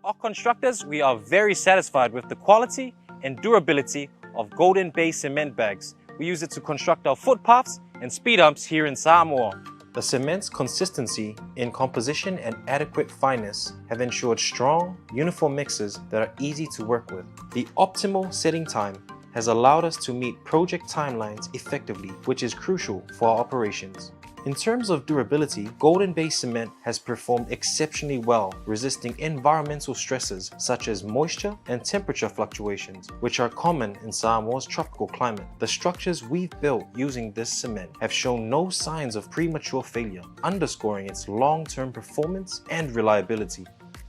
At Constructors, we are very satisfied with the quality and durability of Golden Bay cement bags. We use it to construct our footpaths and speed humps here in Samoa. The cement's consistency in composition and adequate fineness have ensured strong, uniform mixes that are easy to work with. The optimal setting time has allowed us to meet project timelines effectively, which is crucial for our operations. In terms of durability, Golden Bay Cement has performed exceptionally well, resisting environmental stresses such as moisture and temperature fluctuations, which are common in Samoa's tropical climate. The structures we've built using this cement have shown no signs of premature failure, underscoring its long-term performance and reliability.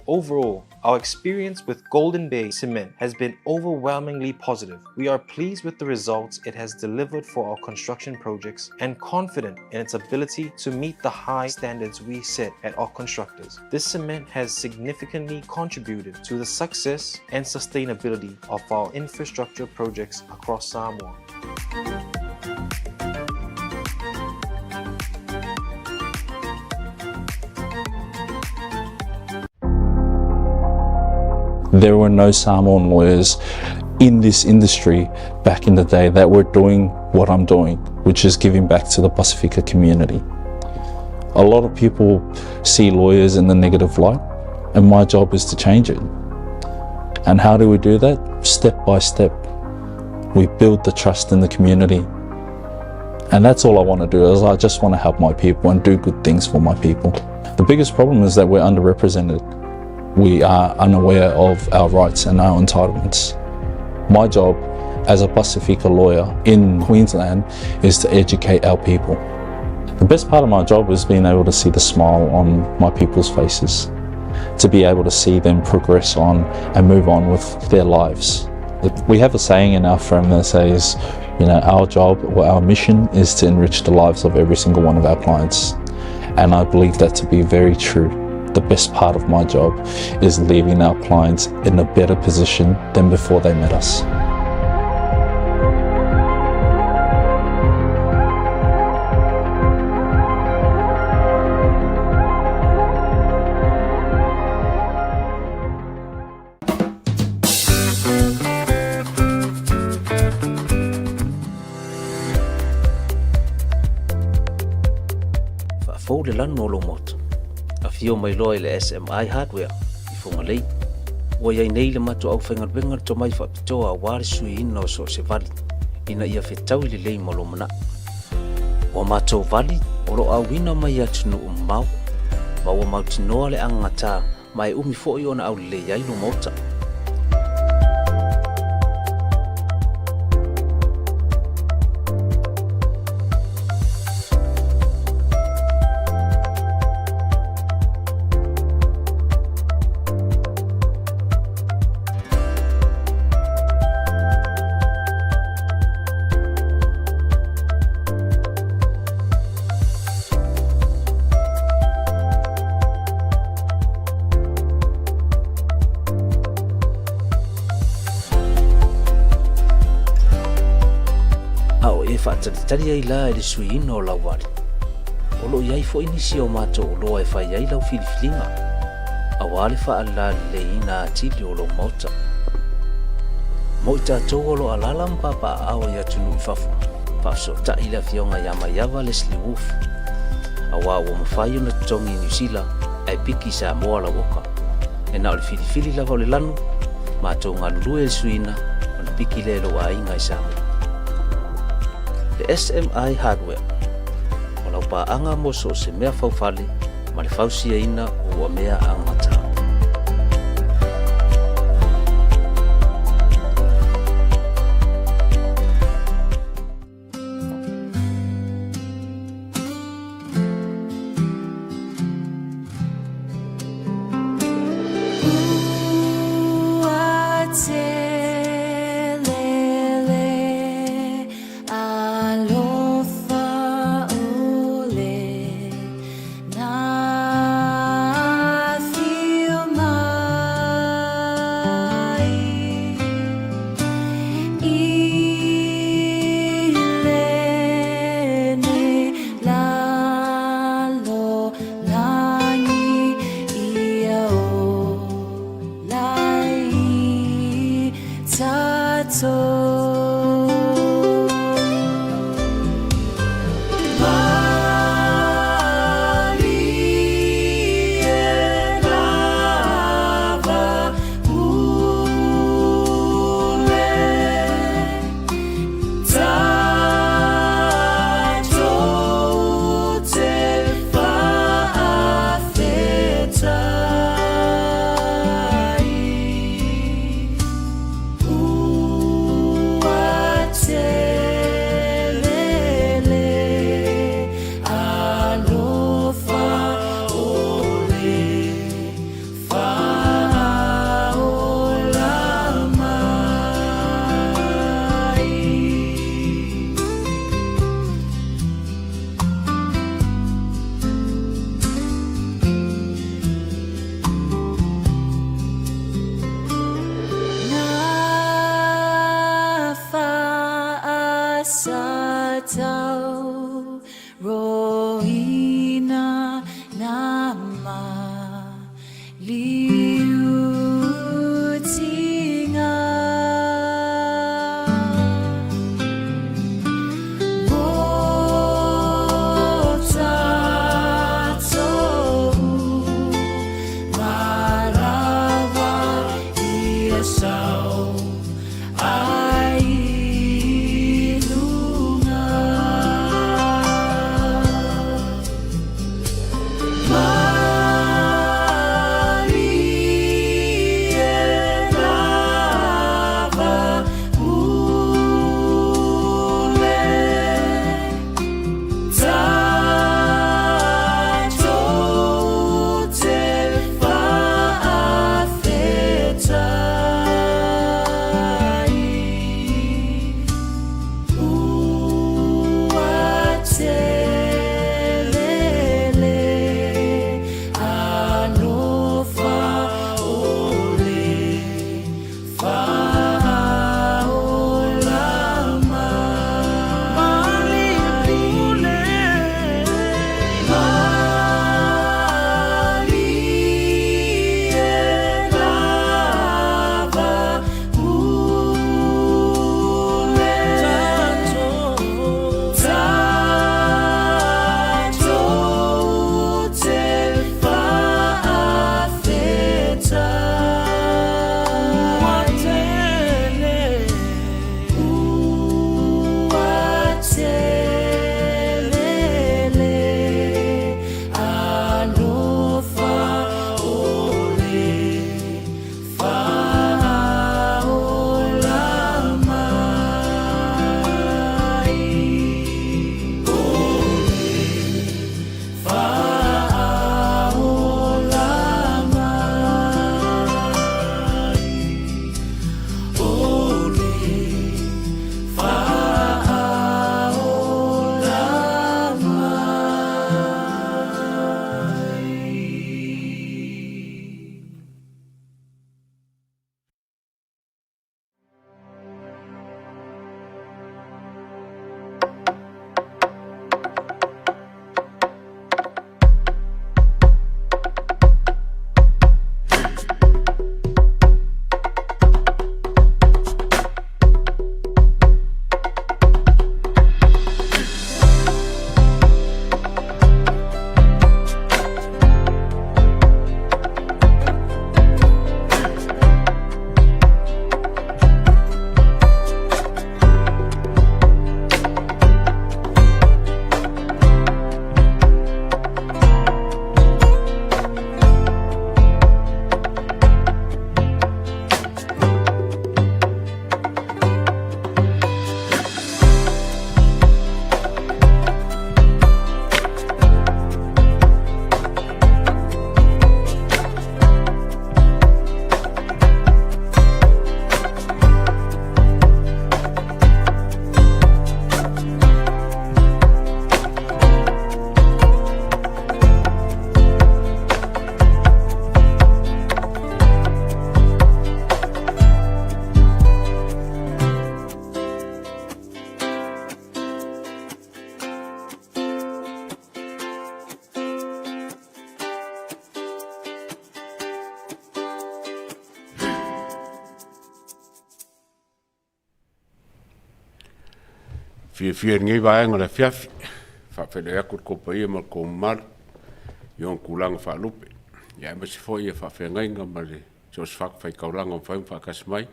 Overall, our experience with Golden Bay Cement has been overwhelmingly positive. We are pleased with the results it has delivered for our construction projects and confident in its ability to meet the high standards we set at our constructors. This cement has significantly contributed to the success and sustainability of our infrastructure projects across Samoa. There were no Samoan lawyers in this industry back in the day that were doing what I'm doing, which is giving back to the Pasifika community. A lot of people see lawyers in the negative light, and my job is to change it. And how do we do that? Step by step. We build the trust in the community. And that's all I want to do, is I just want to help my people and do good things for my people. The biggest problem is that we're underrepresented. We are unaware of our rights and our entitlements. My job as a Pasifika lawyer in Queensland is to educate our people. The best part of my job is being able to see the smile on my people's faces, to be able to see them progress on and move on with their lives. We have a saying in our firm that says, our job or our mission is to enrich the lives of every single one of our clients. And I believe that to be very true. The best part of my job is leaving our clients in a better position than before they met us. Fa'afo'u le lanu o lo moto. Afio mai loa i le SMI hardware i whangalei. Ua iai nei le mato au whengar to mai whapitoa a wāre sui ina o so se vali. Ina ia whetau i le lei malo mana. Ua mato vali o lo au ina mai atu nu mau. Ma ua mautinoa le angata mai umi fo i ona au le iai no mota. Tari ai la le suina o lau wari. O lo iai fo inisi o mato o loa e whai ai lau filifilinga. A wale wha ala le ina atili o lo mauta. Mo i tātou o lo alala mpapa awa ia tunu i fafu. Faso ta ila fionga yama yawa Leslie Wolf. A wā o mawhai o na tongi New Zealand ai piki sa moa la woka. E na o le filifili lava o le lanu, mato ngā lulu e suina o na piki le lo a inga i Samoa. Le SMI hardware o lau paanga mo so se mea faufale ma le fausia ina o ua mea angata. Alofa ole na ina nama liutinga Botatou Marawa Iasau Fia ngai vai ngala fiafi fa fele aku ko pai ma ko mar yon kulang fa lupe ya ma se foi fa fe ngai ngamale jos fa fa kaulang fa kasmai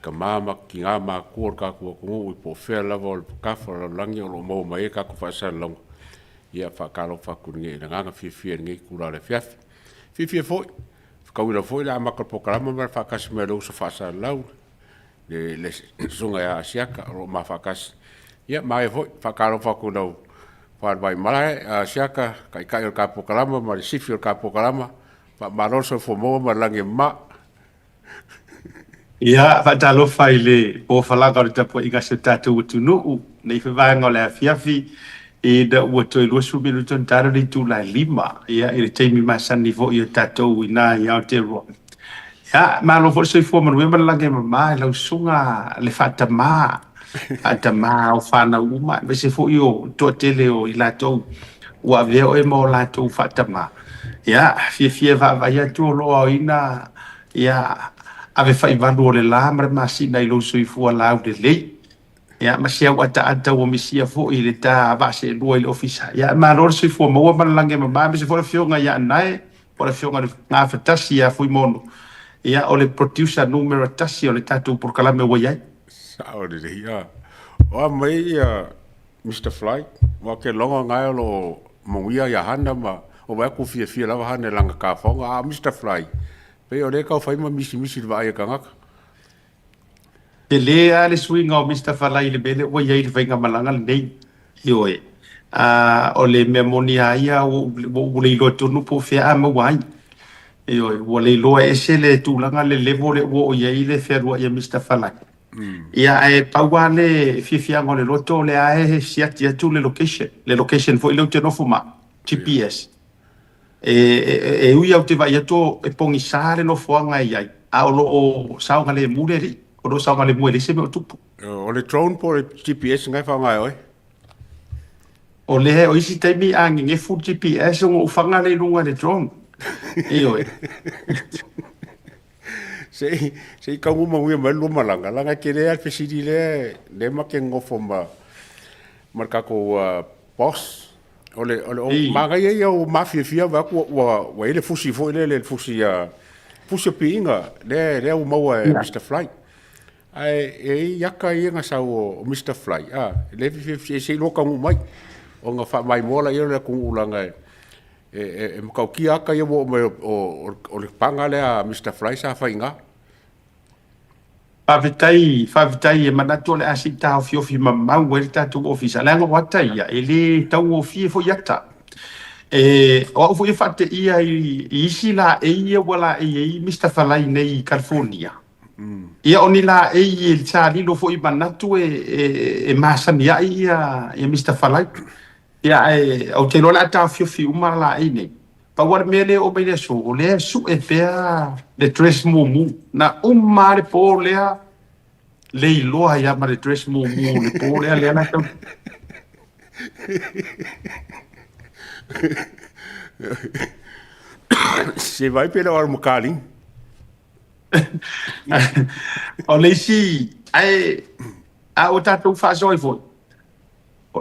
ka mama ki nga ma ko ka ko ko po fe la vol ka fa lang yo lo mo mai ka ko fa sa long ya fa ka lo fa ku ngai nga fia ngai kula le fiafi fia foi ka ura foi la ma ko programa ma fa kasmai lo so fa sa lau le sunga ya siaka ro ma fa kas ya mai foi fakaro fakuno fa vai mai siaka kai ka pokalama ma sifio ka pokalama fa maroso fo mo ma lange ma ya fa talo faile o fala ka tapo iga se tatu tunu nei fa vai ngola fiafi e da wato lo su bi luton taro di tu la lima ya e te mi masani fo io tatu ina ya te ro ya ma lo fo se fo ma we ma lange ma la sunga le fata ma ata ma o fana uma be se fo io to tele o ila to ua veo e mo latou faatama ia fia vaavai atu o loa ina ia ave faivalu o le la ma le masina i lou soifua lau lelei ia ma se au ata ua misia foʻi le tā vaaseʻelua i le ofisa ia malo le soifua maua ma le lage mamā me se foʻi le fioga ia anae o le fioga le gafatasi ia fui mono ia o le producer numero tasi o le tatou polokalame ua iai Sao le ia. O mai Mr. Fly, wa ke longa ngai lo mongia ya hana ma o wa ku fia lava hana langa ka fonga Mr. Fly. Pe o le ka fai ma misi va ia kanga. Te lea le swinga o Mr. Falai le bele ua iai le whainga malanga le nei ioe. O le memonia ia o le ilo tunu po fea ama wai. Ioe, o le iloa ese le tūlanga le levo le o iai le wherua ia Mr. Falai. Ia e paua le fiafianga o le loto le ae siati atu le location. Le location fo ilo te nofu ma, GPS. E ui au te vai ato e pongi sa le nofuanga iai. A o lo o saunga le mure ri. O lo saunga le mure ri se me o tupu. O le drone po le GPS ngai fa ngai oi. O le o isi taimi angi nge full GPS o ufanga le lunga le drone. Ioe. Se ka mo mo ma lo malanga langa ke le al fesidi le ma ke ngofo marka ko boss ole o maga ia o mafia va ko wa ele fusi fo ele fusi fusi pinga le o mo Mr. Fly ai yaka ia nga sa o Mr. Fly le se lo ka mo mai o nga fa mai mola ia le ku ulanga e mo ki aka ia o le panga le a Mr. Fly sa fa inga Favitai e manatu le asita o fiofi mamau e tatu ofisa. Langa wata ia, ele tau o fie fo yata. O fo fate ia i isi la e ia wala e Mr. Falai nei California. Ia oni la e il tali lo fo i manatu e masania ia Mr. Falai. Ia au te lola ta fiofi uma la e nei. Pa war mele o mele so o le su e pea le dress mumu na umare po lea le iloa ia ma le dress mumu le po lea lea na tau se vai pela hora mukali o le si ai a o tatou fa soi foi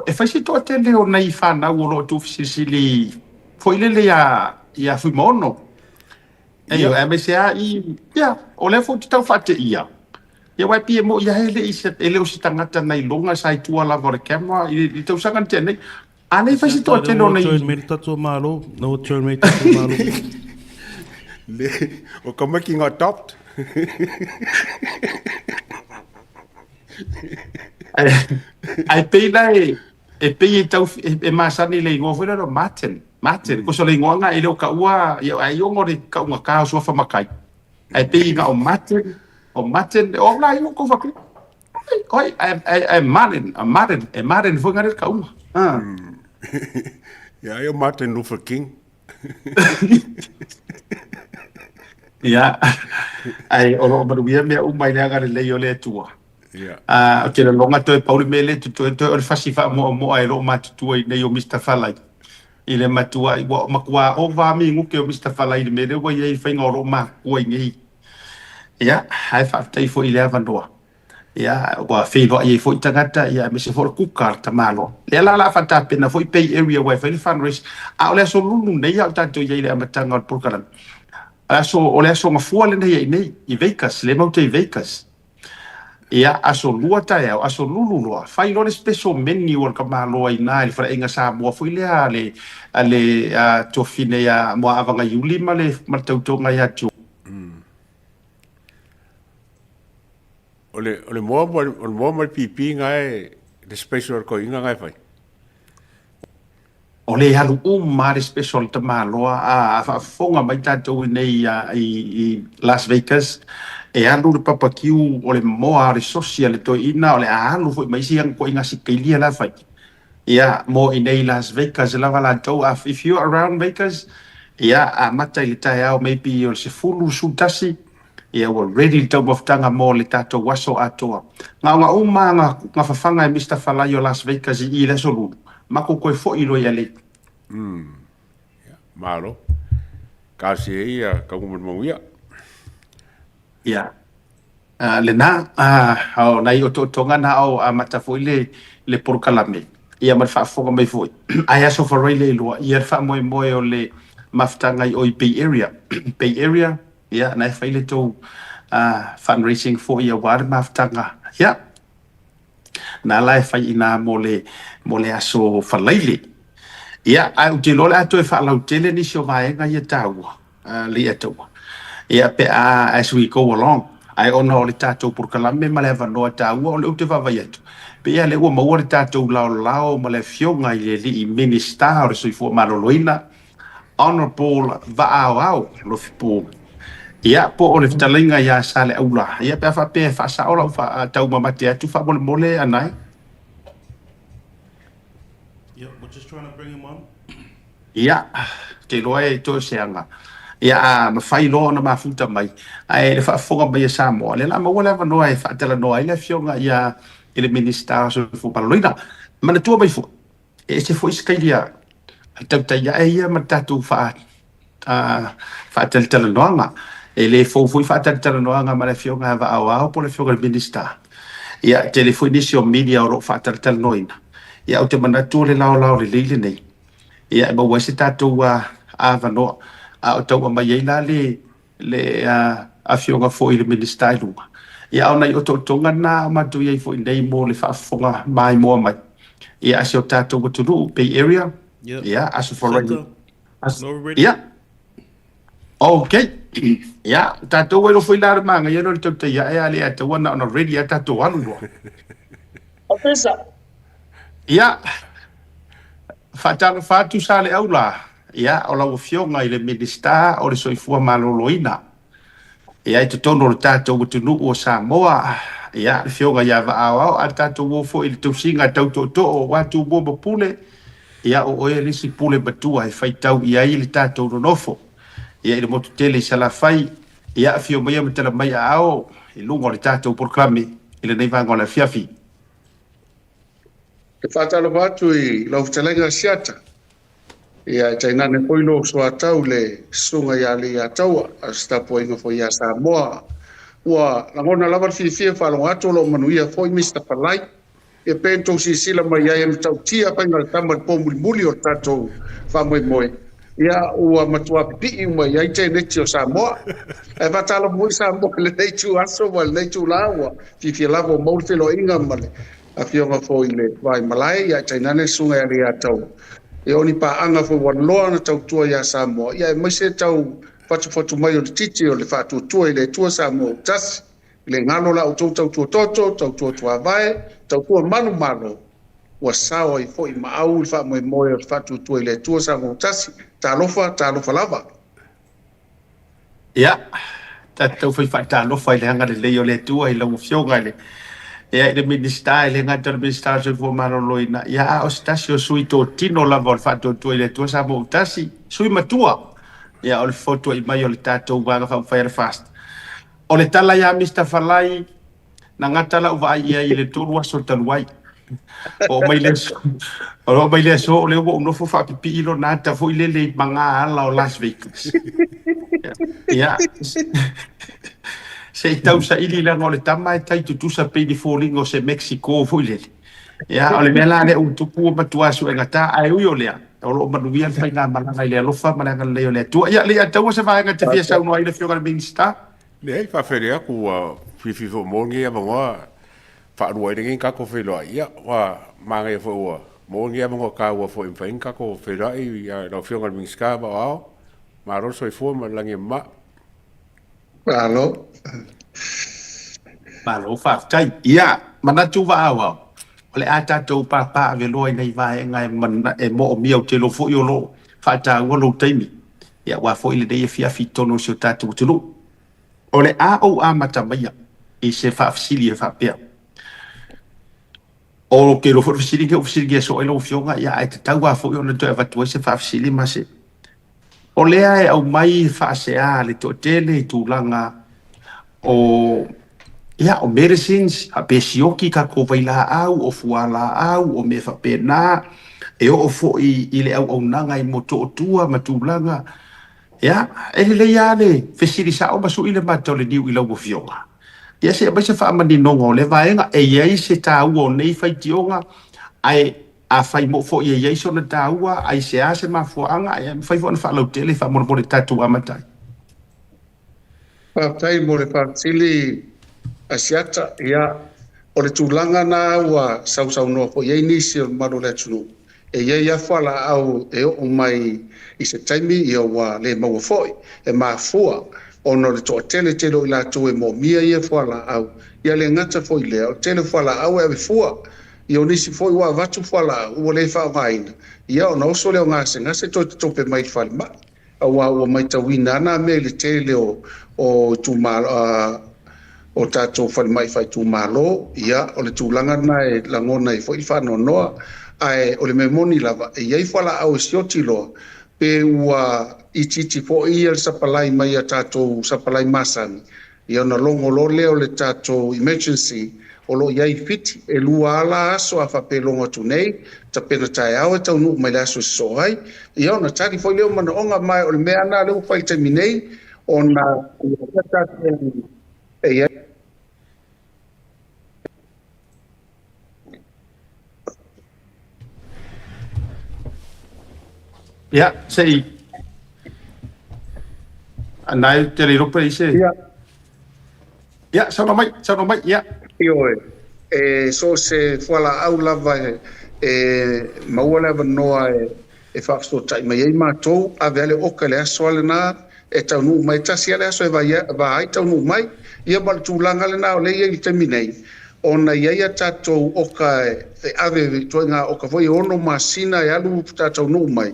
e fai si to te leo nei fa na o lo tu fisili foi le ia fui mono e o MSA ia o le fo tau fate ia ia wai pie mo ia hele ele o sitangata nei longa sai tua la vor camera i tau sanga te nei ane fai si to te no nei Tatu malo no turn tatu malo le o como que adopt ai pena e pei tau e masani le ngo foi no Martin ko so le ngo nga ele o ka ua ai o ngore ka ua ka so fa makai ai pei nga o Martin o la yo ko fa ku oi ai Martin foi nga ka ua ja yo Martin Luther King ya ai o lo ba bia me o mai le nga le yo le tua o ke longa to Paul Mele to o fasifa mo ai lo matu ai nei o Mr. Falai ile matua i wa makwa o va mi ngu ke o Mr. Falai le mele wa ye fa ngoro ma ko ngi ya hai fa tai fo ile avandoa ya wa fe lo ye fo tangata ya me se for ku karta malo le la fa ta pena fo pay area wa fa fan race a ole so lulu nei ya ta to ye le amatanga por kalan aso ole so ma fo le nei i Vegas le mo te Vegas ia aso lua tae au aso lulu loa fai lore special menu o ka malo ai nai fra inga sa mo foi le ale tofine ya mo avanga yuli male matautonga ya tu ole mo pipi ngai the special ko inga ngai fai ole halu mare special te malo a fonga mai tatou nei i Las Vegas e alu le papakiu o le moa le social to ina o le alu foi mai siang ko inga sikelia la fai ia mo i nei Las Vegas la vala to if you around Vegas ia a mata i tai au maybe o se fulu sutasi ia we ready to of tanga mo le tato waso atoa nga uma nga fafanga Mr. Falai o Las Vegas i le solu mako ko fo ilo ya le Malo. Kasi ia kaungan mau ia. Ia. Lena, au nai o tonga na au mata foi le porkalame. Ia mar fa fonga mai foi. Ai aso for le lo ia fa moi moi o le maftanga o Bay Area. Bay Area, ia nai fa le to fundraising for ia war maftanga. Ia. Na lai fa ina mole aso fa leile. Ia ai te lo la to fa la tele ni so vai nga ia taua. Le ato. Ia pe as we go along. Ai ona o le tātou porkalame ma le avanoa tāua o le ute vavai atu. Pe ia le ua maua le tātou lao ma le fionga i le li minista o le soifua maloloina. Honorable Va'aoao lo fipo. Ia po o le fitalinga ia sa le aula. Ia pe afa pe fa sa ola fa tau mamate atu fa mole anai. Yeah, we're just trying to bring him on. Ia, te loa e to seanga. Ia ma fai lo na mafuta mai ai le fa fonga mai sa mo le la ma wala va no ai fa tela no ai le fionga ia ele minister so fu paloina ma na tu mai fu e se fu iskalia ta ia ia ma tatu fa tela no nga ele fu fa tela no nga ma le fionga va au po le fionga minister ia telefoni si o media o fa tela no ina ia o te mana tu le lao le lele nei ia ba wa se tatu va no a tau mai ila le a fionga fo i le minister lunga ia ona i o tonga na ma tu ia fo nei mo le fa fonga mai mo mai ia aso tato go to Bay Area ia aso for ia okay ia tato wo fo ila manga ia no te ia ale ata wana on already ata to anu Officer ia fa tu sale aula ia o la fionga i le minister o le soifua maloloina ia i te tono le tātou o tunu o Samoa ia le fionga ia Va'aoao a tātou o fo i le tausinga tau o watu mo mapule ia o oe lisi pule batua e whaitau ia i le tātou nonofo ia i le motu tele i salafai ia fio mai amatala mai a ao i lungo le tātou porklame i le neivanga o le fiafi. Te whātalo watu i lau talenga siata. Ia taina ne poilo so atau le sunga ya le ataua a sta poinga fo ya Samoa ua langona lava fifia fa lo ato lo manuia foi Mr. Palai e pento si sila mai ai em tau tia pa ngal tama po muli o tato fa moi ia ua matua pi mai ai te ne tio Samoa e va tala mo Samoa le nei tu aso wal nei tu lawa fifia lavo mo lo inga male a fionga foi le vai malai ia taina ne sunga ya le atau e oni pa anga fo wan loa na tau tua ya Samoa ia mai se tau fatu mai o le titi o le fatu tua i le tua Samoa tas le ngalo la o tau tua toto tau tua vai tau tua manu wa sao i fo i maau i fa mo o fatu tua i le tua Samoa tas talofa lava ia tau fai fa talofa i le hanga le leo le tua i lau fionga le ia le minister le ngata le minister so fo maroloina ia o stasio sui to tino la vol fatto tu ile tu sa mo tasi sui matua ia o le foto i mai o le tato wa fa fire fast o le tala ya Mr. Falai na ngata la va ia ile tu wa so talwai o mai le so le wo no fo fa pipi lo nata fo ile le manga ala o Las Vegas ia se tau sa ili la ngole tama e tai tu sa pe di folingo se Mexico fuile ya ole mela le un tupu matua su ngata ai u yolea o lo manuia fai na malanga ile lo fa malanga le ole tu ya le tau se va ngata fia sa no ile fioga minister Le fa feria ku fifi fo mongi ava wa fa ruai ngin ka ko felo ia wa manga fo wa mongi ava ko ka wa fo in ka ko felo ia lo fioga minister ba wa ma ro so fo ma langi ma Alo. Malo fa tai ia mana tu va wa ole ata to papa ve loi nei vai ngai man e mo mio te lo fo yo lo fa ta wo lo taimi ia wa fo ile de fia fitono so tatu tu lo ole a o a mata mai e se fa fsili fa pe o ke lo fo fsili ke so elo fionga ia ai ta wa fo yo no to va tu se fa fsili ma se o lea e au mai whaasea le to tele tu langa o ia o medicines a pesioki ka ko vaila au o fuala au o me whapena e o fo i le au nanga i moto tua matulanga ya le ya le fesiri sa o basu ile mato le diu ila wo fionga ia se ba se fa mani nongo le vaenga e ia se ta o nei fai tionga ai a fai mo fo ia so na ta ua ai se a se ma fo anga ai fai fo na fa lo tele fa mo mo tatu amatai pa tai mo le partili asiata ia o le tulanga na ua sau no fo ia inisi o maro le tunu e ia fala au e o mai i se taimi ia wa le mau foi e ma fua ono le to tele tele la to e mo mia ia fala au ia le ngata foi le o tele fala au e fua ia nisi foi wa vatu fala o le fa vaina ia ono so le ngase to pe mai fal ma o mai tawina na me le tele o tu mal o tato fal mai fai tu malo ia o le tulanga na e langona i foi fa no noa ai o le memoni lava e ia fala au sioti lo pe ua ititi po ia le sapalai mai a tato sapalai masan ia na longo lo leo le tato emergency o lo iai fiti e lua ala aso a fape longa tunei ta pena tai au e tau nuk mai le aso so ai ia na tari foi leo mana onga mai o le mea na leo fai terminei o na e ia ya sei anai te le ropa ise ya sa no mai ya io e so se fala au lava e maua lava noa e fa sto tai mai ma to ave ale o le aso le na e tau nu mai tasi ale aso e va ai tau nu mai ia bal tu langa le na o le ia terminei ona ia tato o ka e ave toinga o ka foi ono masina e alu tato nu mai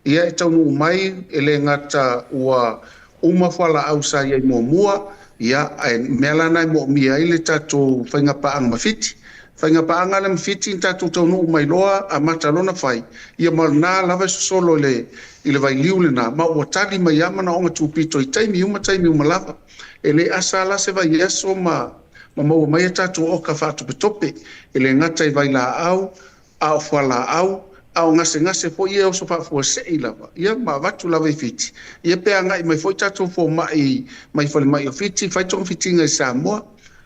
ia e tau nu mai ele ngata ua uma fala au sa ia mua ia e mela nai mo mia ile tato fainga paanga mafiti fainga paanga le mafiti tato tau nu mai loa a matalona fai ia malna lava solo ile vai liule na ma o tali mai ama na onga tupito i taimi uma lava ele asala se vai yeso ma mai tato o ka fatu petope ele ngata i vai la au fala au au ngase fo ia o so fa fo se lava ia ma vatu lava fiti ia pe anga mai fo tato fo mai fo mai fiti fai tong fiti ngai Samoa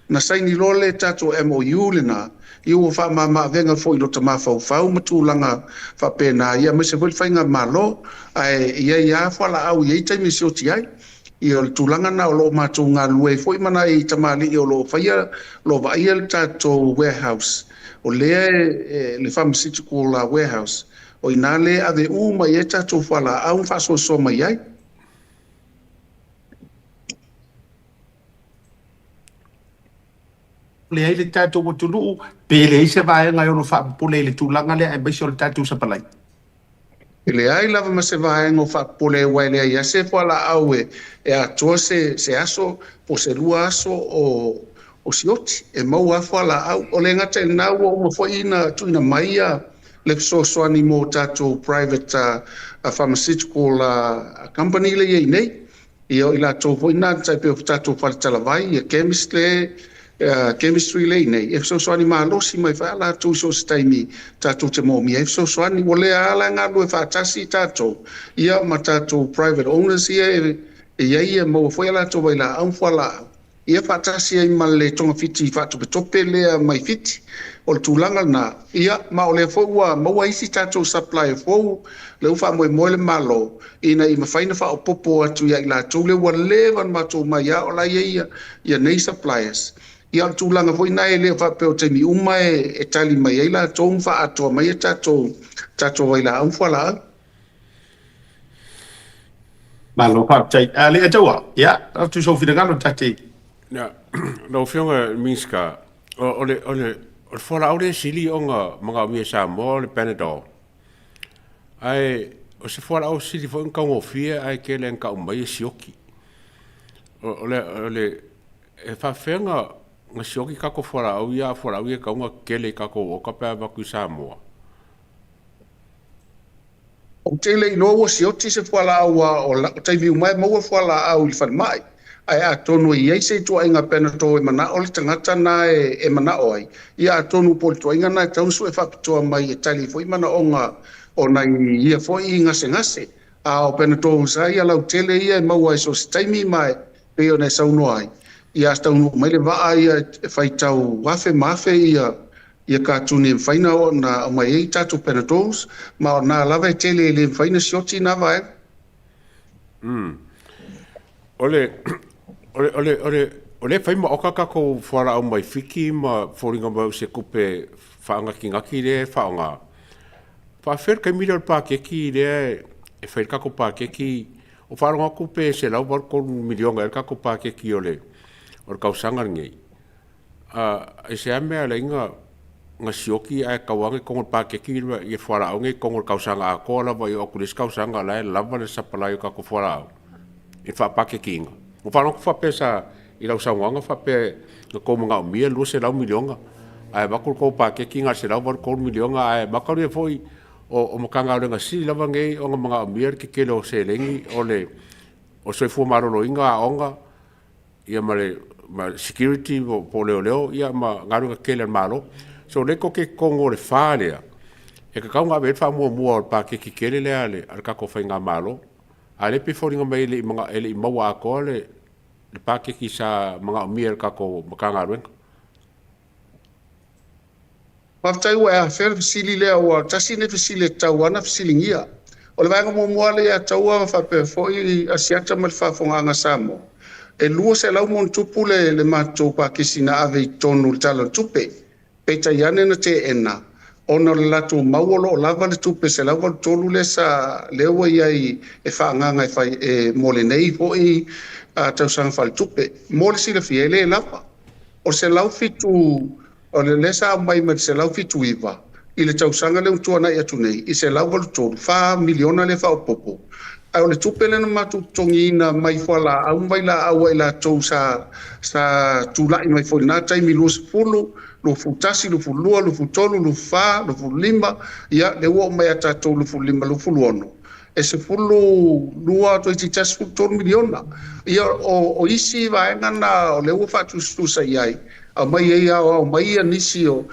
na saini lole tato MOU le na iu fa ma venga fo ilo tama fa matulanga fa pena ia me se fo fainga malo ai ia fa la au ia tai mi so ti ai ia tulanga na lo ma tu nga lue fo mana i tamali o lo fa ia lo va ia tato warehouse o le pharmaceutical warehouse o inale ave uma ia tato fala au fa so mai ai le ai le tato o tulu pe le se vai ngai ono fa pole le tulanga le ai beso le tato sa palai ele ai lava ma se vai ngo fa pole wai le ia se fala au e a tose se aso po se lua aso o sioti e mau a fala au o le ngata na o mo fo ina tu ina maia le so ani mo tato private pharmaceutical company le ye nei io ila to fo ina tai pe tato fal talavai e chemist le chemistry le nei e so ani ma lo si mai fa la tu so staimi tato te mo mi e so ani wole ala nga lo fa tasi tato ia ma tato private owners ia ia mo fo ala to vai la au fala ia fatasi ai male tonga fiti fatu tope le mai fiti o tulanga na ia ma ole fo wa ma wa isi tato supply fo le ufa mo le malo ina i mafaina fa popo atu ia ila to le wa levan ma to ma ia ola ia nei suppliers ia tulanga fo ina ele fa pe o te mi uma e tali mai ila to fa ato mai tato vai la un fala malo pa tai ale atawa ia tu so fina galo tati na no fionga minska ole fora aure sili onga manga wi sa mo le Panadol ai o se fora au sili fo en kango fia ai ke len ka mai sioki ole e fa fenga nga sioki ka ko fora au ia fora wi ka nga kele ka ko o ka pa ba ku sa mo o tele no wo sioti se fala au o la tai vi mai mo fala au i fa mai ai atonu ia se to inga penato e mana o tangata na e mana oi ia atonu po to inga na tau su e fa to mai e tali foi mana onga o nai ia foi ngase a o pena to sai ala tele ia mau ai so taimi mai pe o nei sauno ai ia sta un mai le va ia fai tau wafe mafe ia ka tuni faina o na mai ei tatu pena tos ma na lava tele le faina sioti na vai ole fai ma oka ka ko fora o mai fiki ma foringa ma se kupe faanga kingaki le faanga fa fer ka mi pa ke ki le e fai ka ko pa ke ki o faronga kupe se la vor ko milionga ka ko pa ke ki ole or ka usanga ngai e se ame ala inga nga sioki ai ka wangi ko pa ke ki e fora o ngai ko ka usanga ko la vai o kulis ka usanga la lava le sapala ka ko fora e fa pa ke ki o faronga fa pesa i lau sauanga fa pe ko mga mia lu se lau milionga ai ba ko pa ke kinga se lau ko milionga ai ba ka foi o makanga renga si lava ngei o mga mia ke kelo se lengi ole o se fu maro lo inga onga ia male ma security po leo ia ma ngaru ke kele malo so le ko ke kongo le fale e ka kaunga be fa mo pa ke kele le ale al ka ko fa nga malo ale pe fo nga mai le mga ele mawa ko le pake ki sa mga umier ka ko makanga ren Paftai wa a fer fisili le wa tasi ne fisili tawana fisili ngia o le vanga mo moale ya tawa fa pe foi asiata mal fa fonga nga samo e luo se lau mon tupu le mato pa kisina ave tonu tala tupe pe tayane na te ena ona le latu mauolo lava le tupe se lau tolu le sa lewa iai e fa nganga e mole nei foi a tau sang fal tupe mo le sila fiele lava o se lau fitu o le lesa mai me se lau fitu iva i le tau sanga le utua na ia tunei i se lau walu tolu fa miliona le fa o popo a o le tupe le na matu tongina mai fala au mai la au e la tau sa tulai mai fo na taimi lu fulu lu futasi lu fulua lu futolu lu fa lu fulima ia le wo mai ata tau lu fulima lu fuluono e se fulu lua to ti tas fu miliona ia o isi va ngana o le ufa tu sa iai a mai ia o mai nisi o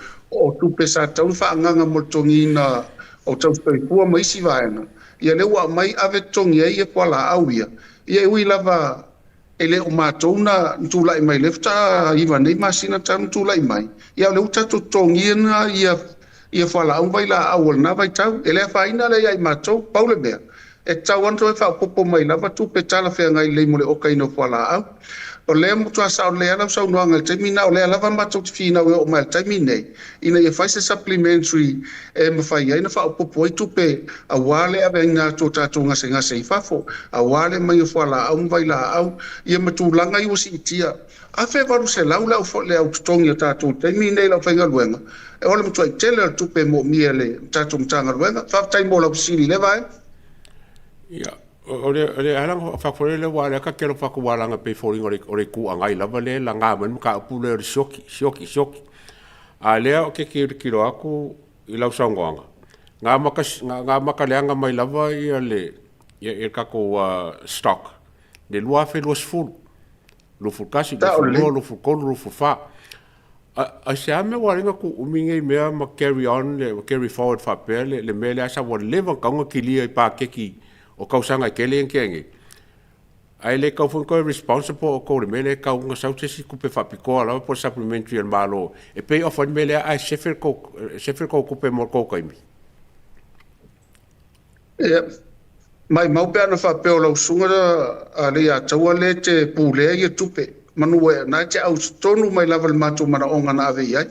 tu pesa tau fa nganga mo tongina o tau pe fu mai si va na ia le wa mai ave tongi ia kwala au ia ui lava ele o matona tu lai mai lefta iva nei masina tam tu lai mai ia le uta to tongi na ia fala au vai la au na vai tau ele fa ina le ia mato paule bea e tau anto e fa popo mai lava tu pe tala fe ngai le mole o kai no fala au o le mo tu sa o le ala sa no ngal termina o le lava mato fina o mai termine ina e fa se supplementary e mo fa ia ina fa popo i tu pe a wale ave na to tatu nga se fa fo a wale mai fala au vai la au ia mo tu langa i o si tia a fe varu se lau fo le au tongi tatu termine la fa ngaluenga e ole mo tu tele tu pe mo miele tatu tanga luenga fa tai mo la si le vai ia ole alang fa fore le wala ka kero fa ko wala nga pe fori ore ku angai lava le la nga man ka pu le shoki a le o ke kilo aku i lau sangonga nga maka le anga mai lava ia le ia ka ko stock le lua fe los full lo fu kasi lo fu kon lo fu fa a se ame waringa ku uminge mea ma carry forward fa pele le mele asa wa leva ka nga kilia i pa keki o kausanga kele ngengi ai le ka fu ko responsible ko le mele ka nga sauti si ku pe fa piko ala por supplementary malo e pay off on mele ai shefer ko ku pe mo ko kaimi mai mau pe ana fa pe o lo sunga ale ya tawa le te pule ye tupe manu na te au tonu mai level matu mana onga na ave ai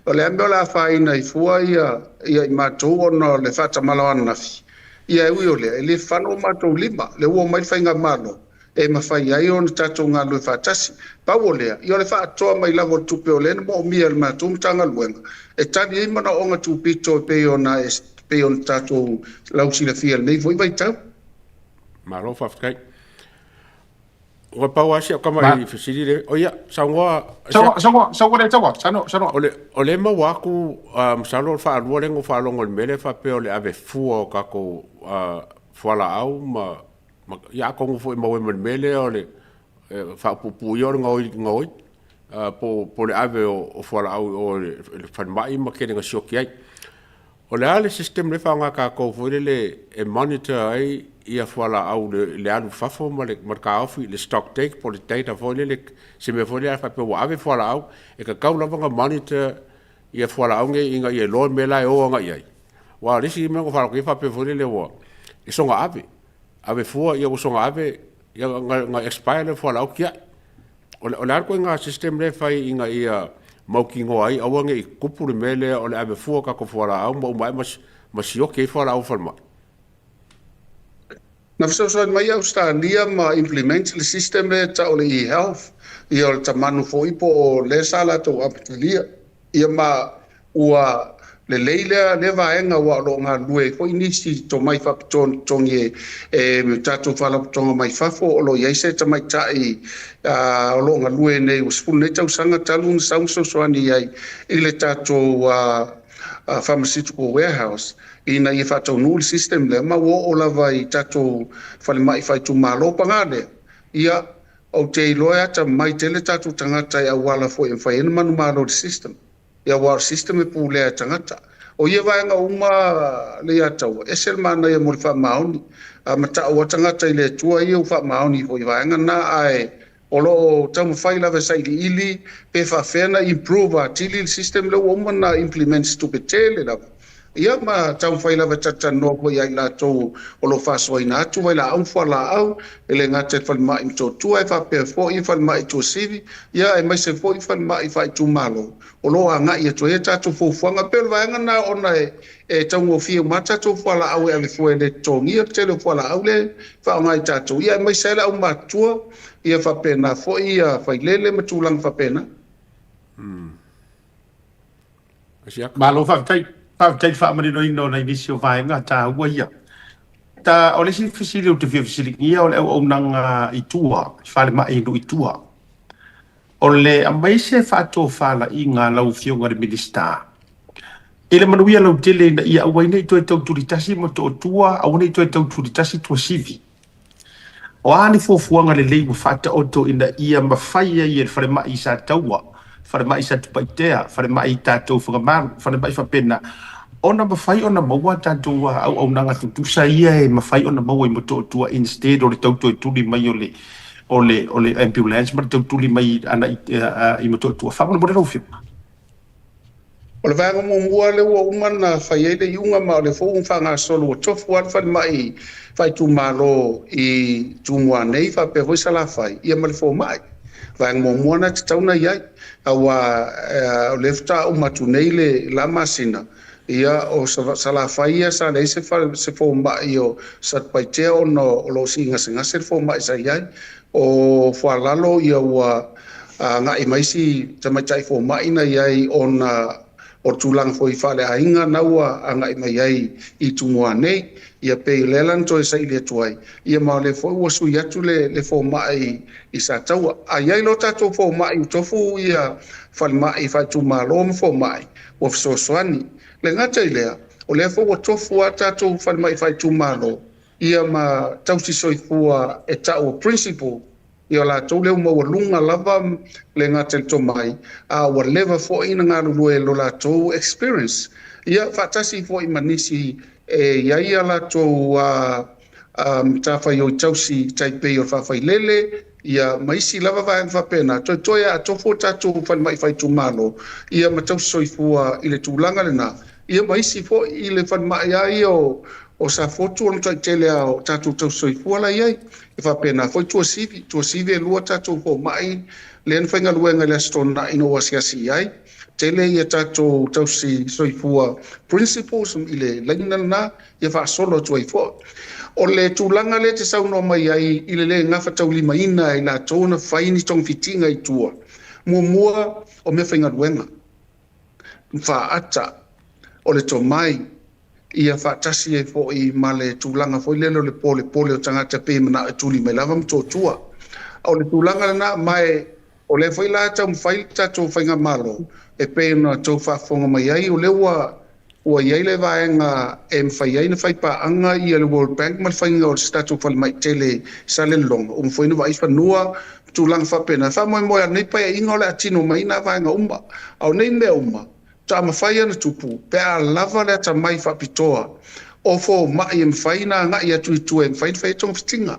o le ambe la fa ina i fua ia matu ona le fata malawana na fi ia ui ole le fano mato lima le wo mai fainga malo e ma fai ai on tato nga lo fatasi pa ole io le fa to mai lavo tupe ole mo mi el mato tanga luenga e tani i mana onga tu pito pe ona pe on tato lausi le fiel nei voi vai tau malo fa kai o pa wa sia kama i fisili le o ia sangwa le tawa sano ole ma wa ku salo fa ro le ngo fa lo ngol mele fa pe ole ave fu ka ko fala au ma ya ko ngo mo mele ole fa pu yo ngoi po le ave o fala au o le fa mai ma ke nga shoki ai O le ale system le whanga ka kou fwere le e monitor ai ia whala au le alu whafo ma le awhi le stock take po le data fwere le se me fwere a whape wa ave whala au e ka kaulawanga monitor ia whala au nge inga ia loa me lai o anga iai. Wa risi me ko whala ki whape fwere le wa e songa ave fua ia o songa ave ia nga expire le whala au kia. O le arko inga system le whai inga ia maukingo ai awange I kupu le mele o le ave fua ka ko whala au ma umai masioke I whala au whalma. Na fisosoani mai Australia ma implement le system le ta o le e-health ia o le tamanu fo'i po o le sala tau apitulia ia ma ua le leile le vaenga wa lo nga lue fo'i nisi to mai whapitongi me tatou whalapitonga mai whafo o lo iaise ta mai tai o lo nga lue nei uspun nei tau sanga talun saung sosoani ai I le tatou pharmaceutical warehouse ina I whatau nul system le ma wo o lava I tatou whalimai whaitu malo pangade ia o te iloa ata mai tele tatou tangata I awala fo e whai ena manu malo system ia war system e pulea tangata o ia vaenga uma le atau esel mana ia mori whamaoni mata o tangata I le tua ia u whamaoni fo I vaenga na ai o lo tamu whai lava sa ili pe whawhena improve a tili system le uma na implement stupetele lava ia ma tau whai lava tata no po ia la tau o lo whasoi na atu vai la au whala au ele ngate whalma I mto tua e whape fo I whalma I tua sivi ia e mai se fo I whalma I whai tu malo o lo a ngai e tua e tatu fufuanga pel vaenga na ona e tau o fia mata tu whala au e ave fue le tongi e tele whala au le wha ngai tatu ia e mai se la au matua ia whape na fo ia whai lele matulang whape na Malo whaktai whamarino ino na inisi o vaenga ta ua ia. Ta o le si fisili o te fia fisili ia o le au nanga I tua, whale mai ino I tua. O le amaise whato whala I ngā lau fionga re minista. Ele manuia lau tele na ia au aina I toi tau turitasi mo to tua, au nei toi tau turitasi tua sivi. O ani fofuanga le leimu whata oto ina ia mawhaia I e whale mai sa taua. Whare mai sa tupaitea, whare mai tātou whakamaru, whare mai whapena. Ona mawhai ona maua tātou au nanga tutusa ia e mawhai ona maua I moto tua instead o le tautu e tuli mai o le ambulance, ma le tautu mai ana I moto tua. Whamana mo le rauwhia. O le vanga mo mua le ua umana whai eile iunga ma o le fōung whanga solo o tofu al whai mai whai tu malo I tūmua nei whape hoisa la whai, ia ma le fō mai. Vang mo mona te tauna iai awa lefta o matu nei le la masina ia o sala faia sa le se fo mai o sat paitea o no lo singa singa se fo mai sa iai o fo lalo ia wa nga I maisi tamatai fo mai na iai ona o tulang fo I fale ainga na wa nga I mai ai I tumua nei ia pe lelan to sa ile tuai ia ma le fo o su yatu le fo mai I sa tau ai lo tato fo mai tofu ia fal mai fa tu malo fo mai o so swani le ngata ile o le fo o tofu ata to fal mai fa tu malo ia ma tau si soi fua e ta o principle ia la to le mo lunga lava le ngata to mai a o leva fo ina ngalu lo la to experience ia fatasi fo I manisi e ia la to ta fa yo tausi taipei o fa lele ia maisi lava vai fa pena to toia to fota to fa mai fai tu malo ia ma tau soifua I le tulanga lena ia maisi fo I le fa mai ai o sa foto on tele o tatu tau soifua la ia e fa pena foi tu sivi lua tatu fo mai len fenga luenga le stona ino wasiasi ai tele ia tatu tausi soifua principles I le lena na ia fa solo tu ai fo o le tulanga le te sauno mai ai I le ngafa tau lima ina I la tona faini tong fitinga I tua mua o me whainga ruenga wha ata o le to mai ia wha tasi e fo I ma le tulanga fo I lelo le pole o tangata pe mana e tuli mai lava mto tua o le tulanga na mai o le fai la tau mwhai tato whainga malo e pe na tau whafonga mai ai o le ua iai le vaenga e mwhai ai na whai pa anga I le World Bank ma whainga o statu whai mai tele sa le longa o mwhai na vai whanua tulang whapena wha moe moe nei pai inga o le atino mai na vaenga umma au nei mea umma ta mawhai ana tupu, pe a lava lea ta mai whapitoa, o fo mai e mwhai na ngai atu I tu e mwhai tonga fitinga.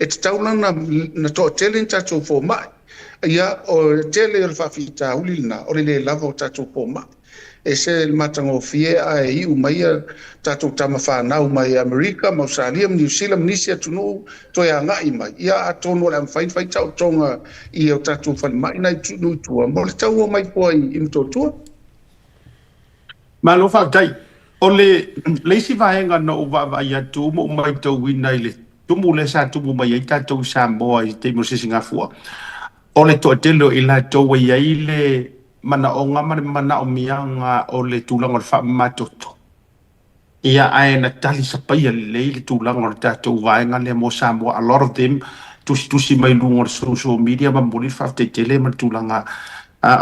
E te taulana na toa tele tatou fo mai, ia o tele o le whawhita ulilina, o le lava o tatou fo mai. E se matango fie a e iu mai tatou tama whanau mai Amerika, Australia, New Zealand, nisi atunu toi a ngai mai. Ia atono le mwhai tau tonga I o tatou whani mai nai tunu tua. Mo le tau o mai poa I mtotua. Malo whaktai, o le leisi vaenga no uwa vai atu mo mai tau wina I le tumu le sa tumu mai ai tatou Samoa I te mo se Singapore. O le toa telo I la tau e ai le mana o ngama mana o mianga o le tūlanga le whamatoto. Ia ae na tali sapai le tūlanga le tatou vaenga le mo Samoa. A lot of them tusi mai lunga social media ma muli whafte tele ma tūlanga.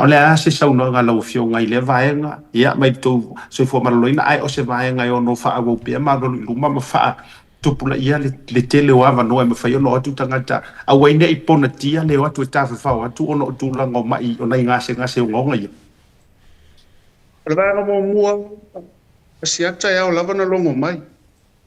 O le a se sauna ngā lau whio ngai le vaenga. Ia mai tau se fua maraloina ai o se vaenga o no wha agau pia ma luma ma wha tupula ia le tele o ava noa ma whai ono atu tangata. A waine I pona tia le o atu e tafa whao atu ono o tūlanga o mai o nei ngase o ngonga ia. Le vaenga mo mua, asiata ia o lava na longo mai.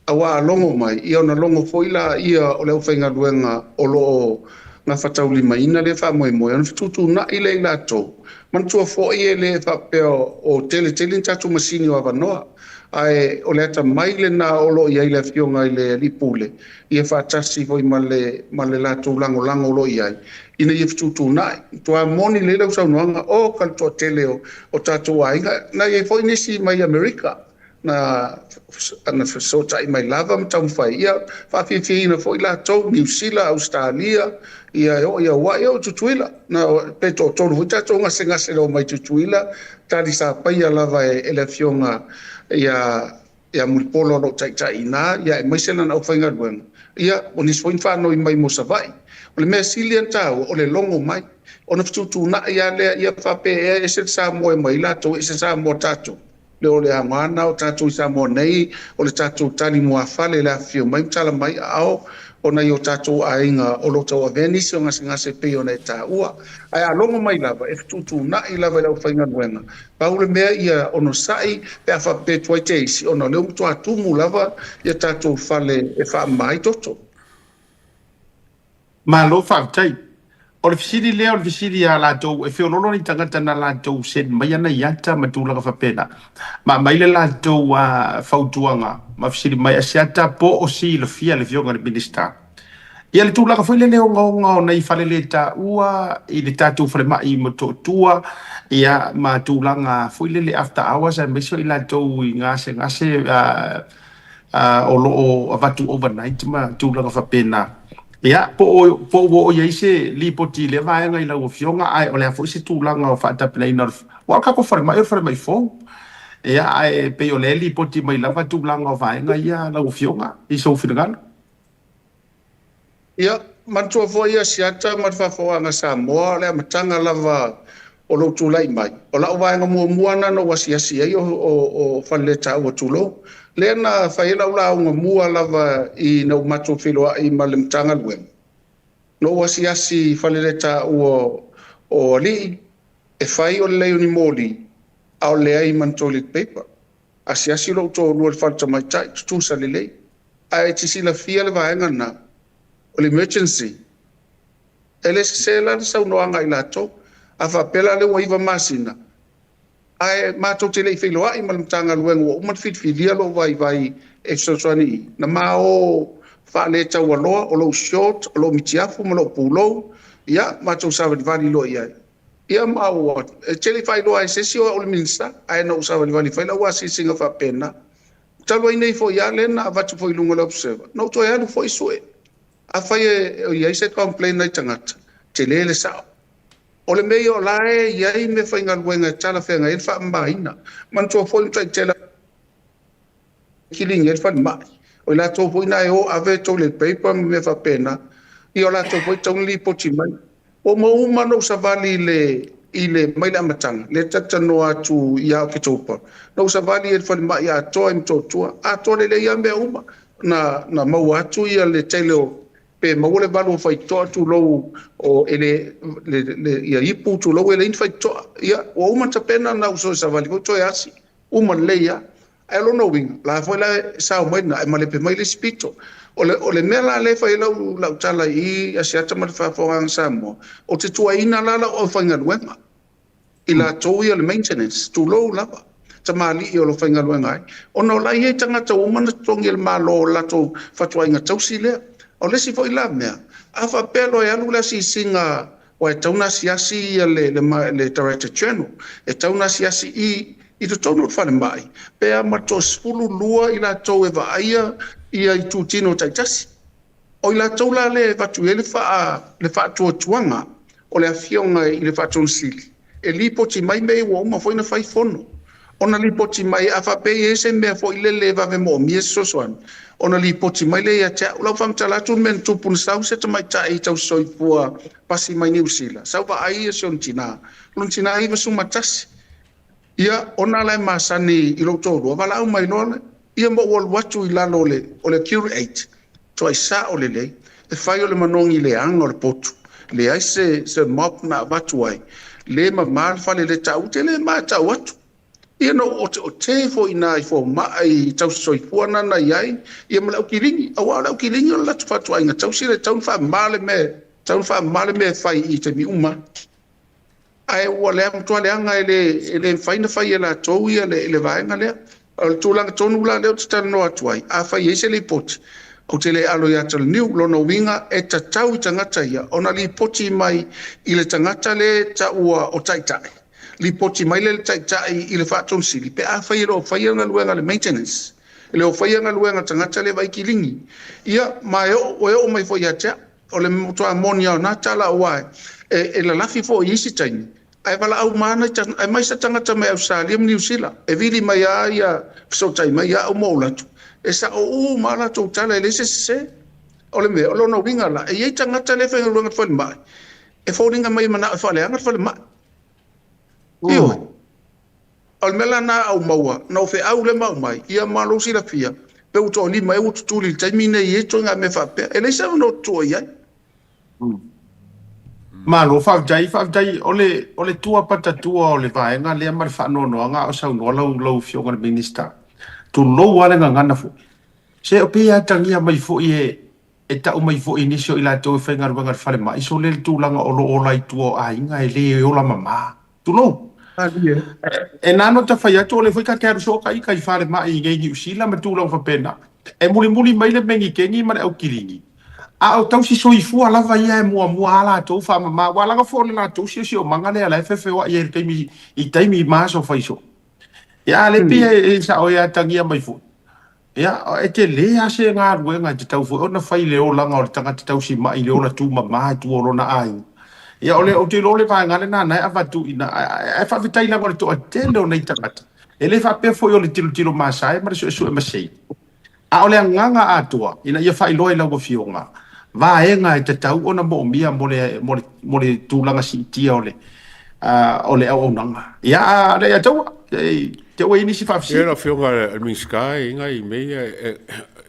Awa longo mai, ia na longo foila ia o leo whainga luenga o loo nga whatauli mai ina le wha moe moe. Ana whitutu na I le lato. Mantua fo I le whapeo o tele tatu masini o avanoa. Ai o le ata mai le na olo I le fionga I le lipule. Ia whatasi foi ma le lato lango lo I ai. Ina ia whitutu na. Tua moni le lau sau noanga o kaltoa tele o tatou ainga. Na ia foi nisi mai Amerika. Na so I mai lava ma tau mwhai. Ia whawhiwhi ina foi lato New Zealand, Australia. Ia wai o tutuila. Na peto tonu hui tatou ngase leo mai tutuila. Tari sa paia lava e le fionga ia mulipolo no tai ina. Ia e maisena na au whainga ruenga. Ia o nispoin whanau I mai mo savai. O le mea silian tau o le longo mai. O na fitutu na ia lea ia whape e se sa moe mai lato e se sa mo tatou. Le o le angana o tatou I sa mo nei. O le tatou tani mua whale le afio mai mtala mai ao. O na I o tatou a inga o lo tau a venisi o ngase peo na e ta ua. Ai a longo mai lava, e fitutu na I lava lau whainga nuenga. Paule mea ia ono sai, pe a whape tuai te isi, ono leo mtua atumu lava, ia tatou whale e wha mai toto. Ma lo whaktai, o le fisiri lea o le fisiri a lātou, e whiololo ni tangata na lātou sen, mai ana iata ma tūlanga whapena. Ma mai le lātou whautuanga, ma fisiri mai asiata po o si le fia le fionga le minister. Ia le tūlanga whai le leo ngonga o nei whale le ta ua, I le tātou whale mai mo tō tua, ia ma tūlanga whai le after hours, a meso I lātou I ngase o loo avatu overnight ma tūlanga whapena. Ia, po o ia ise li poti le vaenga I lau fionga ai o le afo ise tūlanga o whaatapina ina wal kako whare mai fōng. Ia, ai pe o le li poti mai lava tūlanga o vaenga ia lau fionga I sau whingana. Ia, mantua fo ia siata matwhawhawanga Samoa le matanga lava o lo tūlai mai. O lau vaenga mua na no wasiasi ai o whale tau o tūlo. Le na whaela ula unga mua lava I nau matu whiloa I malimtanga luem. No wasiasi whaleleta o li e whai o leo ni mōli a o lea I man toilet paper. Asiasi lo tō lua le whalta mai tai tutusa le lei. A e tisila fia le vaenga na o le emergency. E le se la sau noanga I lato a whapela le waiva masina. Ai mato te lei whiloa I malimtanga luenga o umat whitwhilia lo vai e soswani. Na mao whaleta waloa o lo short, o lo mitiafu, ma lo pulo. Ia, mato sawa vali lo iai. Ia mao te lei whiloa e sesi o le minsta. Ai na usawa vali whiloa si singa whapena. Talwa I nei fo ia lena avatu fo ilunga le observer. No to ia lu fo isue. A whai e ia se complain nai tangata. Te le sao. O le mei o lae, iai me whainga luenga tala whenga e wha maina. Man tua fwoi mtai tela kiling e wha mai. O la tō fwoi nai o ave toilet paper me wha pena. I o la tō fwoi taun li poti mai. O ma umano sa vali I le mai la matanga. Le tata no atu ia o ke tōpa. No sa vali e wha mai a toa im tō tua. A toa le ia mea uma. Na mau atu ia le tele o pe maule valu fai to tu lo o ele le ia ipu tu lo ele in fai to ia o uma tapena na uso sa vali ko to asi uma leia ai lo no wing la foi la sa mo na ai male pe mai le spito o le mela le fai la tala I asia tama fa fo sa mo o te tuaina la o fanga wenga ila to ia le maintenance tu lo lava tamali I o lo whainga luengai. O no lai e tangata o mana tongi el malo lato fatua inga tausile. O lesi fo ila mea. Afa pelo e alu la si singa o e tauna siasi le director general. E tauna siasi I to tono whane mai. Pea mato spulu lua ila tau e vaia ia I tutino taitasi. O ila tau la le vatu e le wha tuanga o le afionga I le wha tonsili. E lipo ti mai mei wa uma foina fai fono. Ona li poti mai afa pe ese me fo ile va ve mo mi soan ona li poti mai le ya cha la fam cha la tu men tu pun sau se mai cha I tau soi pua pasi mai New Zealand sau va ai son tina lun tina ai va suma tas ia ona la masani I lo to ro va la mai no ia mo wol watu I la le o le curate to isa o le e fai o le manongi le ang o le potu le ai se mop na watu ai le ma mal fa le tau te le ma tau watu ia no o te fo ina I fo mai tau soi puana na iai ia mala ukilingi awa la ukilingi o la tufatu ainga tau sire tau fa male me fai I te mi uma ai wale am to le anga ele fai na fai la to ia le vaenga le o tu lang tonu la le tata no atuai a fai ese le pot o te le alo ya tal new lo no winga e ta tau tangata ia ona li poti mai I le tangata le ta ua o taitai li poti mai le tai I le faton sili pe a fai ro fai nga luenga le maintenance le o fai nga luenga tangata le vai kilingi ia mai o mai fo ya cha o le moto amonia na tala wa e la lafi fo isi tani ai vala au mana ai mai sa tangata mai Australia New Zealand e vili mai ia so tai mai ia o mola e sa o mala to tala le se o le me o lo no winga la e tangata le fai luenga fo mai e fo ringa mai mana fo le anga fo mai Io. Almela na au maua, na fe au le mau mai, ia malo si la fia. Pe u to ni mai u tu li taimine I to nga me fa pe. Ele sa no to ia. Malo fa jai ole tua pata tua ole vaenga le mar fa no nga o sa no lo fio nga minister. Tu lo wala nga ngana fu. Se o pe ya tangia mai fu e ta o mai fu inisio ila to fe nga nga fa le mai so le tu langa o lo lai tua ai nga ele o la mama. Tu no. E nano ta fai atu le foi ka kero so kai fare mai ngai usila ma tu lo fa pena. E muli mai le mengi kengi ma au kiringi. A o tau si so I fu ala vai e mua ala to fa ma wala ga fo na to si o manga le ala fe wa ye taimi ma so fai so. Ya le pi e sa o ya tangia mai fu. Ya e te le a se nga ruenga te tau fu ona fai le o langa o tanga te tau si mai le o la tu ma tu o na ai. Ia ole o te lole va ngale na na ava tu ina e fa vitai la ngore to atende o nei tangata ele fa pe foi ole tilo masai ma so ma sei a ole nganga atua ina ia fa iloi la go fionga va enga te tau ona mo mia mole tu langa si tia ole o nanga ia le tau te o ini si fa fi era fionga mi sky inga I me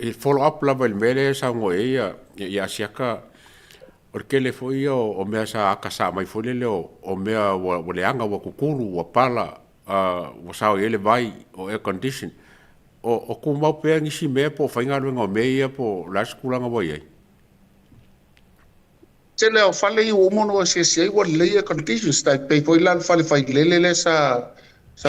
e follow up la vel mele sa ngo ia siaka porque le foi o mea sa akasa mai foi le o mea o le anga wa kukuru wa pala wa sao ele vai o air condition o ku mau pe ngisi me po fainga luenga me po la skula nga boy te le o fale I o mono se wa le air condition sta pe foi la fale fai le sa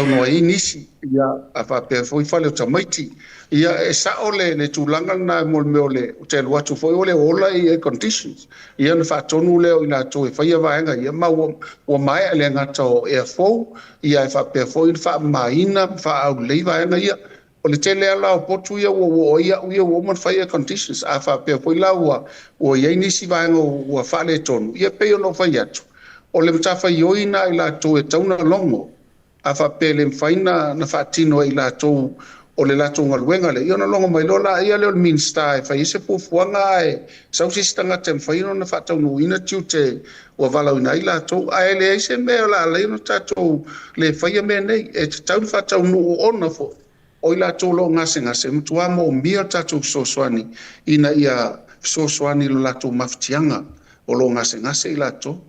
no inisi ia afa pe foi fale o tamaiti ia e sa ole le tulanga na mo le te lo atu foi ole ola I conditions ia na fa tonu le ina to e fai va nga ia ma o mai le nga to e fo ia fa pe foi fa maina fa au le va nga ia o le tele ala o potu ia ia o mo fai conditions afa pe foi la o ia inisi va nga o fa le tonu ia pe no fai atu o le mtafa yoina ila to e tauna longo afa pele faina na fatino ila to o le lato ngaluenga le iona longo mai lola ia le minsta e fai se pufuanga e sau si stanga tem faino na fatau no ina tiute o vala ina ila to a ele se me la le no tato le fai me nei e tau fatau no ona fo o ila to lo ngase mtua mo mia tato so swani ina ia fesoasoani lo latou mafitiaga o lo gasegase I latou.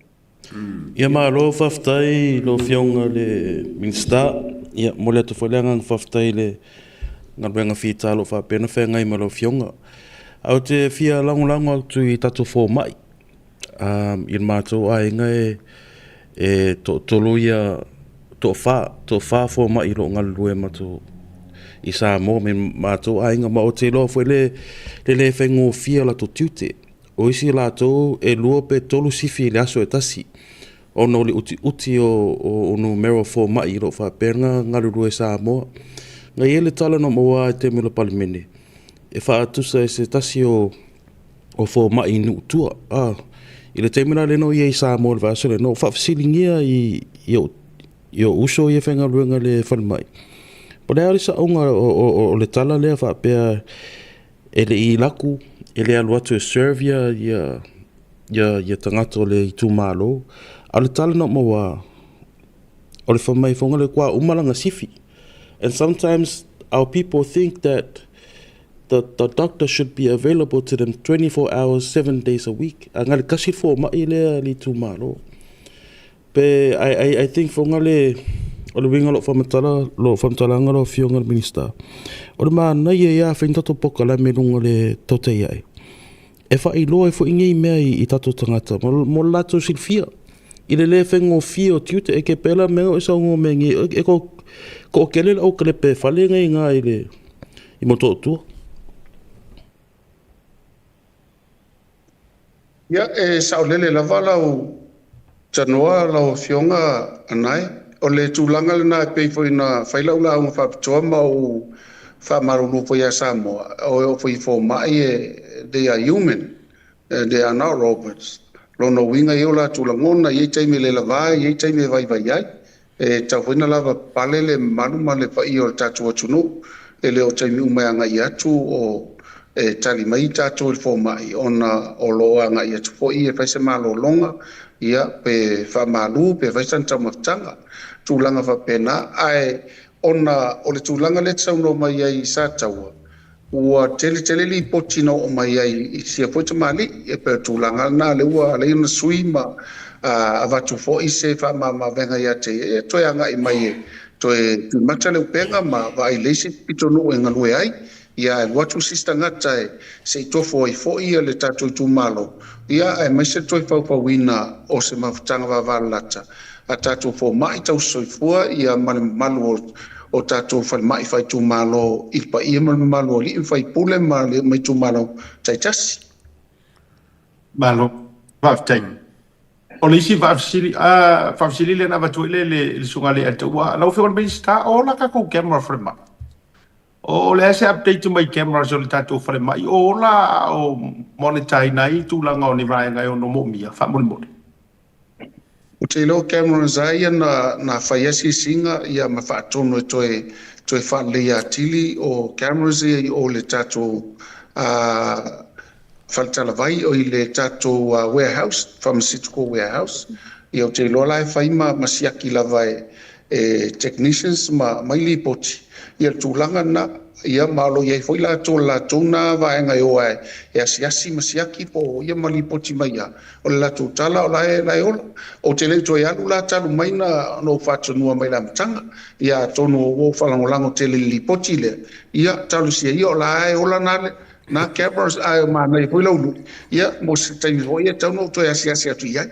Ia malo whaftai lo fionga le minsta. Ia mo le tofaleanga whaftai le ngaruenga whita lo whapena whengai ma lo fionga. Au te fia langulango au tu I tatu fō mai. I mātou ainga e tolu ia to wha fō mai lo ngalue mātou I Samoa me mātou ainga ma o te loa fwe le whengo fia la to tiute. O isi lātou e lua pe tolu sifi le aso e tasi. O no le uti o numero fō mai lo whapenga ngaruru e Samoa. Nga ele tala no maua e te mula palimene. E whaatusa e se tasi o fō mai nu utua. I le te mula le no I Samoa le vaso le no whafasilingia I o uso I e whenga ruenga le whanmai. Po le arisa aunga o le tala lea whapea e le I laku. E le alu atu e servia ia tangato le I tūmalo. A le tala no maua o le whamai whonga le kua umalanga sifi. And sometimes our people think that the doctor should be available to them 24 hours, 7 days a week. A ngale kasi fo mai lea li tūmalo. Pe I think whonga le o le winga lo whamtalanga lo fionga le minista. O le maana ia whaintato poka la me runga le totei ai. E whai loa e fo ingi mea I tato tangata. Mo lato silfia. I le whengo fia o tiute e ke pela mea e saungo mengi. E ko kele au kele pe whale ngai ngā I moto tua. Ia e saolele lava lau tanoa lau fionga anai. O le tūlanga le nā pei fo ina whailaula au whapitoa ma o whamarulu fo ia Samoa. O fo I fo mai they are human. They are not robots. Lono winga I o la tūlangona, I taime le lava, I taime vai ai. E tau whina lava pale le manuma le whai o le tatu atunu. E le o taime umea ngai atu o tali mai tatu il fo mai. Ona o loa ngai atu fo I e whaise malo longa. Ia pe whamalu, pe whaisan tamaftanga. Tūlanga whapena. Ai ona o le tūlanga le tsauno mai ai sa taua. Ua tele li potina o mai ai I sia fo te mali. E pe tūlanga na le ua le ina sui ma a watu fo I se whamama venga ia te. E toi anga I mai e. Toi mata le upenga ma vai leisi pitonu e ngalue ai. Ia e watu sista ngata e se tofo I fo ia le tatu I tūmalo. Ia e mai se toi whauwhawina o se mawhtanga wavalata. A tatu fo mai tau soifua ia malu o tatu whai mai whai tūmalo I pa ia malu o li whai pule mai tūmalo taitasi. Malo, whaftai. O le isi whafsili le na watu le sunga le atua. Lau whiwan bei sta o la kako camera frema. O le ase update mai camera so le tatu frema. O la o monitai nai tūlanga o ni vai ngai o no momia. Whamoni. O te ilo camera zai na whaiasi singa ia ma whaatono e toi whalea atili o cameras I o le tatu whaltala vai o I le tatu warehouse, pharmaceutical warehouse. I o te ilo lai whaima masiaki lava e technicians mai li poti. Ia tūlanga na ia malo ia foi la tona vaenga o ai e asiasi masiaki po ia mali poti mai ia o la tala o la ola o te le toi alu la talu mai na no fatu no mai la mtanga ia tono o falangolango te le lipoti le ia talu sia ia la ola na cameras ai ma nei foi la ulu ia mo se tai ho ia tono toi asiasi atu ia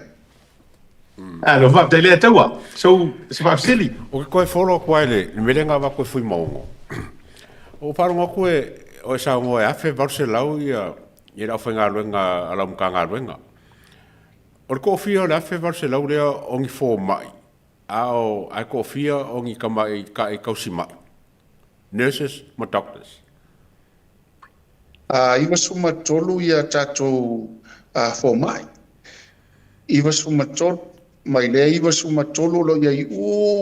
lo va te le taua so se va silly O koe follow koe le melenga wa koe fui maungo. O paronga koe o sa ngo e afe varse lau ia la whenga ruenga ala mkanga ruenga. O ko fia le afe varse lau lea ongi fo mai. Ao ai ko fia ongi kama e kausi mai. Nurses ma doctors. Iwa suma tolu ia tato fo mai. Iwa suma tolu mai le iwa suma tolu lo ia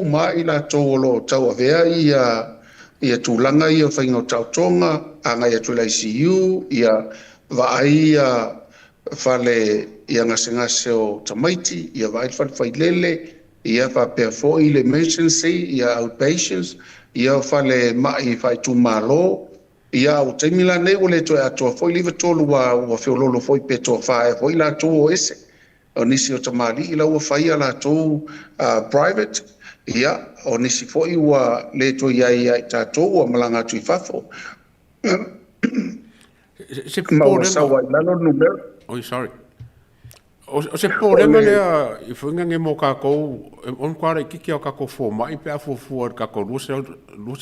mai la tolo tau avea ia tūlanga ia whaingo tautonga, anga ia tula ICU, ia vaai ia whale ia ngase o tamaiti, ia vaai whailele, ia whapea foi le emergency, ia outpatients, ia whale mai whai tūmalo, ia o taimi la nei o le toe atoa foi liva tolu ua feololo foi pe toa whae foi la tō o ese o nisi o tamali i la ua whaia la tō private ia o nisi foi ua le toi iai ai tātou ua malanga tui whafo Se ma ua pōlenga. sawa i lalo numero Oi, sorry. O se pōlenga lea, I whuinga nge mō kākou, on kuara I kiki au kākou fō mai, pe a fōfua kākou luse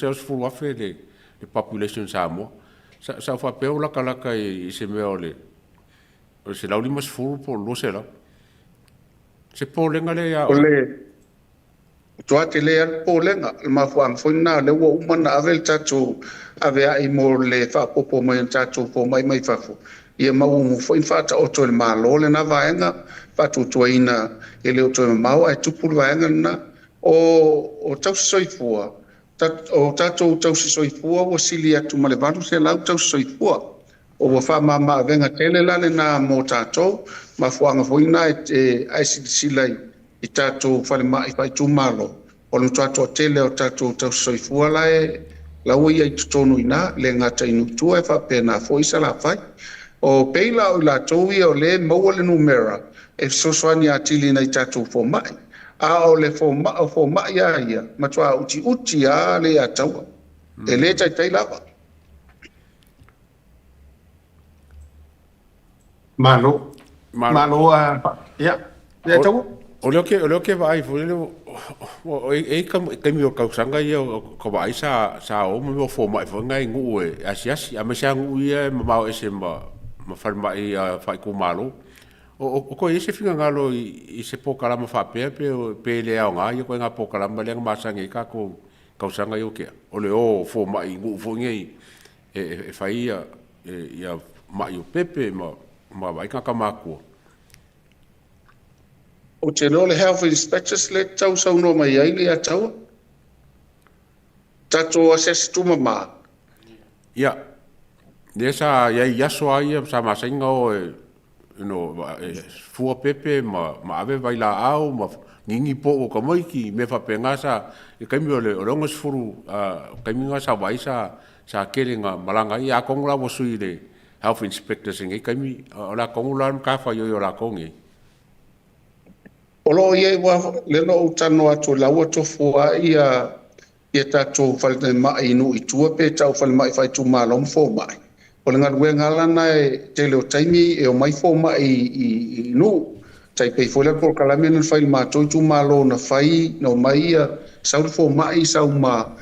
au sifuru afe le population Samoa. Sa whapeo laka I se mea o le, o se lauri mas furu po luse la. Se pōlenga lea. o le toa te lea pōlenga ma whaang whaina le ua umana avel tātou ave ai mō le whapopo mai an tātou fō mai whafo. Ia mau mu foi fata o tole malo le na vaenga fatu toina ele o tole mau ai tupu vaenga na o tau soifua o tato tau soifua o sili atu male valu se lau tau soifua o wa fa mama venga tele la le na mo tato ma fuanga foina e ai silai I tato fale mai fai tu malo o no tato tele o tato tau soifua la e la ui ai tutonu ina le ngata inu tua e fa pena foi sala fai o peila o la toui o le maua le numera e sosoani atili nei tātou fō mai a o le fō mai a ia matua uti a le a taua e le tai lava Malo ia taua O leo ke vai foi le o e kami o kausanga ia ko vai sa o mo fo mai fo ngai ngu e asi a me sa ngu ia ma ese ma fal mai fai ku malo o ko ese finga ngalo I se po kala ma fa pe le a nga ia ko nga po kala ma le ma sa ngai ka ko kausanga yo ke o le o fo mai ngu fo ngai e fai ia mai o pepe ma vai ka maku o te lo le health inspectors le tau sau no mai ai le a taua tato assess tu mama ia desa ia so ai sa ma singa o fua pepe ma ave vai la au ma ngingi po ko mai ki me fa penga sa e kai mi ole o longo furu kai mi sa vai sa kelinga malanga ia kongula mo sui le health inspectors ngai kai mi ola kongula ka fa yo la kongi Olo ye wa le no tano atu la wa to fua ia tato fal mai inu I tua pe tau fal mai fai tu malom fo mai. O le ngal wenga lana e te leo taimi e o mai fo mai I nu. Tai pe fo le por kala men fai ma to tu malo na fai no mai sau fo mai sau ma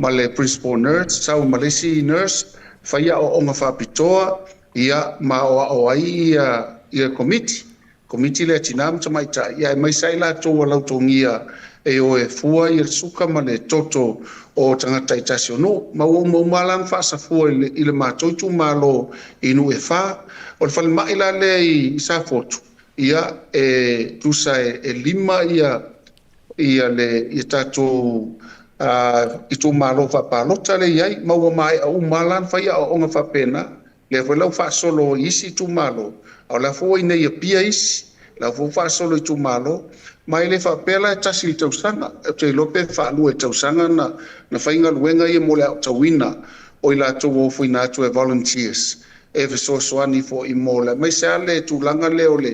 le principal nurse sau ma le si nurse fai o nga fa pitoa ia ma o ai ia committee komiti le tinam tamai ta ia mai sai la to wala to ngia e o e fua I suka ma le toto o tangata I tasio no ma o mo malang fa sa fua I le ma to tu malo inu e fa o le fal mai la le I sa fotu ia e tu sa e lima ia le I tato I tu malo fa pa lota le ia ma o mai o malang fa ia o nga fa pena le volau fa solo isi tu malo o la fo ina ia pia isi la fo fa solo tu malo mai le fa pela tasi tau sanga te lope fa lu e tau sanga na fainga luenga ia mo le tawina o ila to wo fo ina to volunteers e so ani fo I mo le mai sa le tu langa le o le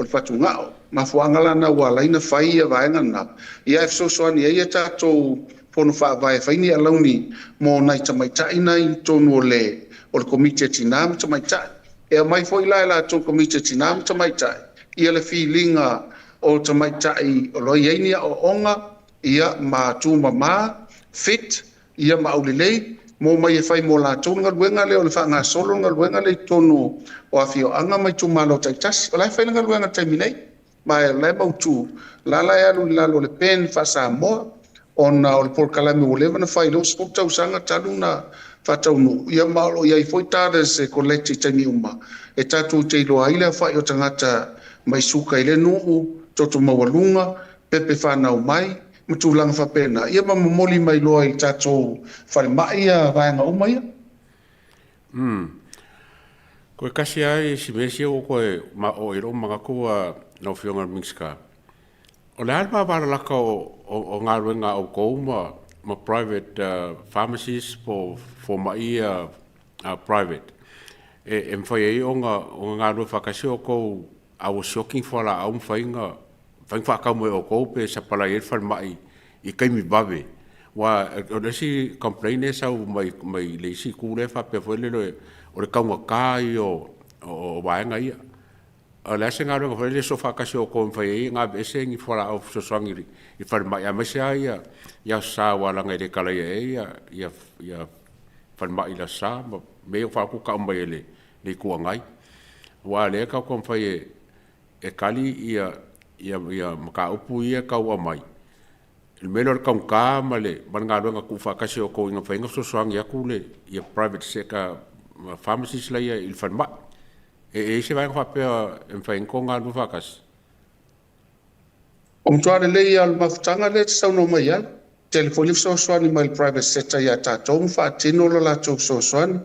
fatunga ma fo angala na wala ina fai ia vaenga na ia so ani ia ta to fono fa vai faini alauni mo nai tamai tai nai to no le o le komite tinam tamai tai e mai foi la to komite tinam tamai tai ia le feelinga o tamai tai o lo ia o onga ia ma tu mama fit ia ma ulilei mo mai fai mo la to ngal wenga le o le fa nga solo ngal wenga le tonu o afio anga mai tu malo tai tas o la fai ngal wenga tai minei mai le mau tu la ya lu le pen fa sa mo ona o le por kalami o le na fai lo sport tau sanga taluna fatau no ia malo ia foi tare se kolekti tani uma e tatu te lo aile fa yo tangata mai suka ile no toto mawalunga pepe fana o mai mutu lang fa pena ia ma moli mai lo ai tatu fale mai ia vai nga uma ia ko kasi ai si mesi o ko ma o iro manga ko no fionga mixka o le alba va la ko o ngaruenga o ko ma private pharmacies for mai private. E mwhai o ngā rua whakasi o kou I was shocking for la au whainga whainga mo o kou pe sa pala e whanmai I kaimi bawe. Wa o resi complain e sau mai leisi kure wha pe whele o re kaunga kai o waenga ia. A lese ngā rua whele so whakasi o kou mwhai ngā bese ngi whala au soswangiri I whanmai a mese ia ia sa walanga I re kalaya ia whanmai la sa me o whaku ka umai le kuangai. Wa le ka kou mwhai e kali ia maka upu ia kau amai. Il melor kau ka male ngā rua ngā kuwha kasi o kou inga whainga sosoangi aku le ia private seka pharmacist la ia il whanmai. E se vai whapea whaingo ngā rua whakasi. O mtuare le ia mafutanga le tsau no mai ia. Telefoni sosoani mai private sector ia tātou mwhaatino lo lātou sosoani.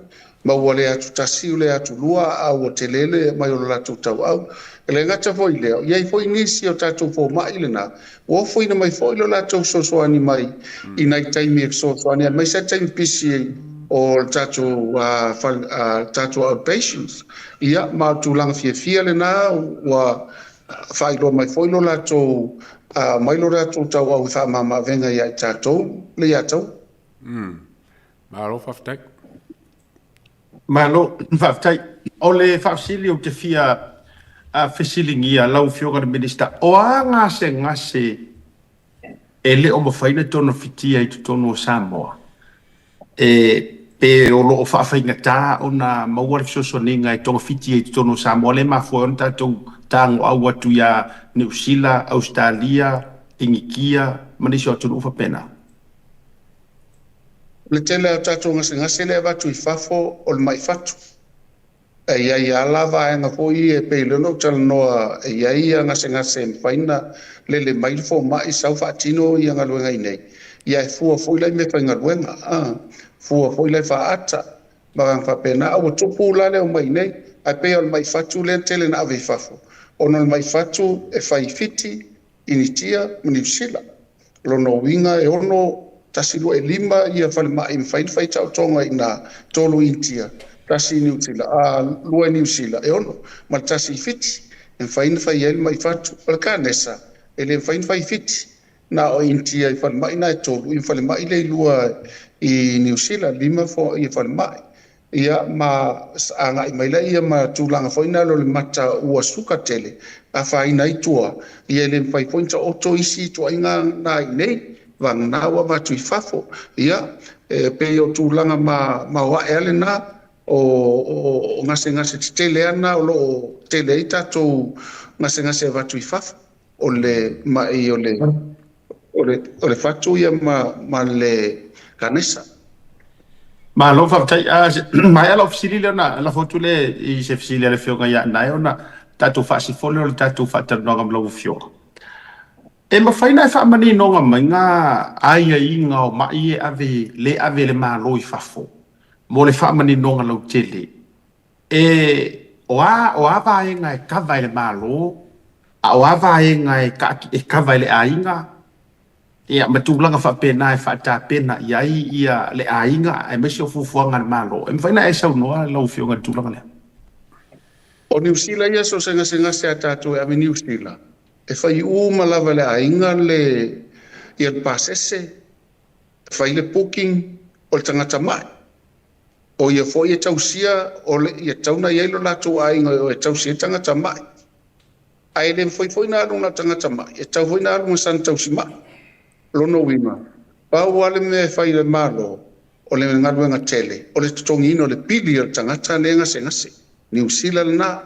Maua le atu tasi le atu lua au o telele mai o lātou tau au. Le ngata foi leo, iai foi nisi o tātou fō mai le nā. O foi na mai foi lo lātou sosoani mai I nai taimi e sosoani. Mai sa taimi pisi o tātou outpatients. Ia, ma tūlanga fia le nā wa whailo mai foi lo lātou mai lo lātou tau au tha mama venga iai tātou le ia tau. Maro whaftai. Malo, whaftai. O le whafsili o te fia fesilingia lau fioga na minista. O a ngase e le o mawhaina tono fitia I tutono o Samoa. Pe o lo o whawhainga tā o na mauare fisosoninga tonga fitia I tutono o Samoa. Le mawhoi on tātou tāngo au atu ia New Zealand, Australia, Ingikia, manisi o tunu ufa pena. Le tele o tātou ngase le watu I whafo o le mai whatu. E ia lava e ngā fōi e peile no tala noa e ia ngase mwhaina le mai fō mai sau whaatino I ngā luenga I nei. Ia e fua fōi lai me whainga luenga. Fua fōi lai whaata. Magang whapena au o tupu la leo mai nei. Ai pea o le mai whatu le tele na ave whafo. Ono le mai whatu e whai fiti initia New Lono winga e ono tasilu e lima ia whale mai mwhain tau tonga I nā tolu intia. Tasi New Zealand, lua New Zealand, e ono, ma tasi fiti, e whain whai ele mai whatu, ala ka nesa, ele whain whai fiti, na o intia I whale mai na e tolu, I whale mai le lua I New Zealand, lima fo I whale mai. Ia ma anga I maila ia ma tūlanga whaina lo le mata ua suka tele, a whaina I tua, ia le whai pointa oto isi tua inga na I nei, wang nawa watu I whafo, ia, pe o tūlanga ma wa ele na, o ngase tele ana o lo tele I tātou ngase watu I whafu o le mai o le whatu ia ma le kanesa. Ma lo whaftai, mai ala ofisili leo na, la fotu le I se fisili ale fionga ia nai o na tātou whaasi fole o le tātou whaataronga mlau fionga. E mawhaina e whaamani nonga mai ngā aia I ngā o mai e ave le malo I whafo. Mo le whaamani nonga lau tele. O a vaenga e kawai le malo, o a vaenga e kawai le ainga, ia matulanga whapena e whaatapena ia le ainga, e mesi o fufuanga le malo. E mwhaina e sau noa lau fionga tulanga lea. O New Zealand ia so senga se a tātou e ame New Zealand. E whai malava le ainga le ia le pasese, whai le booking o le tangata mai. O ia fo ia tausia o le ia tauna ia lo lātou ainga o ia tausia tangata mai. Ai le foi na runga tangata mai. E tau foi na runga san tausi mai. Lono wima. Pau ale me whai le malo o le ngaruenga tele. O le tutongino le pili o tangata le ngase. New Zealand na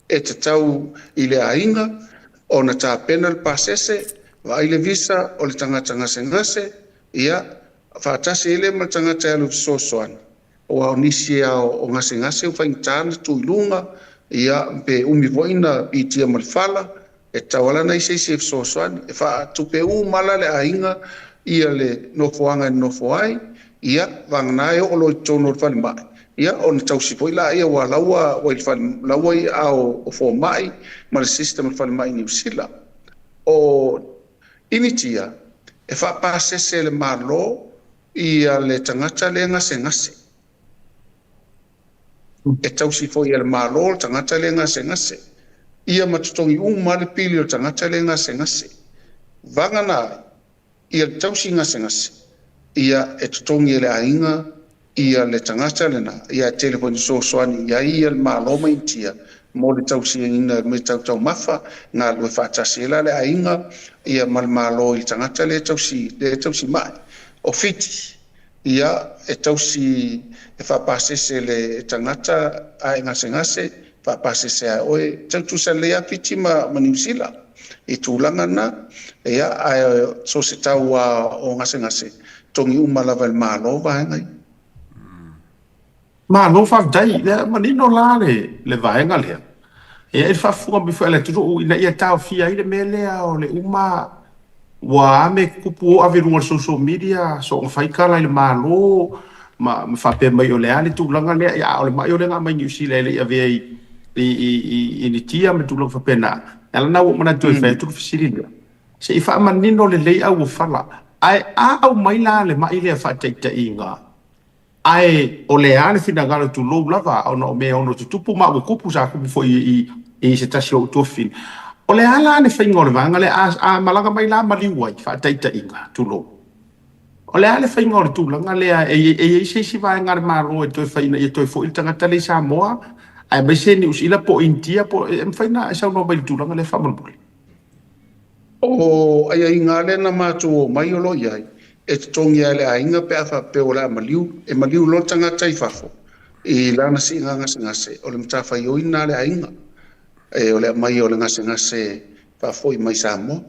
e te tau I le ainga o na tā pena le pasese wa ai le visa o le tangata ngase ia whaatasi ele ma tangata alu sosoana. O au nisi o ngase o whaingtana tu ilunga ia pe umivoina I tia malfala e tawala na ise sosoani e wha tupe mala le ainga ia le nofoanga nofoai ia wanganae o lo tono whale mai ia on tausipoi la ia wa laua wa laua I o fo mai ma le system whale mai New Zealand o initia e wha pasese le malo ia le tangata le ngase e tausi fo ia le malo tangata le ngase ia matutongi uma le pili o tangata le ngase vangana ia tausi ngase ia e tutongi le ainga ia le tangata le na ia telefoni soani ia le malo maintia mo le tausi ina me tau mafa nga le fatasela le ainga ia mal malo i tangata le tausi mai o fiti ia e tausi e whapasese le tangata a ngase whapasese a oe tautu sa lea fiti ma New Zealand i tūlanga na ia a so se tau o ngase tongi umalawa le malo vaengai malo whafdai le manino la le vaenga lea ia e whafunga mi whaele tuto ina ia tau fia i le melea o le uma wa me kupu o averunga social media so whaikala i le malo ma whape mai o le ale tūlanga lea ia o le mai o le ngā mai New Zealand ia vea i ni tia me tūlanga whape na ala na wo mana tui whae tūru whisiri lea se i wha manino le lei au o whala ai au mai la le mai lea whateita i ngā ai o le ale fina ngalo tu lou lava o no me ono tu tupu ma kupu sa kupu fo i se tasi o tofin o le ala ne fainga le vanga le a malanga mai la maliwai fa taita inga tu lou o le ale fainga le tu langa le e se vai ngar maro e to faina e to fo il tanga tale sa moa ai be se ni usila po intia po em faina sa no bai tu langa le famol o ai inga le na matu mai o lo yai e tongi ale ainga pe afa pe ola maliu lo tanga tai fafo i lana si ngase o le mtafa yo ina le ainga e o le mai o le ngase fafo i mai samo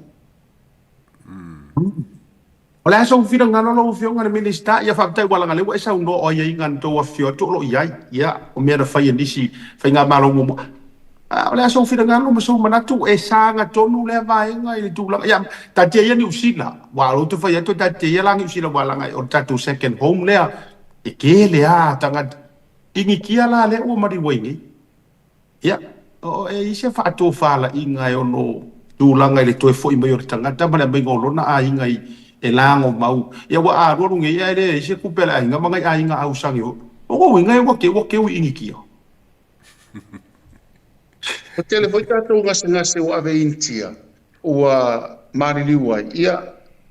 o le aso fira ngano lo fio ngana minista ia fa tai wala ngale wa sa no o ia ngan to wa fio to lo ia o me na fa yendisi fa nga malo mo o le aso fira ngano mo so manatu e sanga tonu le vaenga i tu la ia tatia ia ni usila wa lo to fa ia to tatia la ni usila wala ngai o tatu second home le e ke le a tanga tingi kia la le o mari wengi ia o e se fa to fa la inga o no tu la ngai le to fo i mai o tanga ta ma le mai ngolo na a inga i e lango mau ia wa a ro ngi ia le se ku pela inga ma ngai a inga au sangi o ngai wa ke o ingi kia o tele foi tatou ngase o ave intia ua marili ua ia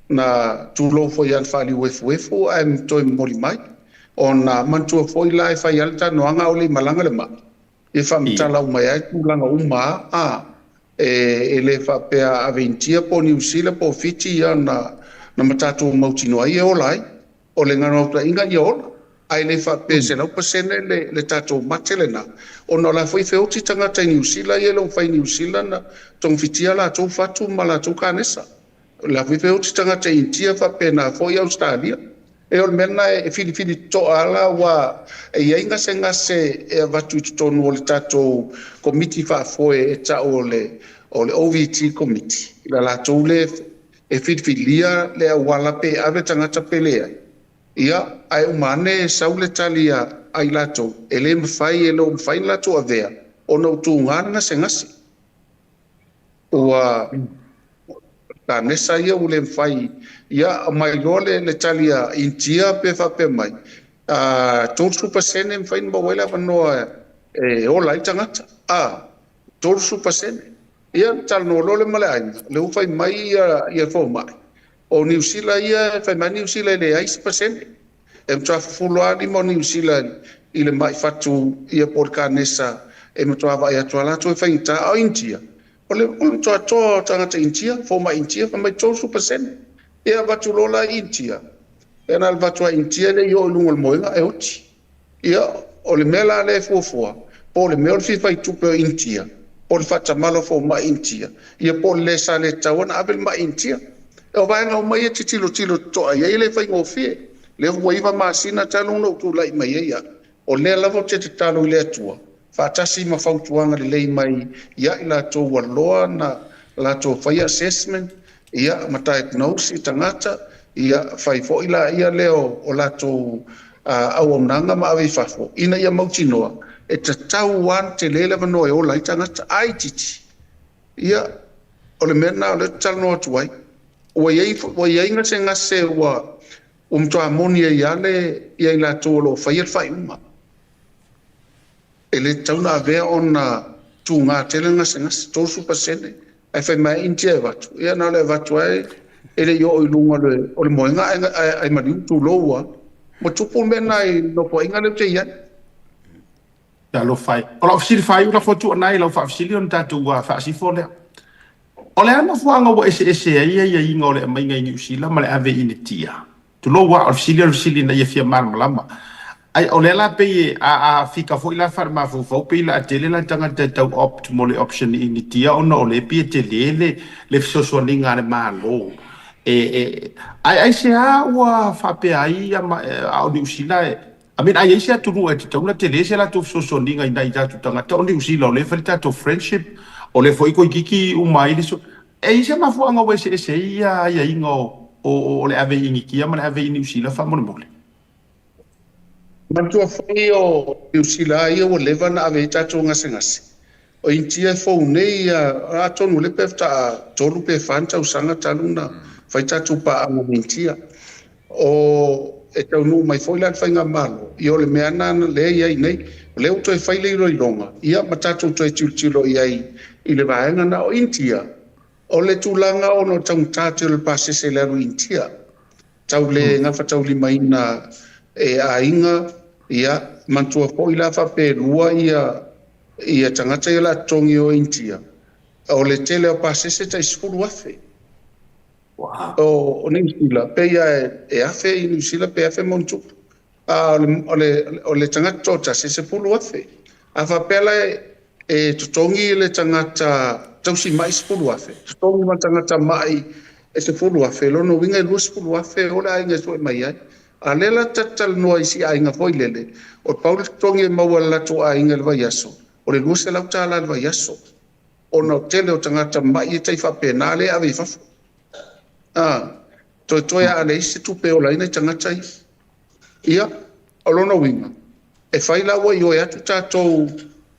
na tulo foi al fali wefu am toi moli mai ona mantua foi la e fai alta no anga o le malanga le ma e fam tala o mai tu langa uma e le fa pe ave intia po New Zealand po fiti ia na matatu mautino ai o lai o le ngano ta inga ia ai le fa pese no pasene le tato matelena ona la foi feo ti tanga tai New Zealand ye lo fai New Zealand tong fitia la to fatu mala to kanesa la foi feo ti tanga tai intia fa pena foi Australia e o mena e fili to ala wa e inga senga se e vatu to no le tato committee fa foi e ta ole OVT committee la to le e filia le wala pe ave tanga ta pelea ia ai umane saule talia ai lato ele mfai ele mfai lato avea ono tu ngana sengasi wa ta nesa ia ule mfai ia mai lole le talia intia pe fa pe mai tot super sene mfai mo wela no e ola itangata tot super sene ia tal no lole malai le mfai mai ia fo mai o New Zealand ia fai mai New Zealand le 6% e mtua fulani mo New Zealand i le mai fatu ia por kanesa e mtua vai atua la to fai ta o India o le mtua to tangata India fo mai India fa mai 2% ia vatu lola India e na vatu India le yo lungol moinga e oti ia o le mela le fofua po le mel fi fai tu pe India po le fata malo fo mai India ia po le sa le tawana abel mai India o vai nga mai tilo to ai le fai ngofie le waiva masina talo no tu lai mai ia o le lava te talo le tua fa tasi ma fautuanga le mai ia ila to waloa na la to fai assessment ia ma diagnosis tangata ia fai fo ila ia leo o la to au nanga ma ave fafo ina ia mautinoa e tau wan te lele no e o lai tangata ai titi ia o le mena le talo no tuai o ye nga senga se wa to amoni ya le ya la to lo fa yer fa uma e le tauna avea ona tunga tele ngase tosu pasene ai fai mai intia watu ia na le watu ai ele yo i lunga o le moinga ai mari tu loa mo tupu mena i no po inga le te ia ya lo fai o la fai ula fotu nai lo fa fili on tatu wa fa si fo le o le ana fuanga wa ese ia inga o le mai ngai ni usila ma le ave initia tu lo wa fili na ia fia mar malama ai o le la pe a fika fo ila farma fo pe la tele la tanga tau optimal option initia ona o le pe tele le so ninga le malo ai se a wa fa pe ai a o ni usila I mean, I see to do it. Tau na tele se la tu so ninga ina ita tu tanga tau ni usila o le falta to friendship o le foi ko kiki umai le so se ma fu anga we se ia ingo o le ave ingi kia ma le ave ni usila fa mo mole mantua foi o usila ia o leva na ave tatu ngase o intia fo nei a tonu le pefta tolu pe fanta usanga taluna fai tatu pa anga intia o e tau nu mai foi lan fainga malo i ole mea nana le ia nei le uto e fai le roi longa ia matatu to e tilo ia i le vaenga na o intia o le tulanga o no tau tatu le pase se le ru intia tau le ngafa tau li maina e ainga ia mantua foi la fa pe lua ia tangata ia la tongi o intia o le tele o pase se tai skulu afe o New Zealand pe ia e afe i New Zealand pe afe montu o le tangata tota se pulu afe a fa pela e tutongi le tangata tausi mai pulu afe tutongi ma tangata mai e se pulu afe lo no winga lu pulu afe o la inga so mai ai a lela tatal no ai si ai nga foi lele o Paul tutongi ma wala to ai nga le yaso o le lu se la tala le yaso o no tele o tangata mai tai fa penale ave fa to ya ale se tu pe ola ina tangata ia alono winga e fai la wa yo ya tu tato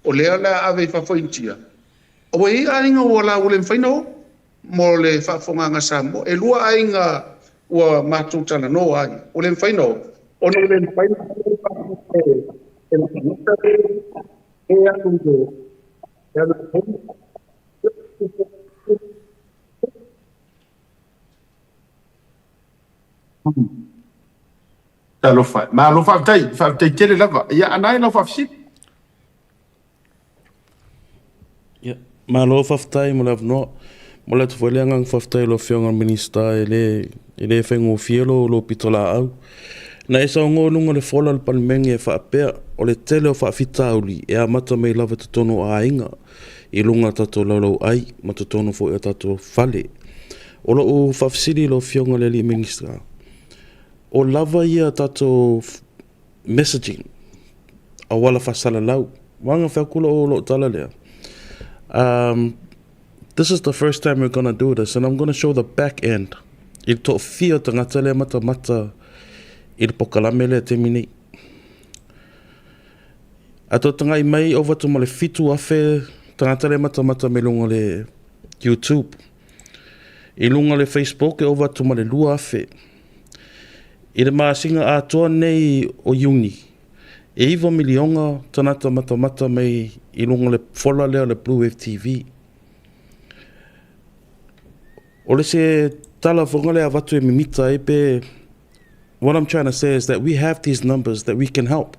o le ala ave fa fointia o we ainga wala ulen fai no mo le fa fonga nga sambo e lua ainga wa matu tana no ai ulen fai no o no ulen fai no e ya tu lo fa ma lo fa tai tele lava ia anai lo fa fsi ya ma lo fa tai mo la no mo la tu le ngang fa tai lo fianga minista ele fengo fielo lo pitola au na esa ngo lunga le fola le palmenge fa pe o le tele o fa fitauli e a mata me lava to tono ainga i lunga tato lo ai ma to tono fo e tato fale o lo fa fsili lo fianga le ministra o lava ia tato messaging a wala fasala lau wanga fakula o lo tala lea this is the first time we're going to do this and I'm going to show the back end il to fia tangata le mata il pokalame le te mini ato tanga i mai over to male fitu afe tangata le mata me lunga le YouTube i lunga le Facebook e over to male lua afe i le maasinga atoa nei o Iuni. E iwa milionga tanata mata mai i lunga le fola lea le Blue Wave TV. O le se tala whonga lea watu e mimita e pe, what I'm trying to say is that we have these numbers that we can help.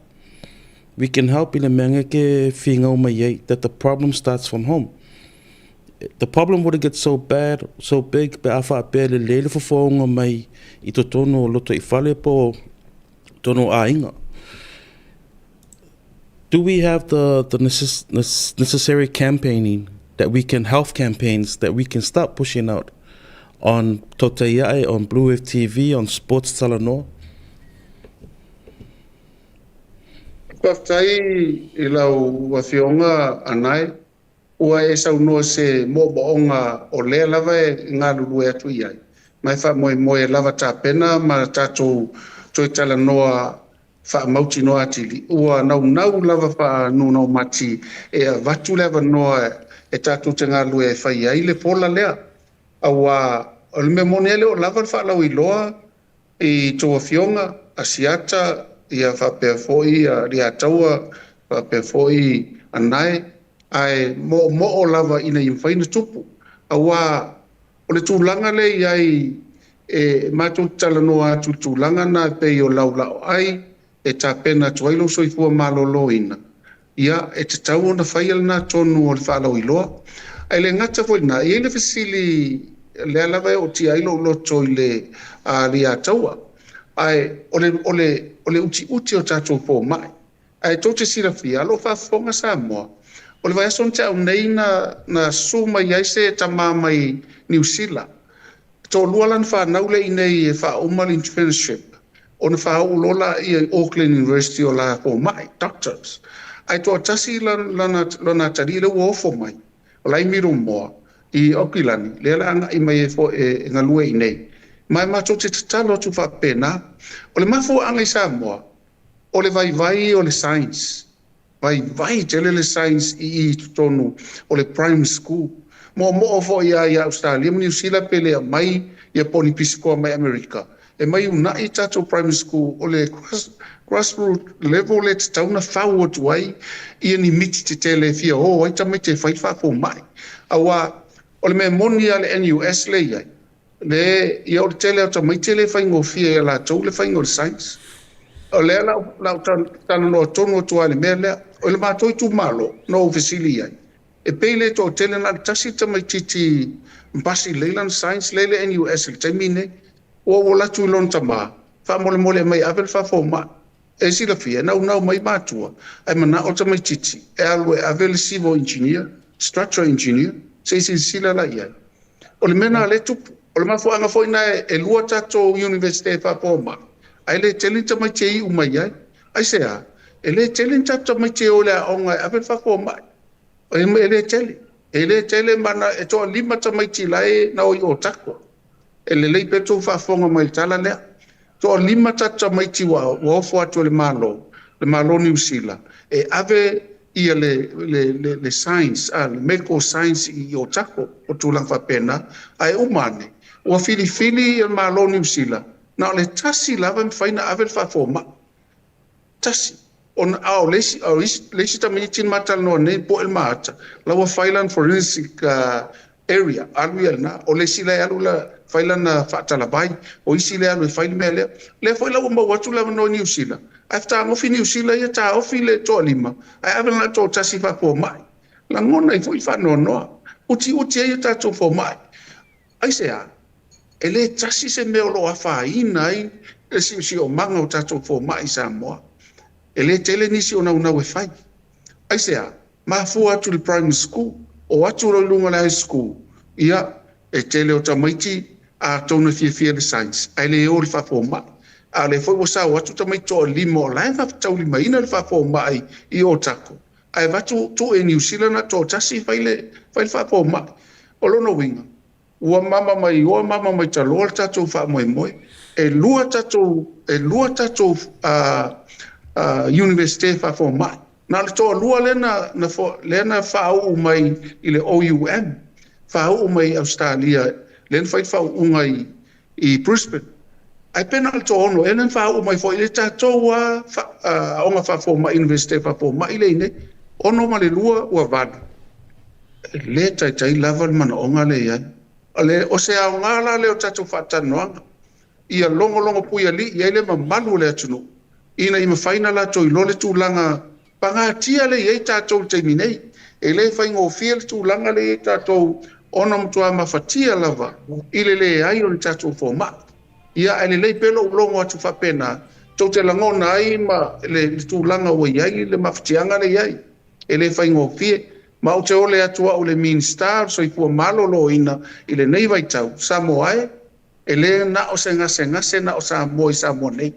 We can help i le menga ke whinga o mai ei, that the problem starts from home. The problem would get so bad, so big, pe awha pe le lele whawhaonga mai i to tono loto i whale po tono a inga. Do we have the necessary campaigning that we can, health campaigns that we can start pushing out on Totaiae, on Blue Wave TV, on Sports Talanoa? Paftai i lau wawhionga anai, ua e sau noa se mo boonga o lea lava e ngā lulu e atu iai. Mai wha moe lava tā pena, ma tātou toi tala noa wha mauti noa atili. Ua nau lava wha nau mati e a watu lava noa e tātou te ngā lulu e whai ai le pola lea. Aua, o le me mone ele o lava wha lau i loa i tō wawhionga, a siata, ia wha pēr foi, a ria taua, pe foi anai ai mo o lava ina i faina tupu awa o le tūlanga le iai e mātou talanoa atu tūlanga na pe o laulao ai e tāpena tuailo soifua malolo ina ia e te tau ona whaial na tonu o le whālau iloa ai le ngata foi na i le fasili le alawa o ti ailo loto i le lia taua ai ole uti o tātou po mai ai tō te sira fia alo whafonga Samoa o le vai son te au nei na suma i aise ta mamai New Zealand. Tō lualan whanau le inei e whaumali internship o na whaulola i Auckland University o la po mai, doctors. Ai tō atasi lana tarire uofo mai, o lai miro moa i Okilani, le ala anga i mai e fo e ngalue inei. Mai mato te tatalo tu whapena, o le mafo anga i Samoa, o le vai o le science. Vai tele le science i tonu o le primary school mo fo ia Australia New Zealand pele mai ia poni pisco mai America e mai una i tato primary school o le grassroots level le tauna forward way i ni miti te tele fia o ai tamai te fai fa fo mai awa o le memonia le NUS le ia le ia o tele o tamai tele fai ngo fia la tau le fai ngo science o le la tana no tonu tua le mele o le mātou tu malo no ofisili ai e peile to tele na tasi tamai titi mbasi leilan science lele NUS le taimine o la tu lon tama fa mole mai avel fa foma e sila fia nau mai matua ai mana o tamai titi e alwe avel civil engineer structural engineer se sila la ia o le mena le tupu o le mafo anga foi na e lua tato university fa foma ai le tele tamai tei umai ai sea ele tele tamai tei o le onga avel fa foma ele tele mana e to lima tamai tei lai na o tako ele le peto fa fonga mai tala le to lima tamai tei wa fo atu le malo New Zealand e ave ia le science le medical science i o tako o tulang fa pena ai umane o fili e malo New Zealand na le tasi lava faina ave fa foma tasi on au lesi tamai tin matal no ne po el mata la failan forensic area aluia na o lesi la alula failan fa tala bai o isi le alu fail mele le foi la mo watu la no New Zealand after mo fi New Zealand ya ta o fi le to lima ai ave na to tasi fa po mai la ngona i foi fa no uti ya ta to po mai ai sea ele tasi se me lo afa inai e si o manga o ta to po mai Samoa ele tele nisi ona we fai ai sea ma fu atu le primary school o atu lo lunga high school ia e tele o tamaiti a tonu fia le science ai le o le fa foma a le foi sa o atu tamaiti o limo la fa tau lima ina le fa foma i o tako ai va tu e New Zealand na to tasi fai fa foma o lo no winga o mama mai talo tatu fa moi e lua tatu university fa fo mai na le to lua lena fa u mai ile OUM fa u mai Australia len fa ungai i Brisbane ai penal to ono enen fa u mai fo ile tato wa onga fa fo mai university fa fo mai ile ne ono ma le lua wa vad le tai level man onga le ya ale o se a ngala le o tato fa tanoanga ia longo puia li ia le mamalu le atunu ina ima faina la to ilole tūlanga pangatia le ei tātou te minei e le whaingo fia le tūlanga le ei tātou ona mtua mafatia lava ile le ai o le tātou fōma ia ele le pelo ulongo atu whapena tau te langona ai ma le tūlanga o iai le mafatianga le iai e le whaingo fia ma o te ole atua o le mean star so i kua malolo ina ile nei vai tau Samoa e le na o se ngase na o Samoa nei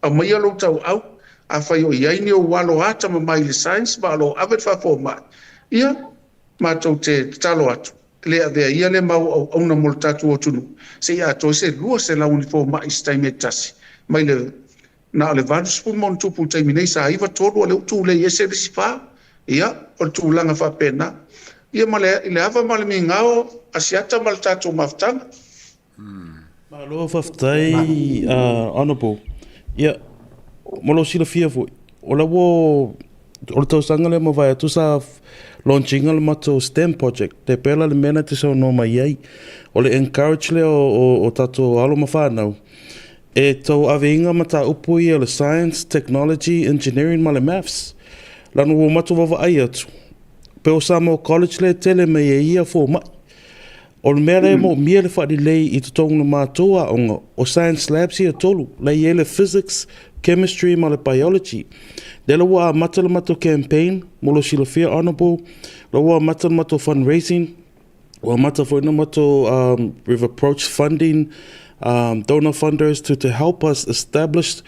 a mai alo tau au a fai o iai ni o walo ata ma mai le science ma alo avet fa fo mai ia ma tau te talo atu le avea ia le mau au na mol tatu o tunu se ia to se lua se la unifo mai stai me tasi mai le na le vadus pu mon tupu te minei sa iwa tolu le utu le yese le sifa ia o tu langa fa pena ia ma le ava ma le mingao asiata ma le tatu maftanga ma lo faftai honorable ia molo sila fia fo o la wo o le tausanga le mawai atu sa launchinga le mato STEM project, te pela le mena te sau no mai ai, o le encourage le o tato alo mawhanau. E tau aweinga mata upu ia le science, technology, engineering ma le maths. Lanu o matu wawa ai atu. Pe o Samoa College le tele me ia fo mai. O le mea le mo mia le whaari lei I tutongu na mātua onga o science labs ia tolu, lei ele physics, chemistry ma le biology. Le lawa mata le mato campaign, mo lo silafia honorable, lawa mata le mato fundraising, wa mata fo ina mato we've approached funding, donor funders to help us establish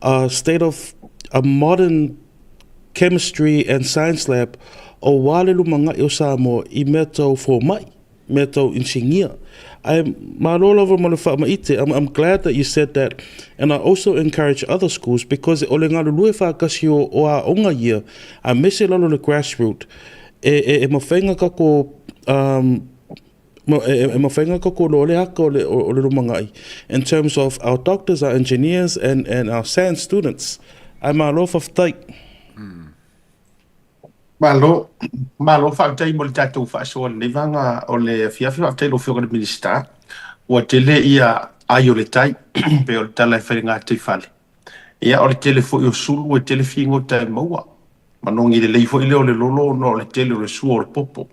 a state of a modern chemistry and science lab o wale lumanga I o Samoa I mea tau fo mai. Meto engineer. I'm glad that you said that, and I also encourage other schools because ole ngā lulue whakasi o a onga ia a mese lalo le grassroots e mawhainga kako e mawhainga kako lo le haka o le rumangai in terms of our doctors, our engineers and our science students. I'm a loaf of tight. Malo whakatei mo le tātou whaasoa le vanga o le fiafi whakatei lo whioka le minista ua tele ia ai o le tai pe o le tala e whainga te whale. Ia o le tele fo I o sulu e tele whingo tai maua. Manongi le leifo I leo le lolo no le tele o le sua o le popo.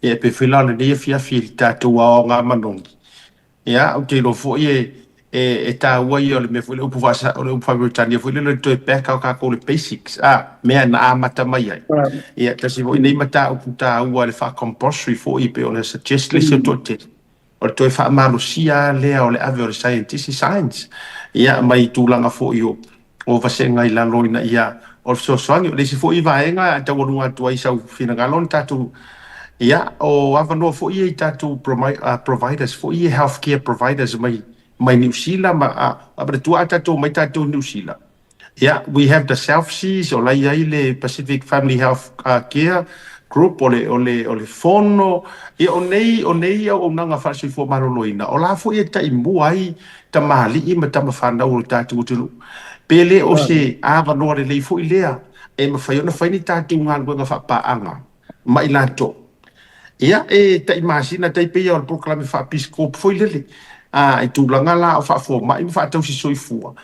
Ia pe whila le rea fiafi le tātou ao ngā manongi. Ia o te lo fo e tā ua I o le mea fo I le upu whasa o le upu whabritania fo I le toi pēka o kako le basics. Mea na amata mai ai. Ia kasi fo I nei mata upu tā ua le wha compulsory fo I pe o le suggest le se to te. O le toi wha malusia lea o le ave o le science. Ia mai tūlanga fo I o vasenga I laloina ia o le sosoangi. O le si fo I vaenga a tawarunga tua I sau whinagalon tātou. Ia o avanoa fo I tātou providers fo I healthcare providers mai New Zealand aber tu atato mai tato New Zealand. Yeah, we have the South Seas o lai ai le Pacific Family Health Care Group o le fono e o nei o nanga fasi fo maroloina. O la fo e tai muai ta mali I ma ta mafana o tatu tulu. Pele o se ava no le fo I lea e ma fai ona fai ni tatu ngal nga fa pa anga. Mai lato. Ia e tai masina tai pe o proclame fa piscope foi lele. I tūlanga la o whaafo mai mi whaatau si soifua.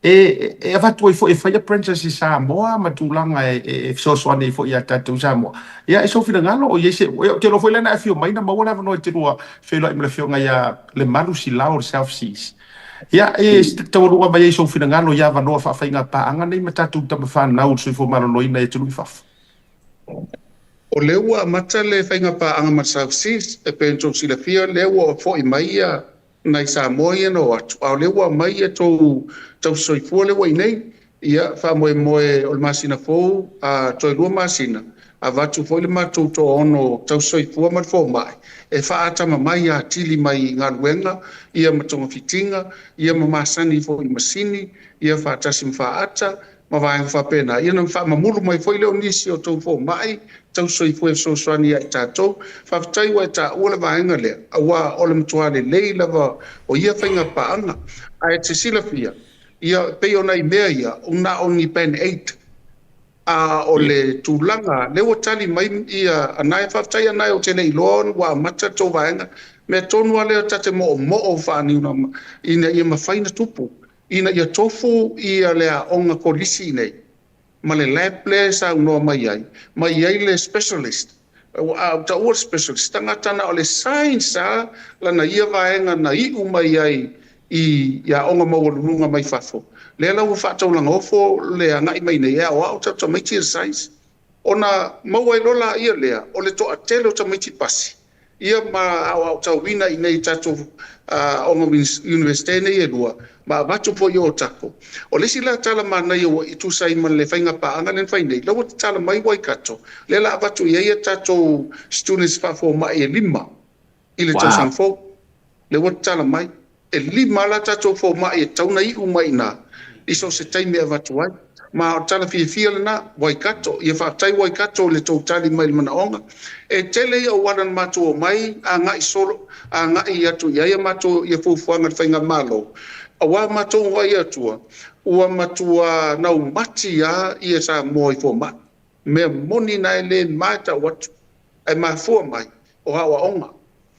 E whatu I fo e whaia princess I Samoa ma tūlanga e sosoane I fo I a tātou Samoa. Ia e sofina ngalo o iese, te lo foi lana e fio mai na mawana wano e te rua whelo I mele fio ngai a le maru si lao o South Seas. Ia e tawarua mai e sofina ngalo ia wanoa whaafai pa anga nei ma tātou tama whanau soifo maroloina e te rui whafu. O leua mata le whainga pa anga ma South Seas e penso sila fia leua o fo I mai ia nai Samoa ia no atu. Au lewa mai e tau soifua lewa I nei. Ia wha moe o le masina fōu a toi lua masina. A watu fo le matou to ono tau soifua ma fō mai. E wha atama mai a tili mai ngā ruenga. Ia matonga fitinga. Ia ma masani fo I masini. Ia wha atasi mwha ata. Ma vāenga wha pena. Ia na wha mamuru mai fo I leo nisi o tau fō mai. Tau soifua e sosoani ai tātou. Whaftai wa e tā ua le vāenga lea. Awa o le mtuare lei lava o ia whainga paanga. A e te sila fia. Ia pei o nei mea ia. Una only pen 8. A o le tūlanga. Lewa tali mai ia anai whaftai anai o tene iloa wa mata tō vāenga. Me tonua leo tate mo o whāni una. Ina ia mawhaina tupu. Ina ia tofu ia lea onga kolisi nei. Ma le lab le sa unoa mai ai le specialist ta ua specialist tangatana o le science lana ia vaenga na iu mai ai I ia onga mawalunga mai fafo le lau whaataulanga ofo le angai mai nei o au tata mai tia science ona maua ilola ia lea o le toa tele o ta mai ti pasi ia ma au tauwina I nei tato onga university nei e lua ma watu po yo tako. O lesi la tala mana yo I tu sai man le whainga paanga nen whainei. Lau tala mai Waikato. Le la watu ia tato students whafo mai e 5. I le tau sangfo. Le wat tala mai. E 5 la tato fo mai e tauna I umai na. Iso se taimi a watu ai. Ma o tala fia na Waikato. Ia whaatai Waikato le tau tali mai le mana onga. E tele o waran matu o mai a ngai solo. A ngai atu ia matu ia fufuanga whainga malo. Awa matou vai atua, ua matua nau mati ia sa moi fo ma. mea moni na e le mata watu ai mafua mai o hawa onga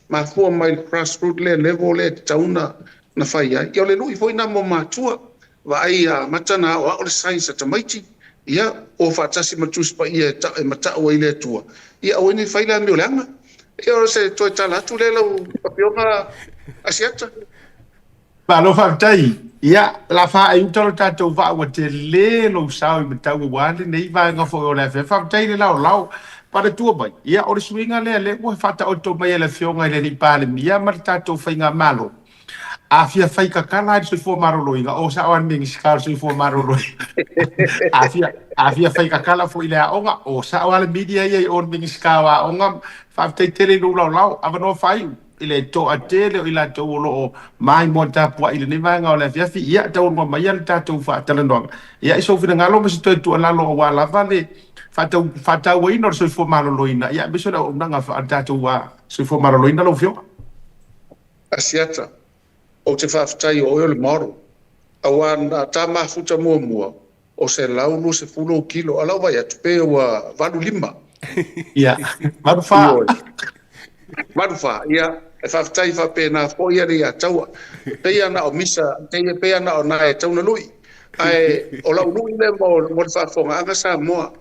mafua mai grassroot le level le tauna na fai ai ia le lui foi na mo matua wa ai matana o le science ta maiti ia o fatasi matus pa ia ta e mata o ile tua ia o ni fai la mi olanga ia o se toi tala tu le lo papionga asiata Ma lo whaktai, ia, la wha e utaro tātou wha ua te le lo sao i matau i wāle, nei wā ngā fo o le wha, whaktai le lau, para tua mai. Ia, o le suinga le ua whata o tō mai e le whionga i le ni pāle mi, ia, mara tātou whai ngā malo. A fia whai ka kala i sui fo marolo inga, o sa oan mingi sikar sui fo marolo a fia whai ka kala fo i le aonga, o sa oan media i on mingi sikar wa aonga, whaktai tere lu lau, avano whai ile to atele o ila to lo mai mo ta po ile ni va nga le fia fi ia to mo mai ia ta to fa tele no ia iso fi nga lo mo to to la lo wa la vale fa ta we no so fo malo lo ina ia biso na nga fa ta to wa so fo malo lo ina lo fio asiata o te whaftai o le maro awan ta ma futa mua o se laulu se fulo kilo ala vai atu pe wa valu lima ia marufa ia e whaftai whapena fo ia rea taua peia na o misa peia na o nae tauna lui ai o lau lui le mo le whaafonga anga sa moa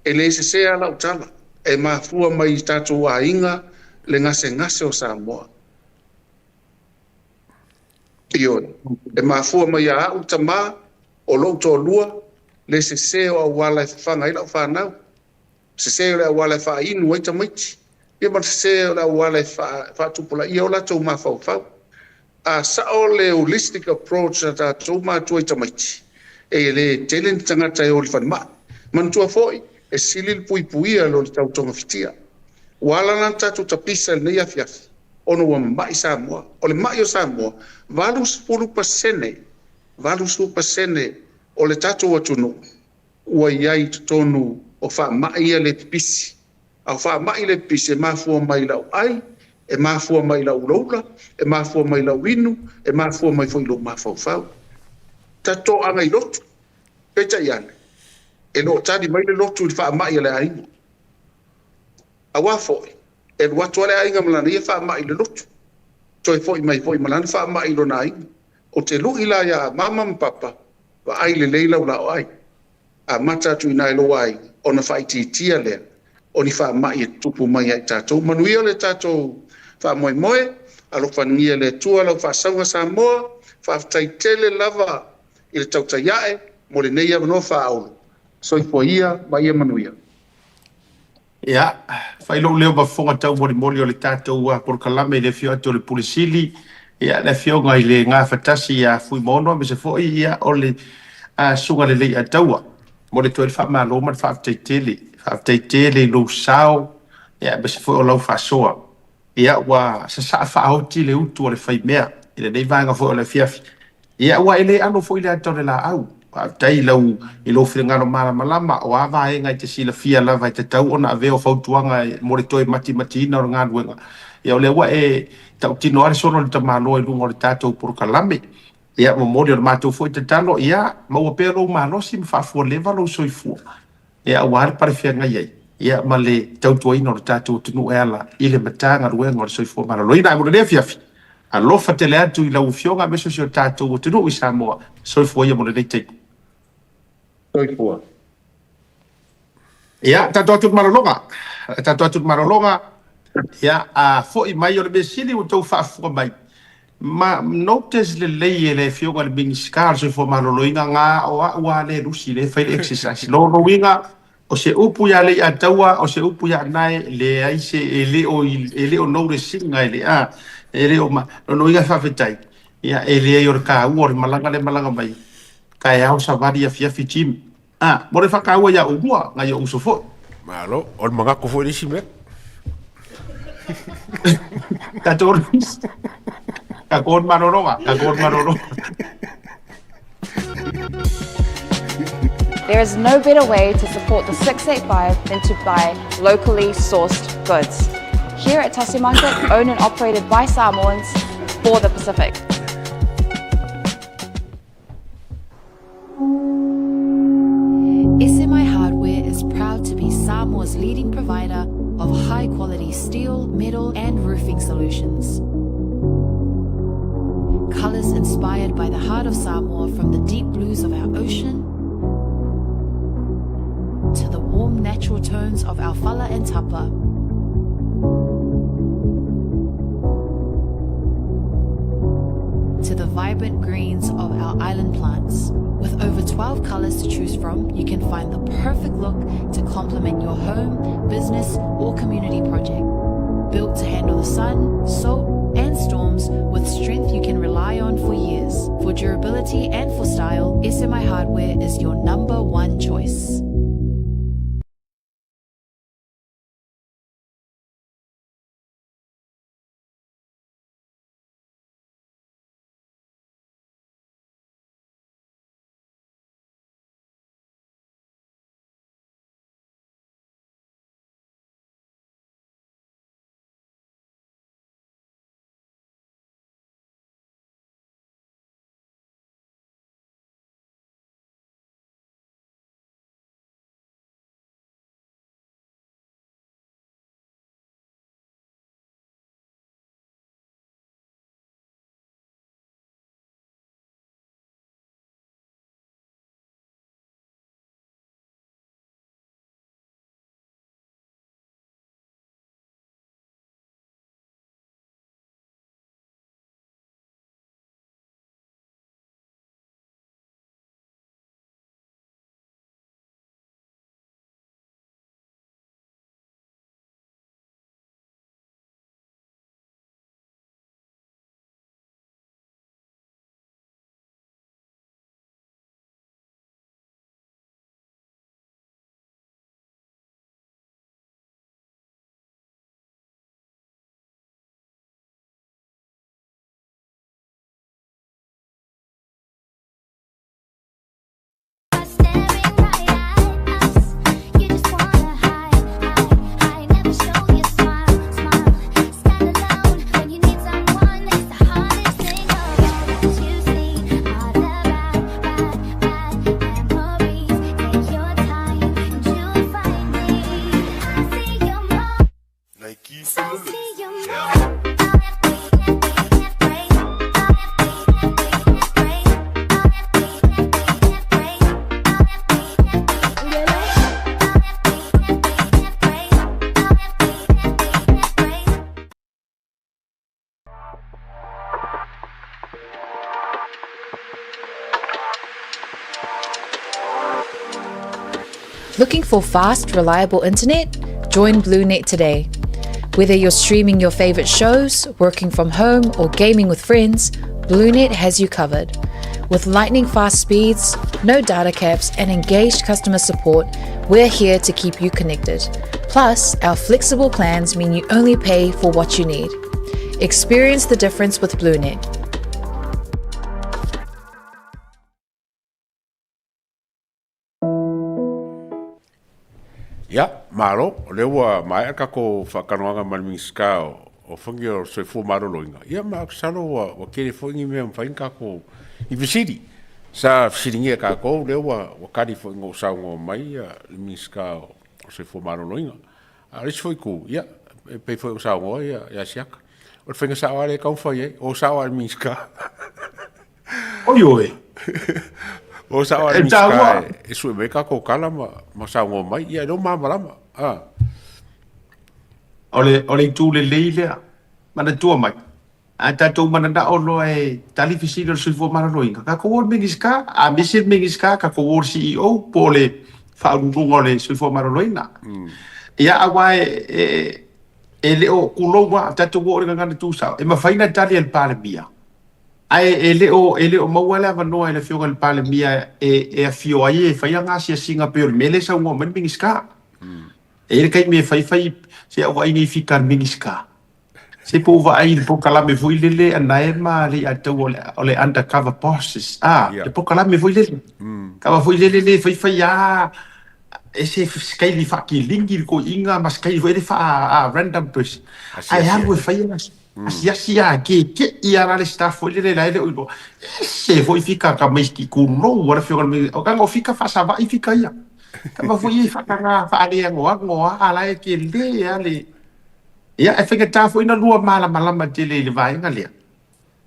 e le se sea lau tala e mafua mai tātou a inga le ngase o sa moa ioi e mafua mai a au tama o lau tō lua le se sea o wala e whanga i lau whanau se sea o le wala e wha inu ai tamaiti ia ma se la wale fa tupula ia ola tau ma fa a sa ole holistic approach ta tau ma tu ita maiti e le talent tanga tai o fan ma man tu foi e silil pui lo tau tonga fitia wala nan ta tu tapisa ne ia fiaf ono wa mai sa mo o le mai o sa mo valus pulu pasene o le tatu wa tunu wa yai tonu o fa mai le pisi a fa mai le pise mafua mai lau ai e mafua mai lau loula e mafua mai lau inu e mafua mai foi lo mafau ta to anga i lotu pecha iane e lo tadi mai le lotu i fa mai le ai a wa foi e watu ale ai ngamla ni fa mai le lotu toi foi mai malana fa mai lo nai o te lu ila ya mama papa wa ai le leila ula ai a mata tu nai lo ai ona fa tia le o ni wha mai e tupu mai ai tātou. Manuia le tātou wha moe, alo whangia le tua lau wha saunga sa moa, wha tai tele lava i le tauta iae, mo le neia mano wha aulu. So i po ia, mai e manuia. Ia, whailo leo ma whonga tau mori o le tātou a Porokalame le fio atu o le Pulisili, ia le fio ngai le ngā whatasi a fui mono, me se fōi ia o le sunga le lei a taua. Mo le toi le wha maa loma le wha tai tele. Tele lo sao ia be se foi o lau fasoa ia wa sa faoti le utu o le fai mea ile nei vanga foi o le fiafi ia wa ele ano foi le atore la au tai lau i lo fingano malama o ava e ngai te sila fia la vai te tau ona ave o fautuanga mo le toi mati na nga wenga ia le wa e tau tino ari sono le tamalo e lungo le tatou Porokalame ia mo mori o matou foi te talo ia ma o pero malo sim fa fo leva lo soifu ia war para fia ngai ia male tau toi no tatu tunu ela ile matanga ruengo so fo mara loina mo le fiafi a lo fatele atu i la ufionga meso so tatu tunu i Samoa so fo ia mo le te toi fo ia tatu marolonga ia a fo i mai o le besili o tau fa fo mai ma notice le lei le fionga le bing scar so fo mara loina nga o wa le rusi le fa exercise lo winga o se upu ya le ataua o se upu ya nai le ai se ele o no le singa ele o ma no ia fa fetai ia ele o ka u o malanga mai ka ya o sa varia fia fitim mo le fa ka u ya o bua nga yo usofo malo o manga ko fo disime Kakon marolonga. There is no better way to support the 685 than to buy locally sourced goods. Here at Tasi Market, owned and operated by Samoans for the Pacific. SMI Hardware is proud to metal and roofing solutions. Colours inspired by the heart of Samoa, from the deep blues of our ocean to the warm natural tones of our fala and tapa. To the vibrant greens of our island plants. With over 12 colours to choose from, you can find the perfect look to complement your home, business, or community project. Built to handle the sun, salt, and storms with strength you can rely on for years. For durability and for style, SMI Hardware is your number one choice. Looking for fast, reliable internet? Join BlueNet today. Whether you're streaming your favorite shows, working from home, or gaming with friends, BlueNet has you covered. With lightning fast speeds, no data caps, and engaged customer support, we're here to keep you connected. Plus, our flexible plans mean you only pay for what you need. Experience the difference with BlueNet. Ya, malo, lewa mai ka ko whakanoanga malmingiska o whangi o soifu maro loinga. Ia ma aksalo wa kere whangi mea mwhain ka ko i visiri. Sa visiringia ka ko lewa wa kari whangi o saungo mai mingiska o soifu maro loinga. A risi whai ku, ia, pei whai o saungo ia siaka. O whangi sawa le kau whai o sawa mingiska. Oi oi. O sa wa miska e su me ka ko kala ma sa ngo mai ia no ma malama ole tu le leile mana tu mai ata tu mana da ono e televisi su fo mana no inga ka ko wor mingiska a misil mingiska ka ko wor CEO pole fa ngungo le su fo mana no ina ia awa e le o kulo wa ata tu wor nga tu sa e ma faina tali el palmia ai ele o mawala va no ele fio el palmia e fio ai e fai nga sia singa per mele sa ngo men mingiska e kai me fai se o ai ni ficar mingiska se po va ai po kala me foi lele anai ma le ata ole undercover bosses de po kala me foi lele ka foi lele fai ya ese skai li fa ki lingi ko inga mas kai foi fa random person ai ha voi fai Asia que ia na staff foi le la ele o se foi fica ka mais ki ku no ora fio o ka fica fa sa vai fica ia ka va foi fa ka fa ale ngo ala e que le ale ia e whainga tā fo ina lua malama te le vaenga lea.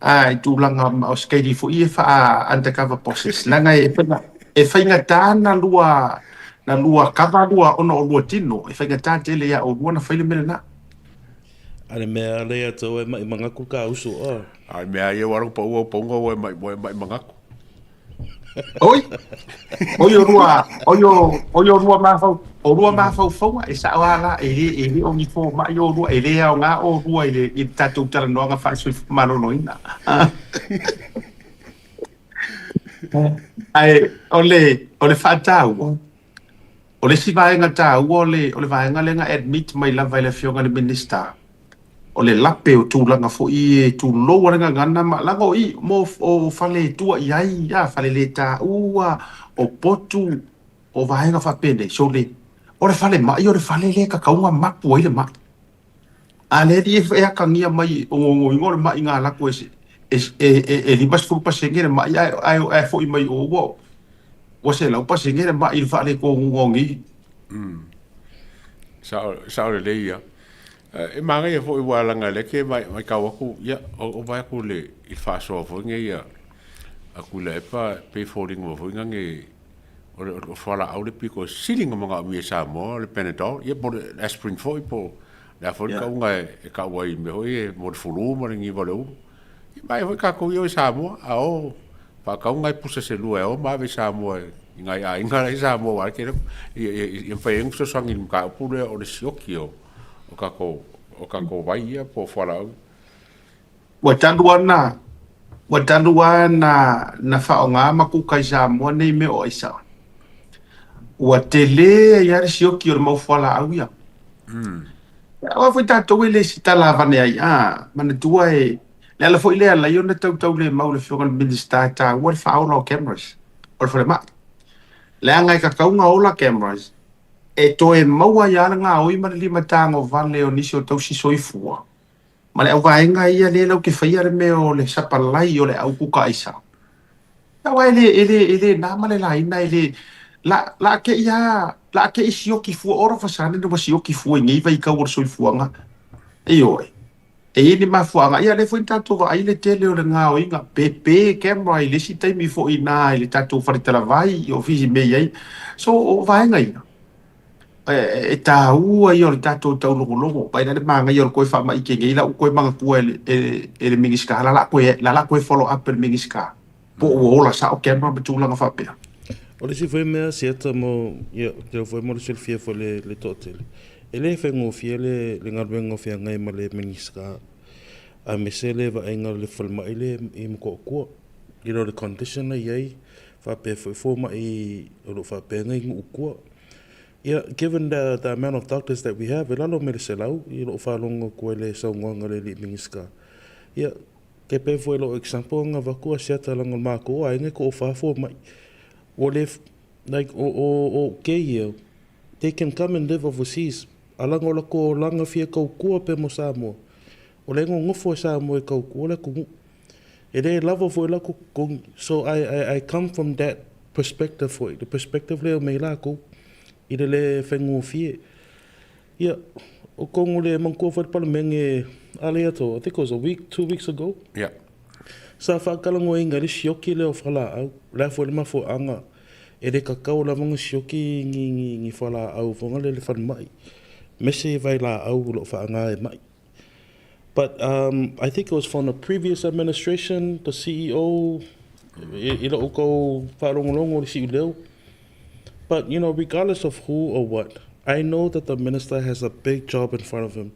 I tūlanga o skaiti fo i e wha undercover bosses. Langa e whainga tā na lua kawa lua ona o lua tino. E whainga tā te lea o lua na whaile mele na. Ale mea lea tau e mai mangaku ka uso. Ai mea ia warang pa ua ponga o e mai mangaku. Oi. Oyo rua mafau. O rua mafau faua e sa wala e o ni fo mai o rua e le o nga o rua e tatu tala noanga fa sui malono ina. Ai ole fa tau. Ole si vaenga tau ole vaenga lenga admit mai la vai le fionga le minister. Ole lape o tūlanga fo i tu loa nga ngana ma lango i mo o fale tua i ai ya fale le ta ua o potu o vaenga fa pende so le ore fale mai ore fale le ka kaunga mapu ile ma ale di e akangia mai o ngor mai nga la ko e li mas fu pasengere mai ai fo i mai o wo se la pasengere mai il fale ko ngongi sa le ia e manga ia fo i walanga le ke mai kawaku ia o vai ku le i fa so fo nge ia aku le pa pe falling fo nge o fala au le piko siling mga mi sa mo le Panadol ia po aspirin fo i po la fo ka unga e ka wai me hoi mo fulu mo ngi valo i mai ho ka ko yo sa mo a o pa ka unga pusa se lu e o ma ve sa mo ngai sa mo wa ke i fa eng so sangi ka pu le o le siokio o kako vai ia po fala Watanduana na whaonga maku kai sa mua nei me o isa. Wa tele ia sioki o mau fala au ia. Wa foi tatou ele si tala vane ai mana tua e le ala foi le ala yo na tau le mau le fionga minister ta wa faula cameras. Or for ma. Le anga ka kaunga ola cameras. E to e maua ia nga oi ma lima tanga o vale o nisi o tau si soifua. Ma le au vaenga ia le lau ke whaia me o le sapalai o le au kuka isa. Ia wai ele na ma le la ina ele la ke isi o ki fua ora fasane no masi o ki fua ngai vai ka o soifua nga. E oi. E ini ma fua nga ia le foi tato va ile tele o le nga oi nga pepe camera ile si taimi fo ina ile tato faritala vai o fisi me ai. So o vaenga ia. E ta ua i o le tatou tau logologo pai na le manga i o le koe wha ke ngei la u koe manga kua le mingiska la koe follow up le mingiska po o la sa o camera betulanga whapea o le si foi mea siata mo te foi mo le selfie fo le totele e le whengo fia le ngarwengo fia ngai ma le mingiska a me se le va inga le whalma i le i mko kua i lo le conditioner iai whapea foi fōma i o lo whapea ngai ngu kua. Yeah, given the amount of doctors that we have, lalo me le selau, i lo whalonga koe le saungonga le li mingiska. Yeah, ke pe foi lo example nga wakua siata langa mako, a inge ko o whafo mai. O le, like, o ke they can come and live overseas. Alanga o la ko langa fia kau kua pe mo Samoa. O le ngofo e Samoa e kau kua le kungu. E le lava foi la kung. So I come from that perspective foi. The perspective leo me la ko. I le whengu fie. Ia, o kongo le mangkua whaipalamengi ale ato, I think it was 2 weeks ago. Yeah. Sa whakalango inga le sioki leo whala au, le fo le mafo anga, e le kakao la mga sioki ngi whala au, wonga le whan mai. Mese vai la au lo whaanga e mai. But I think it was from the previous administration, the CEO, ila o kou wharongolongo le si leo. But, you know, regardless of who or what, I know that the minister has a big job in front of him.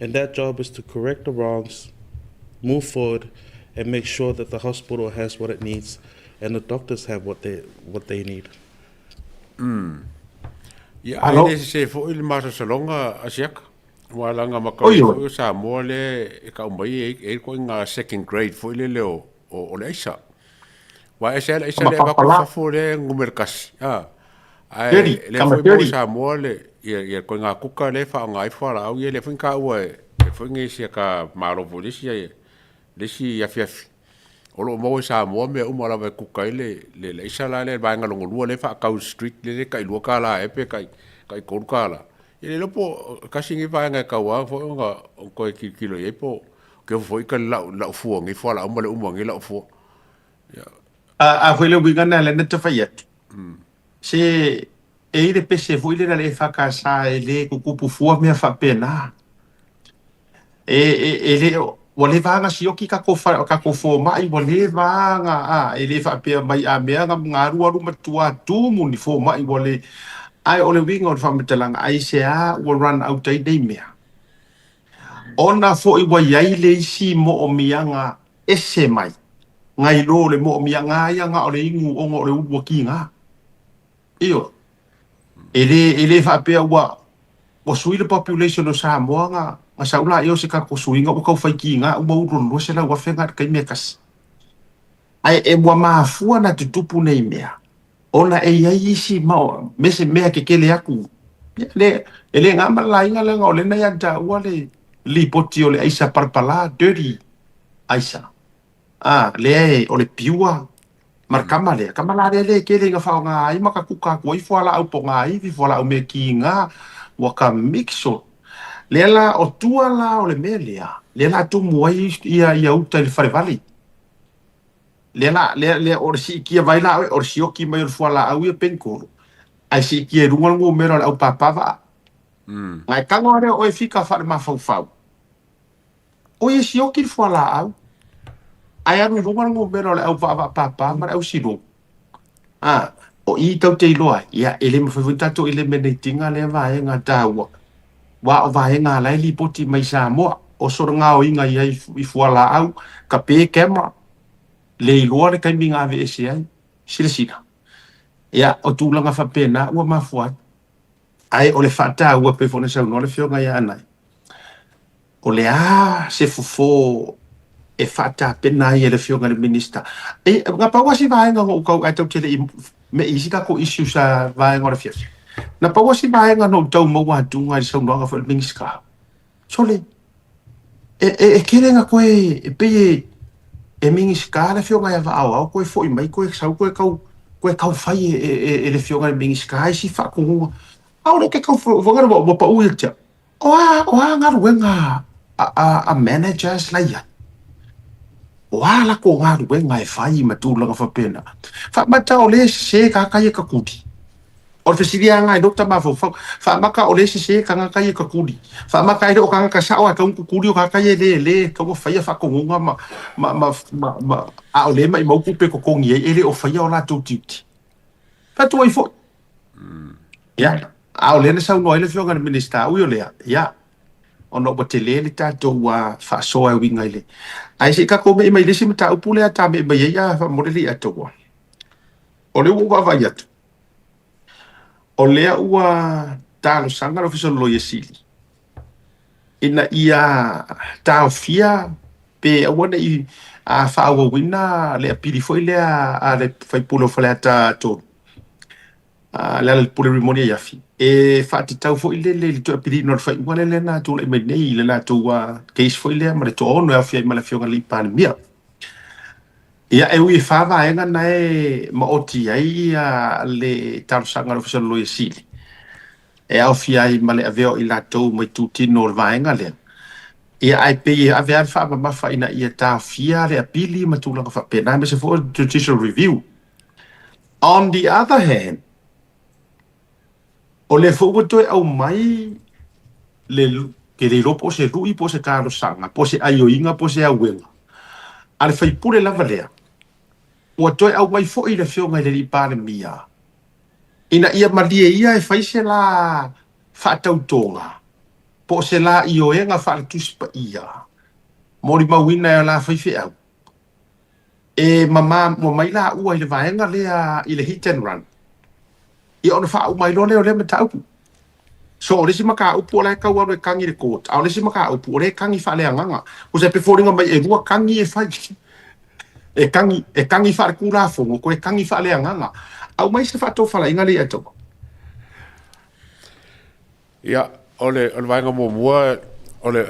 And that job is to correct the wrongs, move forward, and make sure that the hospital has what it needs and the doctors have what they need. Yeah, I say for il masa salonga asiak. Walanga makau sa mo le ka umbai e ko nga second grade fo ile leo o le isa. Wa esa le ba ko fo le ngumerkas. Ai le foi mo sa mo le ia ko nga kuka le fa nga fa la au le fin ka wa e foi ngi sia ka maro polisi le si ya fiaf o lo mo sa mo me o mo la va kuka le isa la le ba nga longo le fa ka street le ka lu ka la e pe kai ko ka la Ele lopo kasi ngi vai ngai kawa fo nga ko kilo ye po ke fo ka la fu ngi fo la mo le umo ngi la fu ya a foi le winga na le neta fayet se e ile pese foi le le fa ka sa ele ku ku fu me fa pena ele o le vanga si oki ka ko fo mai o le vanga ele fa pe mai a me nga ngaru aru matua tu mu ni fo mai o le ai o le winga o whamatalang ai se a ua run out ai dei mea. Ona fo i wa iai le isi mo o mianga ese mai. Ngai lo le mo o mianga ia nga o le ingu o ngo le uwa ki nga. Iyo. Ele whapea ua sui le population o Samoa nga saula eo se ka ko sui nga ukau whai ki nga ua uron lo se la ua whenga kai mea kasi. Ai e ua maafua na tutupu nei mea. Ona e ia isi mao mese mea ke kele aku ele nga malai nga lenga ole na yanta wale li poti ole aisa parpala dirty aisa le ole piua markama le kamala le kele nga fa nga ai maka kuka ko i foala au ponga i vi foala au me ki nga waka mixo le la o tua la ole melia le la tu muai ia uta le fare valley le or si kia vai la or si o ki mai or fuala au e penkoro ai si kia rungal ngo mero au papava ngai kango re o e fika fa ma fau o e si o ki fuala au ai anu rungal ngo mero au papa ma au si do o i tau te loa ia ele ma futa to ele menetinga le vai nga tawa wa o vai nga lai li poti mai sa mo o so nga o inga ia i fuala au ka pe kema le iloa le kai minga ave ese ai sila ia o tūlanga whapena ua mafua ai o le whata ua pe fone sau no le whionga ia anai o le se fufo e whata pena i le whionga le minista ngā pauasi vaenga ngō ukau ai tau tele me isi ka ko isu sa vaenga o le whiasi na pauasi vaenga no tau maua tunga i sau noanga wha le minista sole e kerenga koe e peye e mingi skala fionga ya au koe foi mai koe sau koe kau fai e le fionga mingi skai si fa ko au le ke kau vonga bo pa u tia o nga ruenga a managers la ya o la ko nga ruenga e fai ma tu langa fa pena fa mata o le se ka ka ye ka kuti o le fesiria nga dokta ma fa maka o le se ka nga ka ye ka kuti fa maka o ka ka sa o ka kuri o ka ka ye le ka mo fai fa ko nga ma a o le mai mau kupe ko kongi ele o fai o la tu titi pa tu i fo ya a o le na sa no ele fio nga minista u yo le ya ono botele le ta to wa fa so e winga ile ai se ka ko me mai le sim ta u pule ata me mai ya fa modeli ato wa o le wa va ya o lea ua talo sanga lo fiso lo yesili ina ia tao fia pe awana i a faawa wina le pili foi le a le fai pulo fale ata to le pulo rimonia yafi e fati tau foi le to pili no fai wala le na to le menei le na to wa case foi le ma le to ono ya fia mala fionga li pan mia ia e ui fava enga nae ma oti ai le talo sanga lo fiso lo yesili e au fiai male aveo i latou mai tutino le vaenga le ia ai pe ave al fa ma fa ina ia ta fia le apili ma tu langa fa pena me se for judicial review on the other hand o le fo to au mai le ke le lopo se rui po se talo sanga po se ayo inga po se awenga ale fai pure la valea o to au mai fo i le fionga le pa le mia ina ia malie ia e fai se la whaatautonga. Po se la io e nga whaatusipa ia. Mori mawina e la fai au. E mama mo mai la ua i le vaenga lea i le hit and run. I ona wha umai lo leo le me taupu. So o lesi maka upu o le kau anu e kangi le court. A o lesi maka upu o le kangi wha lea nganga. O se peforinga mai e rua kangi e fai. E kangi wha le kura fongo ko e kangi wha lea nganga. Au mai se whato whala inga lea tau. Ia, ole vaenga mo mua, ole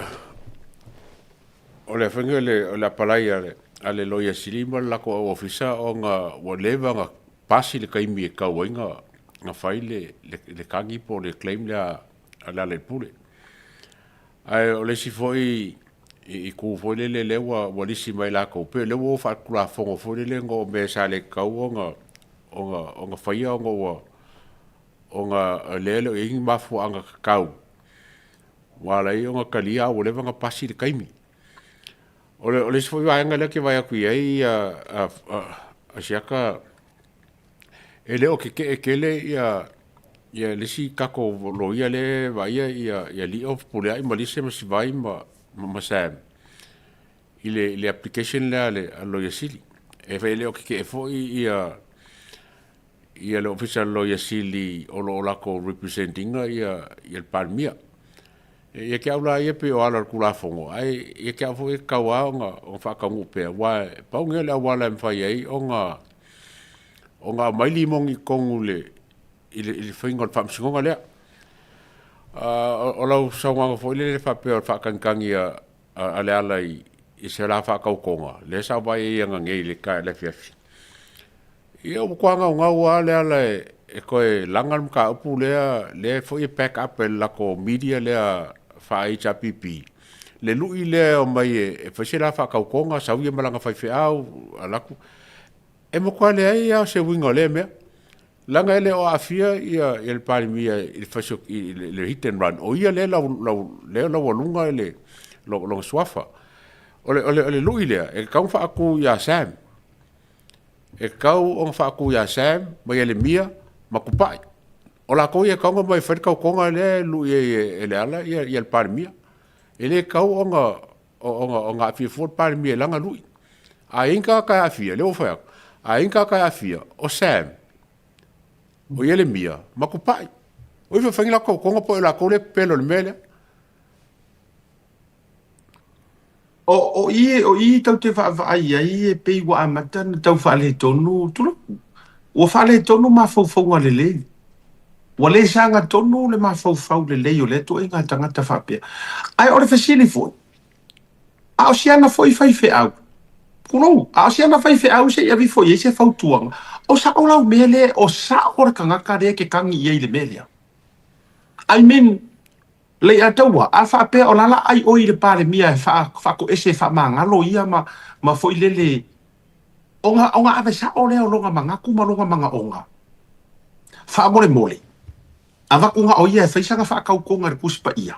whenga le apalai ale loia silima lako au ofisa o nga walewa nga pasi le kaimi e kau inga nga whai le kangi po le claim lea ala le pule ai o le si foi i ku foi le wa lisi mai la ko pe le wo fa kula fongo foi le ngo me sa le kau onga faia onga lelo e ingi mafu anga kau wala i onga kalia o le vanga pasi le kaimi o le si foi wa anga le ke vai aku ai a siaka ele o ke le ia lisi kako lo ia le vai ia li of pole ai malise ma si vai ma sam ile application le lo ia sili e fa ele o ke fo ia le official lo ia sili o lo la ko representing ia il palmia ia ke aula ia pe o ala kula fongo ai ia ke fo e kawa o fa ka ngupe wa pa ngele wala mfai ai onga mai limongi kongule il fingol fam singonga le o lau saunga fo le fa pe fa kankangi ale ala i se la fa ka konga le sa ba e nga ngei le ka le fiafi ia o kwanga nga wa le ala e ko e langal ka pu le fo e pack up la ko media le fa HPP le lu ile o mai e fa se la fa ka konga sa wi malanga fa fe au ala ku e mo kwale ai ya se wingo le me langa ele o afia ia el palmia il faso le hit and run o ia le la lunga ele lo swafa ole lu ile e kau fa aku ya sam e kau on fa aku ya sam mai ele mia makupai ola ko ia kau mai fa kau konga le lu ele ala ia el palmia ele kau onga afia for palmia langa lu a inka ka afia le o fa a inka ka afia o sam o ele mia makupai o fa fangila ko konga po la ko le pelo le mele o i tau te fa ai ai pe wa amata tau fa le tonu tu o fa le tonu ma fo le le wa le sanga tonu le ma fo le o le to inga tanga ta fa pe ai o le fasili fo a o siana foi fai fe au kuno a siana fai fe au se ia vi foi se fau tuanga o sa o lau mele o sa o kanga kare ke kangi ye le mele I mean le atawa a fa pe o lala ai o ile pale mia fa ko ese fa manga lo ia ma foi le onga ave sa o le o longa manga ku ma longa manga onga fa mole ava ku nga o ia fa sanga fa ka ko ngar kuspa ia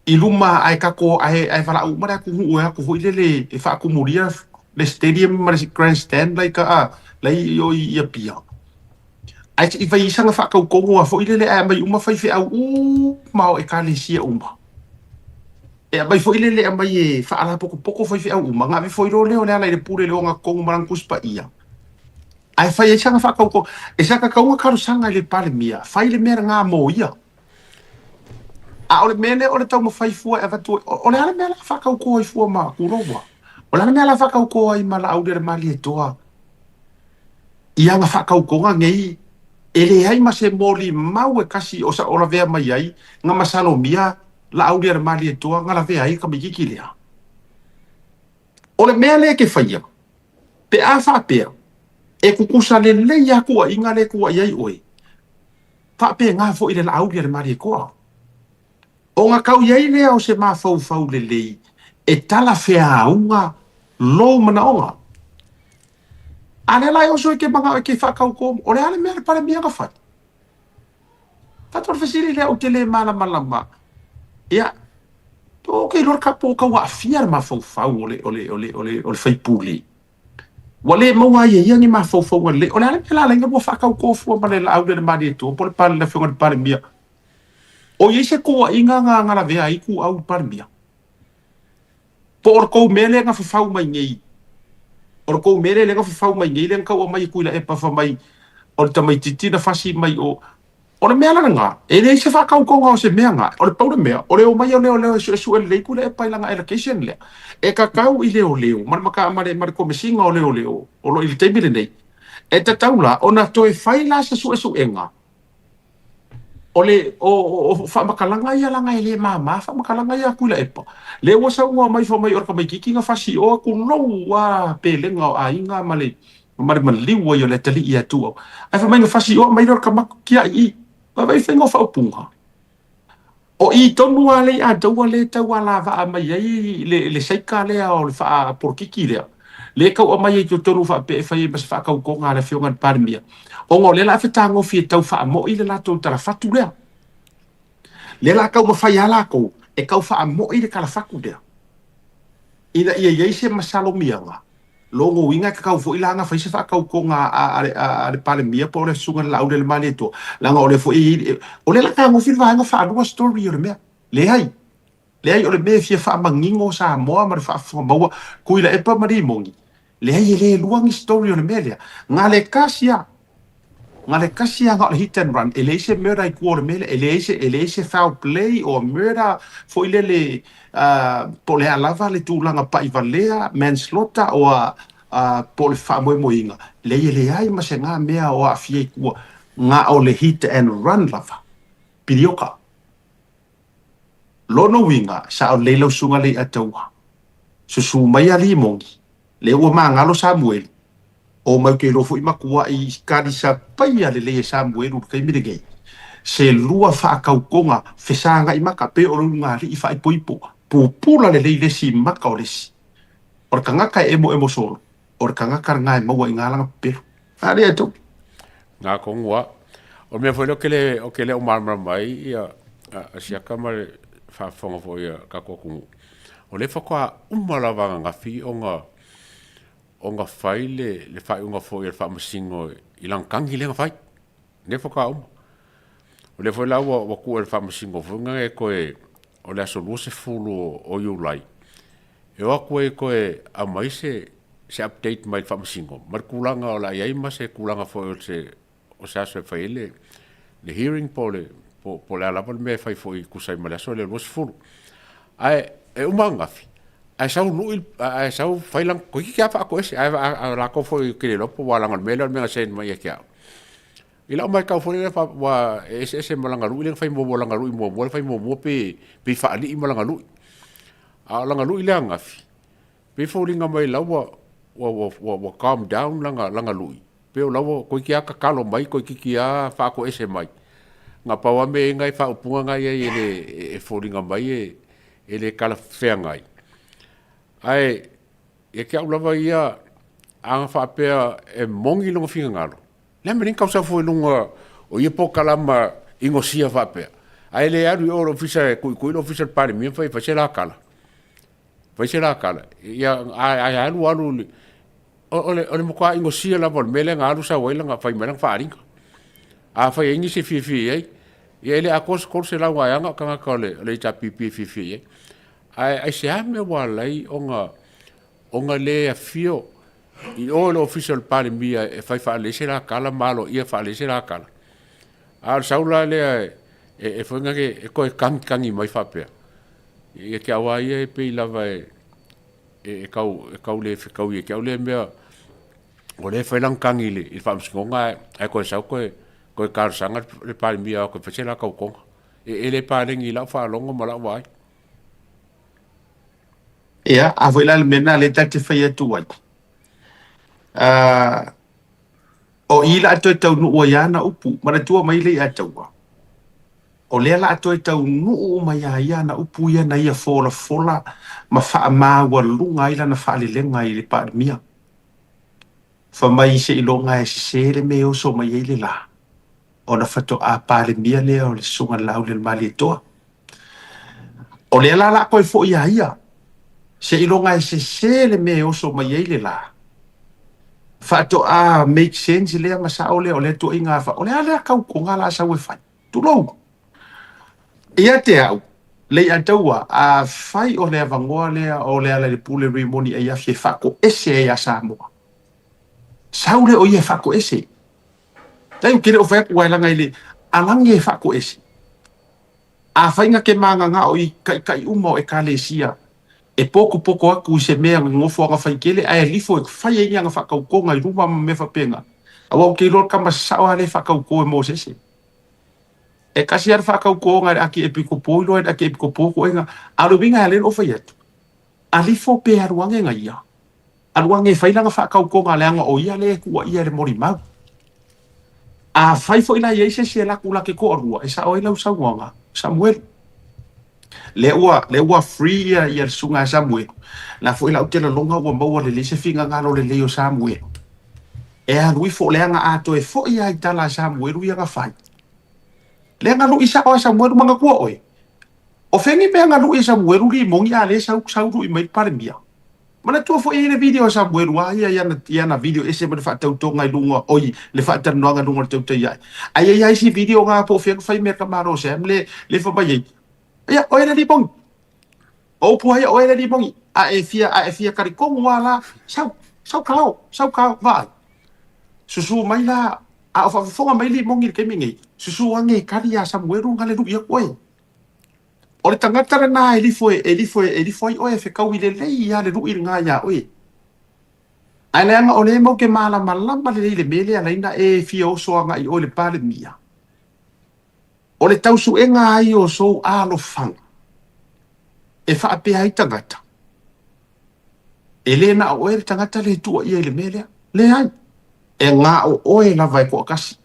iluma ai ka ko ai fa la u mara ku u ku foi le e fa ku muria le stadium mara grandstand like lai yo ia pia ai i vai sanga fa ka ko ngo fo ile ai mai uma fai fe au mau e kale sia uma e mai fo ile mai e fa ala poko fai fe au uma nga fo ro le ona le pure le nga ko marang kuspa ia ai fai sanga fa ka ko e saka ka nga karu sanga le pale mia fai le mera nga mo ia a ole mene ole tau mo fai fu e va tu ole ala mela fa ka ko fu ma ku ro wa ole ala mela fa ka ko ai mala au de mali e toa ia nga fa ka ko nga ngei ele ai ma se moli mau e kasi o sa ora vea mai ai nga masalo mia la audia mali e toa nga la vea ai ka biki lea ole mele ke faia pe a fa pe e kukusa le ya ku inga le ku ai oi fa pe nga fo ile la audia mali ko o nga kau ye le o se ma fau le e tala fea unga lo mana onga ane lai oso ke manga ke fa kau ko ore ale mer para mia ka fa tor fasili le o tele mala ya to ke lor ka po ka wa fiar ma fau ole fai puli wale mo wa ye yangi ma fau ole ale la nga bo fa kau ko fu ma le au de ma di to por pa le fengon para mia o ye se ko inga nga la ve ai ku au para mia por ko mele nga fa mai ngei or ko mere le nga fa mai ngei le ka o mai ku la e pa fa mai or ta mai titi na fasi mai o or me ala nga e le se fa ka ko nga se me nga or pa me or o mai o le su le ku le pa la nga education le e ka kau i le o mar maka mare ko me singa o le o lo il te mi nei e ta taula ona to e fai la su enga ole o fa makalanga ia langa ele mama fa makalanga ia kula epa le wasa ua mai fa mai or ka mai kiki nga fasi o ku no wa pelenga a inga male liwa yo le tali ia tu ai fa mai nga fasi o mai or ka makia i va vai fengo fa punga O I tonu ale a tau le tau ala va mai ai le saika le o le fa porkiki le. Le kau o mai to tonu fa pe fa bas fa kau ko ngale fionga parmia. O ngo le la fa tango fi tau fa mo i le la to tara fatu le. Le la kau ma fa ya la ko e kau fa mo i le kala faku le. Ina ia se masalo mianga. Longo winga ka kau fo ilanga fa se fa kau ko nga a le parmia po le sunga la o le male to. Langa o le fo i o le la ka mo fi va nga fa no story o le me. Le ai o le me fia fa mangingo sa mo ma fa fa mo kuila e pa mari mongi. Le ai le luang story o le me le. Nga le kasia nga le hit and run ele se murder I kuo le me ele se foul play o murder fo ile le po le alava le tulanga pa i valea manslaughter o po le fa mo inga le ai ma se nga mea o afia kuo nga o le hit and run lava pirioka lono winga sa o le lo sunga le atawa su mai ali mongi le o mangalo Samuel o mai ke lo foi makua I kadisa paia le Samuel u kai midege se lua fa kaukonga fesanga I maka pe o lunga li fa ipoipo pupula le si maka o lesi or kanga ka emo solo or kanga karnga mo wa ngala pero ale to nga kongwa o me foi lo que le o marmar mai ia sia kamar fa fonga foi ka ko o le fa kwa umalava nga fi onga fai le fai unga foi fa masingo ilang kangi le fai ne fa ka o le foi la wa ku fa masingo funga e ko o le aso se fulu o Julai e wa ku e ko a mai se update mai fa masingo mar kulanga o la ia ma se kulanga foi o se aso fai le hearing po le ala me fai foi kusai ma le aso le se fulu ai e umanga fi ai sau fai lang ko ki fa ko ese ai la ko foi ke lo po wala ngal melo me sen mai kia ila mai ka foi fa wa ese malanga lu le fai mo malanga lu mo fai mo pe fa ali malanga lu a langa lu ile anga fi pe fo linga mai la wa calm down langa lu pe o la ko ki ka kalo mai ko ki fa ko ese mai nga pa wa me ngai fa upunga ngai e fo linga mai ele kala fe ngai ai e ke ulava ia anga fa pe e mongi longo finga ngalo le me ninka sa foi lunga o ia po kalama ingosia fa pe ai le aru o ofisa ku lo ofisa pare mi fa sela kala ia ai alu ole mo kwa ingosia la vol mele ngalu sa wela nga fa mele fa ringa a fa ingi se fi ai ia le akos se la wa anga kanga kole le cha pi fi ai se ame walai onga le afio I o le official pale mia e fai fa le sera kala malo ia fa le sera kala al saula le e foi nga ke e ko kangi mai fa pe e ke awa ia e pe lava e kau le fe kau ia ke le mea o le fai lang kangi le I fa mskonga ai ko sa ko kar sanga le pale mia ko fa sera kau konga e le pale ngi la fa longo mala wai ia a voi la mena le tati fai tu wai o ila atoe tau nuu ia na upu mana tua mai le ataua o le la atoe tau nuu mai ia na upu ia na ia fola ma faa maua lunga ila na faa lenga I le pandemia fa mai se ilonga e se le me o so mai le la o na fato a pandemia le o le sunga lau le mali toa o le la koe fo ia se ilonga e se le me o so mai le la fato a make sense le ma sa ole ole to inga fa ole ala ka ko ngala sa we fa tu lo ia te au le ataua a fai ole vangoa le ole ala le pule remoni ia fe fa ko ese ya sa mo sa ole o ia fa ko ese tai kire o fa ko ala ngai le alange fa ko ese a fai nga ke manga nga o I kai umo e kalesia e pouco aku se mea ngofo nga fai kele ai lifo e fai e nga fa kau ko ngai ruma me fa penga awa ke lor kama sa ale fa kau ko mo sese e kasi ar fa kau ko ngai aki e piko poilo e aki e piko poko nga alo binga ale o fai etu alifo pe aruange nga ia aruange fai langa fa kau ko ngai nga o ia le ku ia le mori mau a fai fo ina ye se la kula ke ko arua e sa o ila usa wanga Samuel le ua free ia sunga Samuel na fo ila utela longa ua maua le se finga ngalo le leo Samuel e a lui fo le anga ato e fo ia itala Samuel ia nga fai le nga lu isa o Samuel manga kua oi o fengi pe nga lu isa Samuel li mongi ale sau lu i mai parmia mana tu fo ile video Samuel wa ia na video ese me fa tau tonga i lunga oi le fa tan no nga lunga tau tai ai si video nga po fe fai me kamaro se le fa mai ia oi le bong o po ia oi le bong a e fia kari kong wala sau kao vai susu mai la a fa fonga mai li mongi ke mingi susu ange kari ya Samuel ngale lu ia oi o le tangata na e li foi o e fe kau i le ia le lu i nga ya oi ai le anga o le mo ke mala malamba le mele ala ina e fia o so nga i o le pale mia o le tausu e nga ai o so alo fanga e fa ape ai tangata ele na o e tangata le tua i le mele le ai e nga o e la vai ko kasi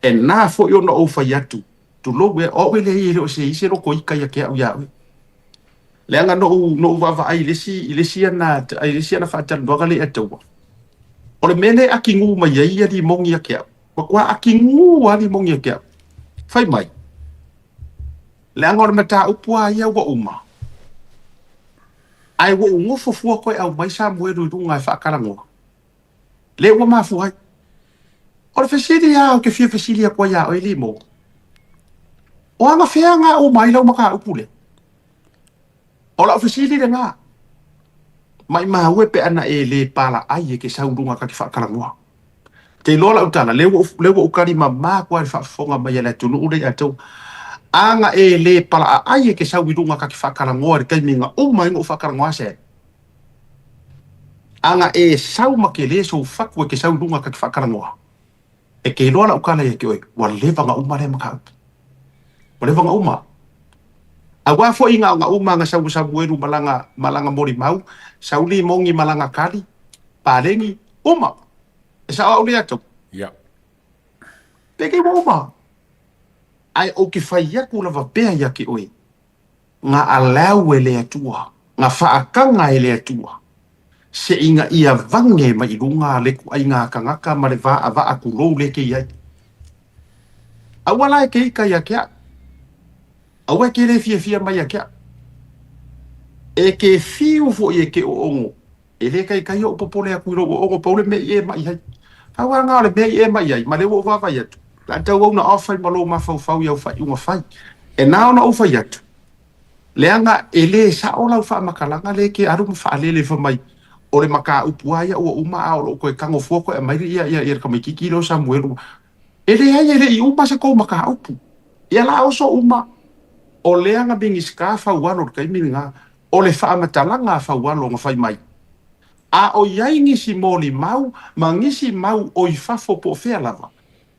e na fo yo no o fa yatu tu lo we o we le ile o se ise ro ko ika ya ke au ya le anga no va ai le si na fa tan do gale eto o le mele akingu mai ia di mongi ya ke kwa akingu ali mongi ya ke fai mai le anga o mata upua ia wa uma ai wo ngofo fu ko au mai Samuel du nga fa karango le wa ma fu ai o le fesilia o ke fia fesilia ko ya o limo o anga fea nga o mai lau maka upule o la fesilia nga mai ma wepe ana e le pala ai ke saurunga ka ki fa karango te lola utala le wo ukari mama ko fa fonga mai la tunu ule ato anga e le pala ai ke saurunga ka ki fa karango ke minga o mai ngo fa karango se anga e sau makele so fakwe ke saurunga ka ki fa karango e ke lola ukala ye ke wa leva nga uma le maka wa leva nga uma agua fo inga nga uma nga sabu malanga mori mau sauli mongi malanga kali palengi uma esa au le ato ya peke uma ai o ki fai ya kula va pe ya ki oi nga alau ele atua nga fa akanga ele atua se inga ia vange mai lunga le ku ai nga kangaka ma le va aku lo le ke ia awala ke ka ya kia awe ke le fia mai ya kia e ke fiu fo ye ke ongo ele kai kai o popole aku ro o pole me e mai hai awa nga le me e mai ai ma le wo va ya la tau na ofai malo ma fau ya fa uma fai e na ona o fa ya le anga ele sa ola fa makalanga le ke aru fa le fa mai o le maka upuaya o uma o ko kango foko e mai ia ka mai kikilo Samuel ele ai i uma se ko maka upu ia la oso uma o le anga bingi ska fa wano kai minga o le fa matalanga fa wano nga fai mai a o yai ngisi moli mau mangisi mau o i fa fo po fe lava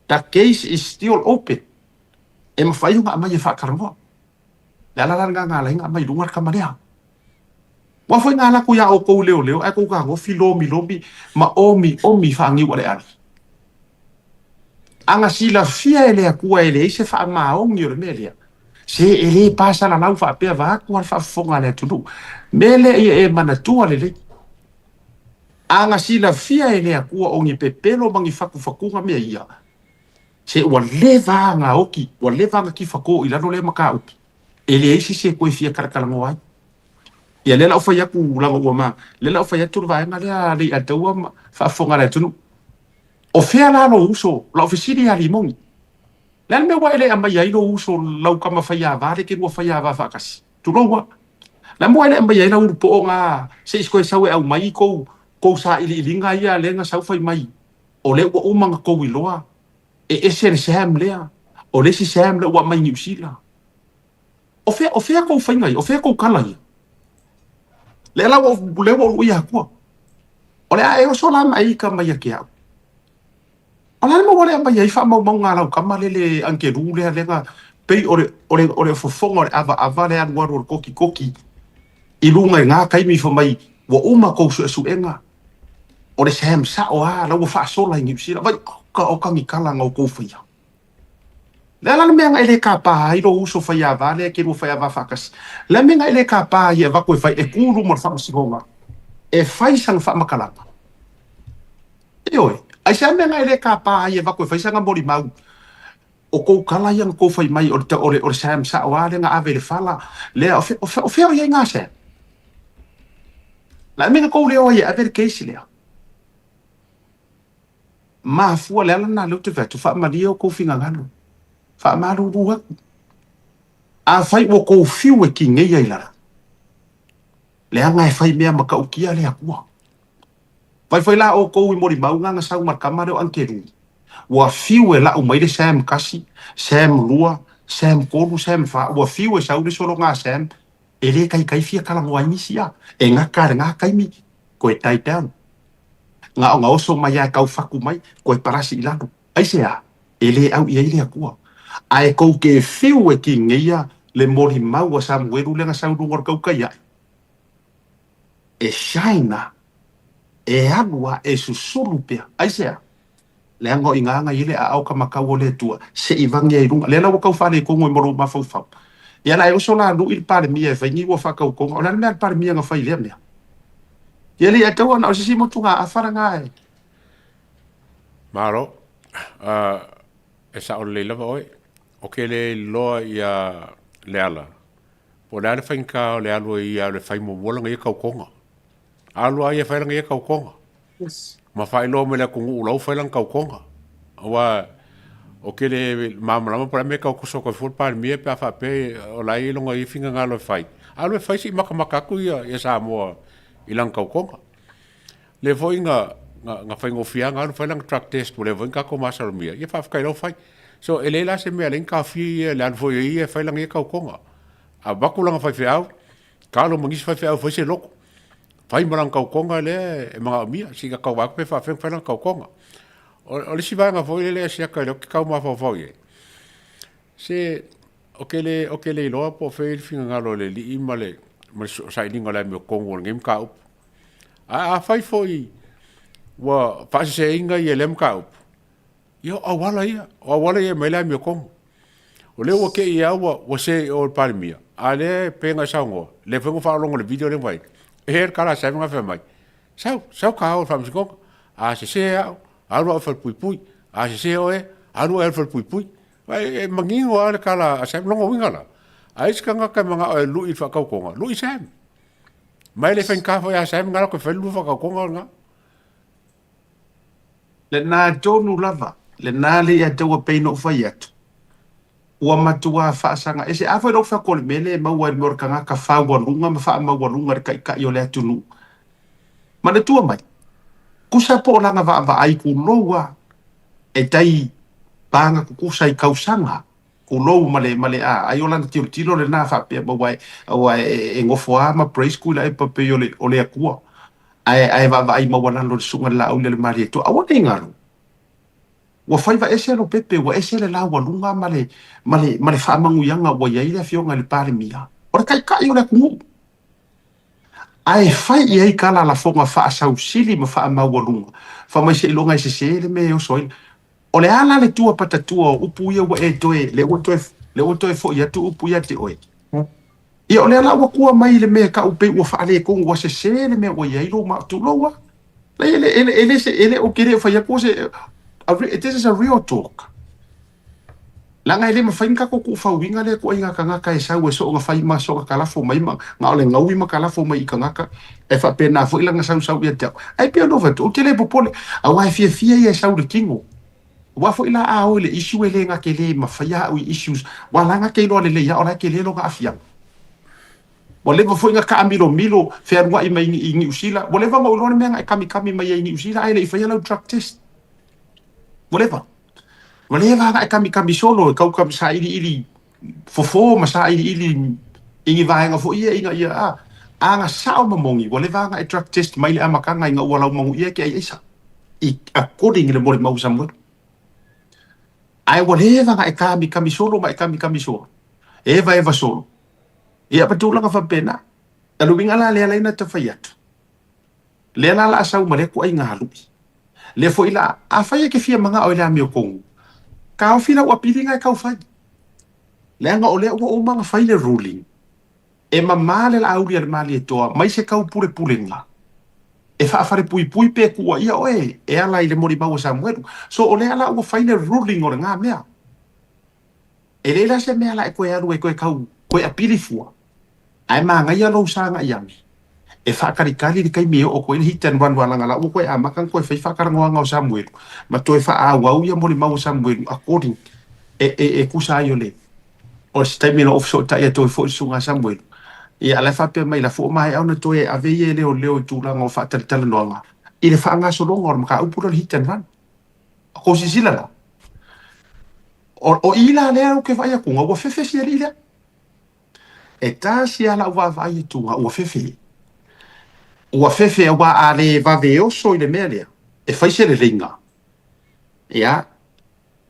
the case is still open e ma fai nga mai fa karmo la nga la nga mai lungar ka maria wa foi ngala ku ya o ko leo ai ko ka go filomi ma omi fa ngi wale ani anga sila fia ele ku ele se fa ma o ngi melia se ele pasa la lau fa pe va ku fa fonga le tu mele e mana tu ale anga sila fia ele ku o ngi pepelo mangi faku nga me ia se wa leva nga oki wa leva nga ki fako ila no le maka upi ele se ko fia karakala ngoi ia lela o fai aku langa ua ma lela o fai atu vai nga lea li ataua fa fonga le tunu o fea la no uso la ofisiri a limongi lela me wa ele ama ia no uso lau kama fai a vare ke ua fai a va fakasi tu lo wa la mo ele ama ia na urpo nga se isko sawe au mai ko sa ili linga ia le nga sau fai mai o le ua umanga ko wiloa e ese sam lea o le si sam le ua mai New Zealand o fea ko fai ngai o fea ko kala ia le la wo ia ko o le ai o so la mai ka mai ke au ala mo wale mai fa mo ngala ka male le anke rule le nga pe ore fo fongo ava le an waro koki i lunga nga kai mi fo mai wo uma ko su enga o le sam sa o la wo fa so la ngi si la vai ka o ka mi kala nga ko fia Le ala me nga ele ka pa i lo uso fa ya vale ke ro fa ya va fakas. Le me nga ele ka pa ia va ko fa e kuru mo fa si honga. E fai sang fa makalapa. Oi, ai sa me nga ele ka pa ia va ko fa sang mori mau. O ko kala yang ko fai mai o sam sa wa le nga ave le fala le o fe o ia nga se. La me nga ko le o ia ave ke si le. Ma fu le ala na lu te vetu fa ma dio ko finga ngalo. Fa maru bua. A fai wo ko fiu e ki ngai ai lara. Le anga e fai mea maka ukia le akua. Fai la o ko i mori mau nga sau mar kamare o ankeru. Wa fiu e la o mai le sam kasi, sam lua, sam koru, sam fa. Wa fiu e sau le solo nga sam. E le kai fia kala ngwa inisia. E nga kare nga kai mi. Ko e tai down. Nga oso mai a kau faku mai. Ko e parasi ilano. Ai sea. E le au i le akua. Ai ko ke fiu e ki ngia le mori mau a Samuelu le nga sau ngor kau kai ai. E shaina e agua e susulu pea. Ai sea. Le ango inganga ile a au kamakau le tua. Se ivangia i runga. Le la wakau whare kongo i moro mawhau. Ia la e oso la nu il pare mia e whaingi wa whakau kongo. O la mea pare mia nga whai lea mea. Ia li a taua na o sisi motunga a wharanga e. Maro. E sa o le lava oi. O ke le loa ia le ala. Po le ale whainka o le alu ia le whai mo wolanga ia kaukonga. Alua ia whailanga ia kaukonga. Yes. Ma whai loa me le kungu ulau whailanga kaukonga. Awa, o ke le mamalama para me kaukoso koi fulpare mia pe a whape o lai ilonga i whinga ngalo e whai. Alu e whai si makamakaku ia Samoa ilang kaukonga. Le voi nga whai ngofianga alu whailanga track test po le voi kako masalo mia. Ia whawhakai lau whai. So e leila se mea lenka fi le alfo ia e whailanga ia kaukonga. A bakulanga whai whiau, kalo mangisi whai whiau whai se loko. Whai marang kaukonga le e mga mia, si ka kauwaka pe whailang kaukonga. O le si vanga fwoi le si aka le o ki kau maa fwoi e. Se, o ke le iloa po whai finga ngalo le li ima le, ma sa ininga le meo kongo ngem ka upu. A whai fwoi, wa whasi se inga i e lem ka upu. Ia awala ia mai lai mea kongo. O leo wa ke ia wa se o pari mia. A le penga saungo, le whengu whaalongo le video le vai. E her kala sa mga whe mai. Sau ka hao whamsi kongo. A se au, alu au whal pui. A se o e, alu au whal pui. Vai e mangingo a le kala a sa longo wingala. A iska nga kai mga o e lui whakau konga. Lui sam. Mai le whenkafo ya sa mga ko whalu whakau konga nga. Le nā tonu lava. Le nā le ia taua peino whai atu. Ua matua whaasanga. E se awhai rau whakole mele maua i morkanga ka whauarunga ma wha mauarunga re kai kai o le atunu. Mana tua mai. Kusa po langa wa ai ku loa e tai panga kukusa i kausanga. Ku loa male a. Ai o lana tiro le nā whapea maua e ngofo a ma praise kula e pape o le akua. Ai va ai maua lalo le sunga la au le mari e tu. Awa nei ngaru. Wa fai va ese no pepe wa ese le la wa lunga male fa mangu yanga wa ia ile fionga le pare mia. Ora kai o le kumu. Ai fai ia kala la fonga fa sa usili ma fa ma wa lunga. Fa mai se longa se le me o soil. O le ala le tua patatua upu ia wa e toe le o toe fo ia tu upu ia te oi. Ia o le ala wa kua mai le me ka upe wa fa le kongo se le me wa ia ilo ma tu loa. Ele o kere fa ia ko se this is a real talk. Langa ele mawhainga ko whauinga le ko inga kangaka e sau e so nga whai ma so nga kalafo mai ma nga ole ngaui ma kalafo mai i kangaka e whapena fo ilanga sau ia tau. Ai pia no vatu, o te le popole a wai fia ia sau le kingo. Wa fo ila a o le issue ele nga ke le mawhaia o issues wa langa ke lo le ia o la ke le lo nga afiang. Wa le fo inga ka milo fea rua i mai i usila. Wa le vanga ulone mea kami mai i usila ai le i whaia lau drug test. Whatever. Whatever nga kami solo kau kam sa ili fofo ma sa ili ingi vaenga fo ia nga sao mamongi whatever nga drug test mai le amakanga nga wala mangu ia ke ai isa I according le mori mau samu ai whatever nga kami solo ma kami solo eva solo ia patula nga fa pena alu bingala le ala ina tafayat le ala asau mare ko ai nga halu le fo ila a fai ke fia manga o ila mi o kongu Kau fila ua pili ngai kau fai. Lenga o lea ua o manga fai le ruling. E mamale la auri al mali e toa, mai se kau pure nga. E whaafare pui pe kua ia oe, e ala i le mori mau Samuelu. So o lea la ua fai le ruling o le ngā mea. E leila se mea la e koe aru e koe kau, koe a pili fua. Ai maa ngai alo usanga iami. E whaakarikali ni kai meo o koe hit and run walanga la ua koe a makan koe whai whakarangoanga o Samuelu. Ma toe wha a wau ia mori mau Samuelu, according e kusa ai o le. O si taimi na ofiso ta ia toe fo isunga Samuelu. Ia ala whapea mai la fo mai au na toe a veie leo i tūranga o whaatalitala noanga. I le whaanga solonga o maka upura hit and run. Ko si sila la. O ila lea o ke vai a kunga, ua fefe si ali lea. E tā si ala ua vai e tunga, ua fefe. Ua fefe ua a le vave oso i le mea lea. E whaise le ringa. Ia,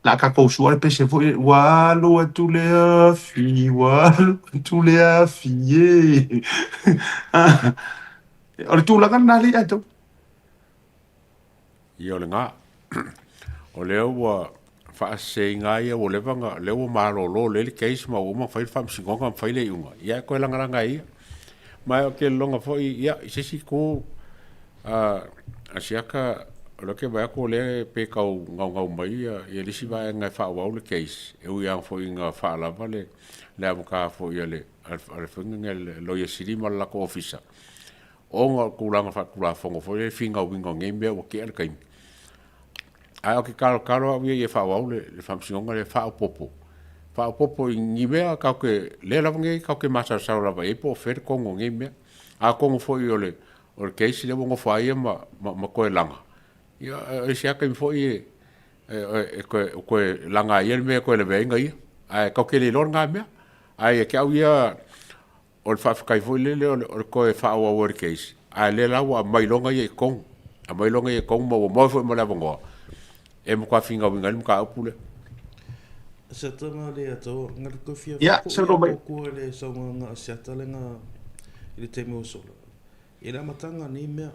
la ka kousua le pese fo walo atu le afi, walo atu le afi, ye. O le tūlanga nā le ato. I o le ngā. O leo ua whaase ngā ia o lewanga, leo mālo lo le keis ma uma whai whamsingonga whai le iunga. Ia koe langaranga ia. Mai o ke longa fwoi, ia, isesi ko asiaka lo ke vai ko le pe kau ngau mai ia lisi vai ngai fa wa le case e u yang fo inga fa la vale le am ka fo ia le al funga lo ia siri mal la ko officer o nga kulanga fa kula fongo fo le finga wingo ngembe o ke al kai ai o ke kalo ia fa wa le famsinga le fa popo ngi mea ka ke le la ngi ka ke masa sa la vai po fer ko ngembe a ko fo ia le o case le mo fa ia ma ko langa ia e sia ka foi ko langa ia me ko le venga ia ai ka ke le lor nga me ai ke au ia o fa kai foi le o ko fa o work case ai le la wa mai longa ia kon a mai longa ia kon mo foi mo la bongo e mo ka finga winga mo ka pule sa tama le ato ngal ko fia ya so no mai ko le so nga sa talenga ile temo solo ina matanga ni me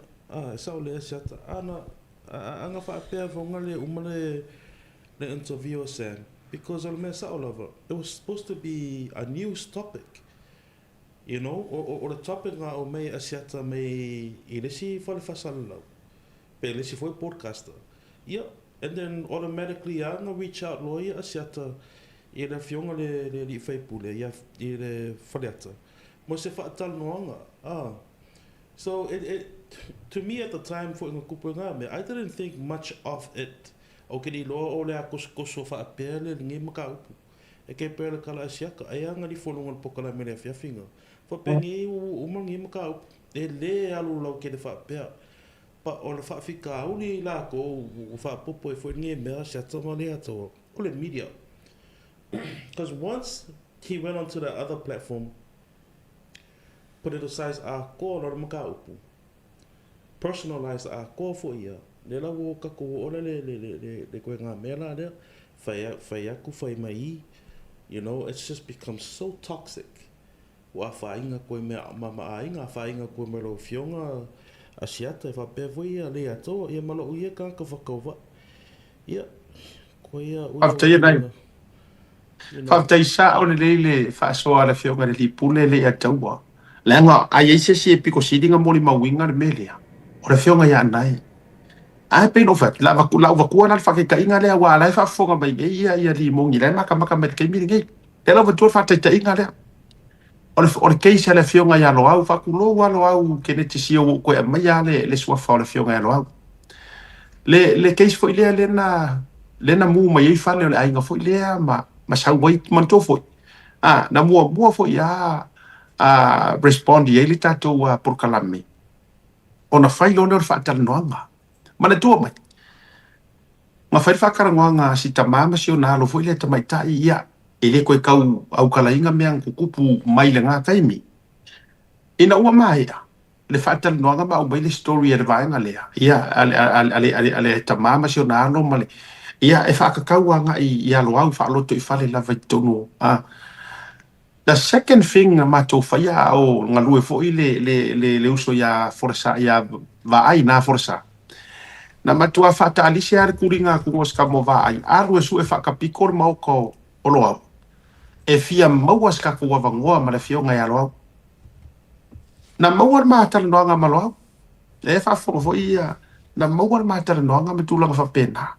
sa le sa ana anga fa pe vongale umale the interview Sam because al mesa all over it was supposed to be a news topic you know or the topic nga o me asiata me ilesi fa le fasalo pe ilesi foi podcaster yeah and then automatically anga reach out lawyer asiata ila fionga le fai pule ya ile faleta mo se fa tal noanga so it to me at the time for Ngakupanga, I didn't think much of it. Okay, di lo ole ako fa apele ngi maka upu. E ke pele kala siaka aya nga di folongan pokala mele fia finga. Fa pengi umang ngi maka upu. E le alu lau ke de fa apea. Pa o le fa fika uli la ko fa popo e foi ngi mea sia tama le ato. Ole media. Because once he went onto the other platform, politicized a ko lo maka upu. Personalized a ko fo ia le la wo ka ko ole le ko nga mela le fa ku fa mai you know it's just become so toxic wa fa inga ko me mama inga fa inga ko me lo fionga asiata fa pe vo ia le ato ia malo ia ka fa ko va ia ko ia after you name after isa on le fa so ala fionga le pule le ato wa lenga ai se piko sidinga moli mawinga le melia o le fionga ia nai ai pe no fat la va ku na fa ke inga le wa la fa fonga mai ia li mongi le maka met ke mi ngai e la va tu fa te inga le o le keisa le fionga ia lo au fa ku lo wa lo au ke ne tisi o ko mai ia le swa fa le fionga ia lo au le keis fo ile le na mu mai fa le ai nga fo ile ma sa wai man to fo na mu fo ia respond ia le tato por kalame ona fai lo fa tal noanga mana tu mai ma fai fa karangoanga si tamama si ona lo foi le tamai tai ia ele ko kau au kala inga meang kupu mai le nga taimi ina ua mai le fa tal noanga ma o mai le story e vai nga le ia ale tamama si ona lo male ia e fa kau anga ia lo au fa lo to fa le lava tonu the second thing ma to fa ia o ngalu e foi le uso ia forsa ia va ai na forsa na matua fata alisi ar kuringa ku ngos ka mova ai aru su e faka pikor mau ko oloa e fia mau as ka ku wa ngoa ma le fio ngai alo na mau ma tal no nga malo e fa fo ia na mau ma tal no nga metula fa pena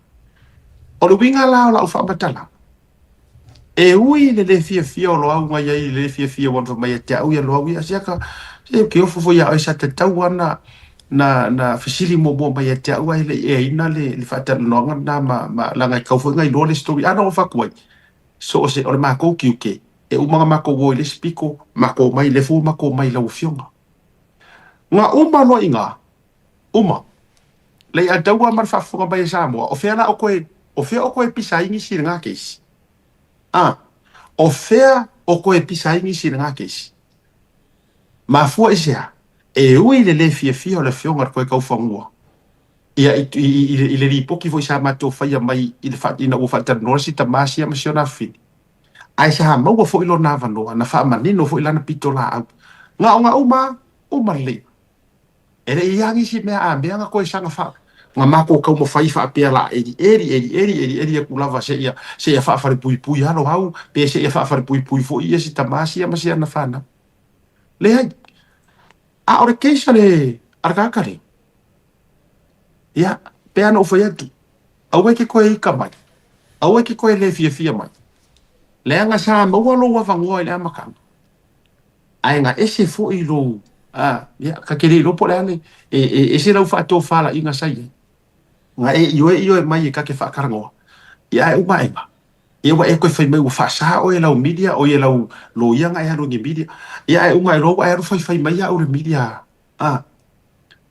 o lu winga la fa batala e ui le fia o loa nga ia le fia wan fa mai te au ia loa ia sia ka e ke o fo ia o sa te tau ana na fasili mo mai te au ai le e ina le fa no nga na ma la nga ka fo ngai lo le story ana o fa ko so se o ma ko ki ke e o mga mako wo le spiko mako mai le fu mako mai la ufionga nga uma lo inga uma le a dawa mar fa fo ba sa mo o fela o ko e pisa ingi si nga kes o fea o ko e pisa ingi si nga kes ma fo isia e ui le fia o le fionga ko e ka fangua ia i le ripoki foi sa mato fai mai i le fa ina o fa tan no si tamasia ma siona fi ai sa mau fo ilo na vano na fa manino fo ilana pitola nga uma le ere iangi si me a nga ko sanga fa nga mako ka mo fai fa pela eri ku lava se ia fa fa pui halo hau pe se ia fa fa pui fo ia si tamasia ma sia na fana le hai a ore keisa le arkakari ia pe ana o foi atu au ke ko e kamai au ke ko le fia mai le nga sa mo lo wa vango le amaka ai nga ese fo i lo ia ka ke lo po le e se lo fa to fala inga sai nga io mai ka ke fa karango ia u mai ba ia wa e ko fai mai u fa sa o e la media o e la lo ia nga ia lo ngi media ia u mai lo ai ro fai mai ya o media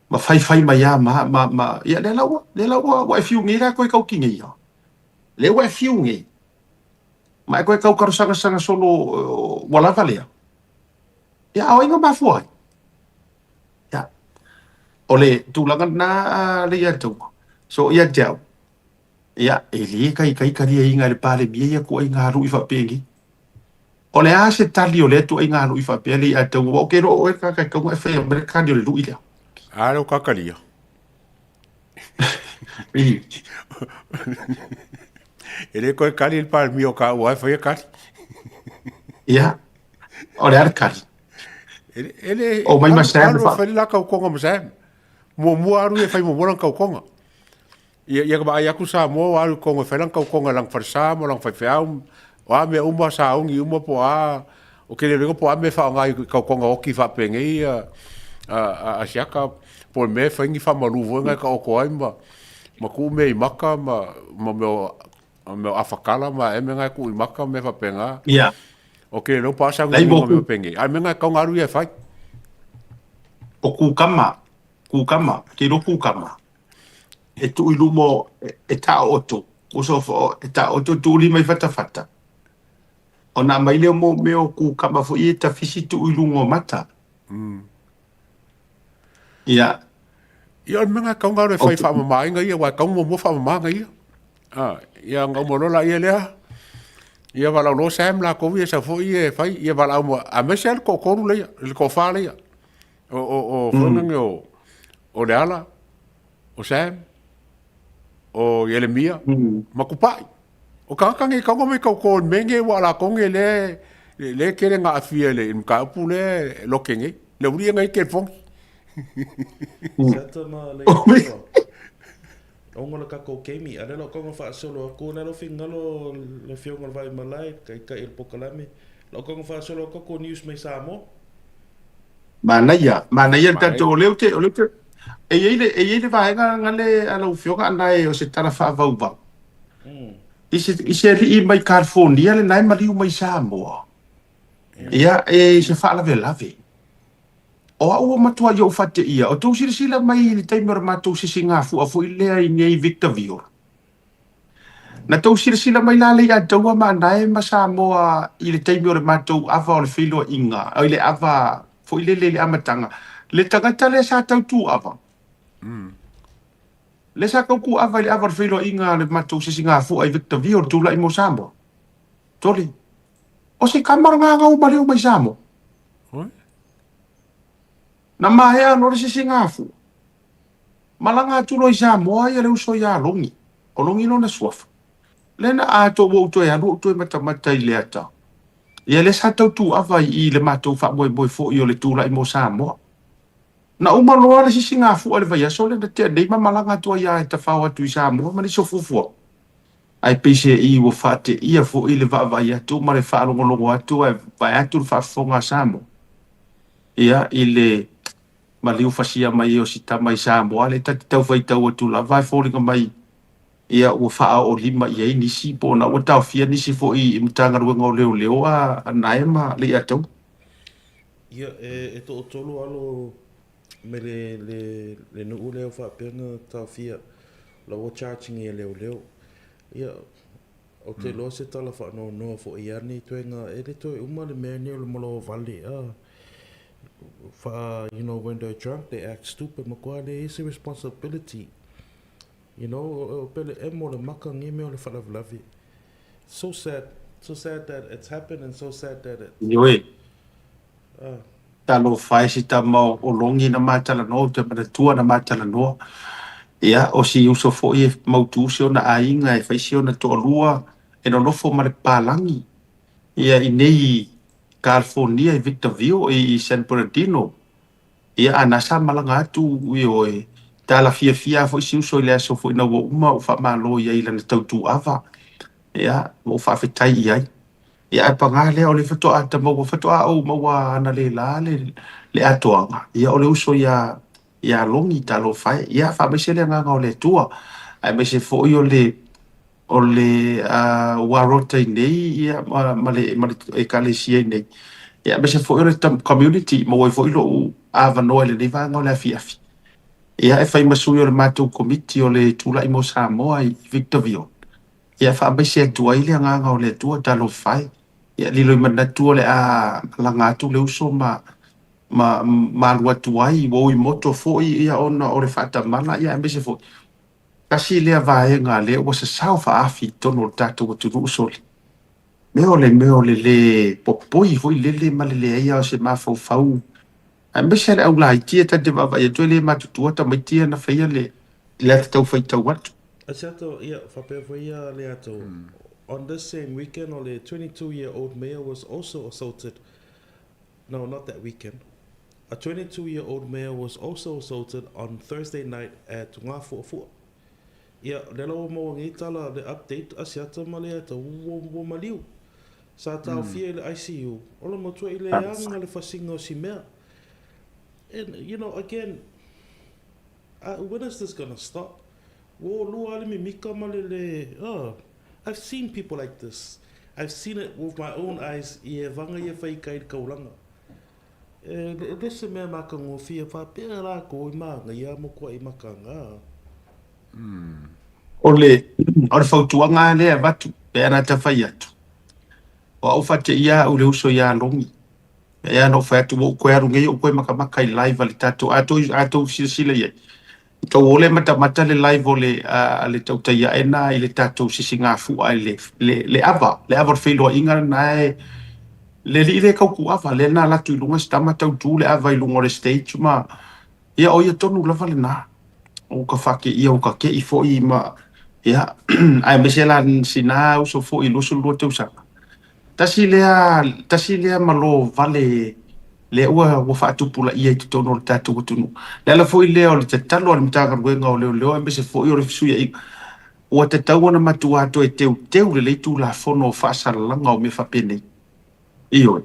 ma fai mai ya ma ia le la wa fiu ngi ra ko ka ki ngi le wa fiu ngi ma ko ka sanga solo wala valea ya o inga ma foi ya ole tu la na le ya tu so ya tau ya eli kai ri inga le pale bia ko inga ru fa pengi ole a se tali ole tu inga ru fa pele ya tu o ke ro o ka ko fe americano le lu ila alo kakalia ele ko kali il par mio ka wa fa ka ya ole ar kali ele o mai masam fa la ka ko ngam sam mo aru e fa mo ran ka ko nga ia ka ba ya ku sa mo aru ko nga fa lan ka ko nga lang fa sa mo lang fa fa wa me uma sa ungi uma po o ke le ko me fa nga ka ko nga o ki fa pengi a siaka po me fa ngi fa malu vo nga ka o ko ai ma ku me maka ma me afakala ma e me nga ku maka me fa penga ia o ke lo pa sa ngi me pengi ai me nga ka ngaru e fa o ku kama ke ro ku kama e tu ilu mo e ta oto o so fo e ta oto tu li mai fata ona mai le mo me o ku kama fo i ta fisi tu ilu ngo mata ia ia me nga ka ngaru e fa ma nga ia wa ka mo fa ma nga ia ia nga mo la ia le ia va lo sam la ko ia sa fo ia fa ia va la mo a me sel ko le ko fa le o fo nga o le ala o sam o Yeremia makupai o ka ngi ka ngome ka ko menge wala ko nge le kere nga afiele im ka pule lo kenge le uri ngai ke fong Sata ma le o ngola ka ko kemi ale lo ko fa solo ko na lo fingalo le fio ngol vai malai ka il pokalame lo ko fa solo ko news mai samo mana ya ta to le e ele vai ngale ala ufioga andai o se tara fa va ise ri mai California le nai mali mai Samoa ia e se fa la velave o matua yo fate ia o tu sila mai le timer matu se singa fu ile ai nei Victorville na tu sila mai la le ya taua ma nai ma Samoa ile timer matu ava o filo inga ile ava fu ile amatanga le tangata le sa tau tu ava le sa ku ava le ava filo inga le matu se singa fu ai Victorville tu la i mo Samoa toli o se kamar nga o mali o mai Samoa na mai no se singa fu malanga atu lo isa moa ia le uso ia longi o longi lo na suafa lena a to wo to ya lo to mata i le ata ia le sa tau tu ava i le matou fa boy fo i o le tula i mo sa moa na uma loa le sisinga fu ale vai aso le te dei malanga atu ia e tafau atu i sa moa ma le so fufu ai pese i wo fate ia fo i le va vai atu ma le fa longo atu e vai atu fa fonga sa moa ia i le maliu fasia mai o sita mai sa moa le tati tau fai tau atu la vai fōringa mai ia ua faa o lima ia i nisi po na ua tau fia nisi fo i mtanga ruenga o leo a nae ma le atau. Ia e to o tolu alo me le nuu leo faa penga tau fia la ua charging e leo. Ia o te loa se tala faa no fo i ani tuenga e le toi uma le mea neo le malo vale you know, when they're drunk, they act stupid. Makua, there is a responsibility. You know, pele emo le maka ngime o le falavlavi. So sad that it's happened and so sad that it... Ioi. Talo fai si tamau o longi na matala no, te manatua na matala no. Ia, o si uso fo i mautu sio na ainga e fai sio na toa lua e no nofo ma le palangi. Ia, i nei California, Victorville, i San Bernardino. Ia anasa malanga atu oi tala fia fo si uso le aso fo na wo uma o fa malo ia ila na tautu ava. Ia mo fa fetai ia. Ia pa ngale o le foto ata mo foto a o mo wa na le la le atoanga. Ia o le uso ia longi talo fai. Ia fa me se le nga o le tua. Ai me se fo io o le warota nei ia male e kalesia nei. Ia me se fo io le community mo fo ilo ava no le ni va no le fiafi. Ia e fai masui o le matou komiti o le tula i mo Samoa i Victorville. Ia fa me se tua ile nga o le tua talo fai. Ia lilo i manatua le a langa atu le uso ma lua tuai wo i moto fo ia ona o le fata mana ia me se fo. Kasi lea vaenga le o se sao fa afi tono tatu o tunu usoli. Meo le popoi foi lele malele ia o se mafau fau. A me se au la itia ta de vava ia tole matutua ta maitia na faia le tau fai tau atu. Asiato, ia, whapewa ia le ato. On this same weekend, the 22-year-old mayor was also assaulted. No, not that weekend. A 22-year-old mayor was also assaulted on Thursday night at Ngāfuafua. Ia, lelo mo ngi tala the update asiata male ata wo maliu. Sa tau fia le ICU. Ola mo tua ile anga le fasinga o si mea. And, you know, again, when is this gonna stop? Wo lua ale mi mika male le, I've seen people like this. I've seen it with my own eyes. I vanga ia fai kai kaulanga. Lese mea maka ngofia wha pēra rā ko i maanga ia mo kua i makanga. O le whautuanga lea watu, pe ana ta whai atu. O au whate ia u le uso ia longi. E ana o whai atu o koe arungi o koe makamaka i live ali tato. Ato sila iai. Tau ole mata le live o le tautai a ena i le tato sisi ngā fua i le ava. Le ava whailoa inga nae. Le li le kauku ava, le nā latu i lunga stama tau tū le ava i lunga le stage ma. Ia o ia tonu lava le nā. O ka whake ia o ka ke i fo i ma. Ia, ai mesela sina uso fo i lusu lua te usanga. Tasi lea malo vale le ua whaatupula ia i tutono le tātou watunu. Le ala fo i lea o le tatalo o le mtanga ruenga o leo e mese fo i o le fisuia i. Ua te tau ana matua ato e teu le leitu la fono o whaasalalanga o me whapenei. Ioi.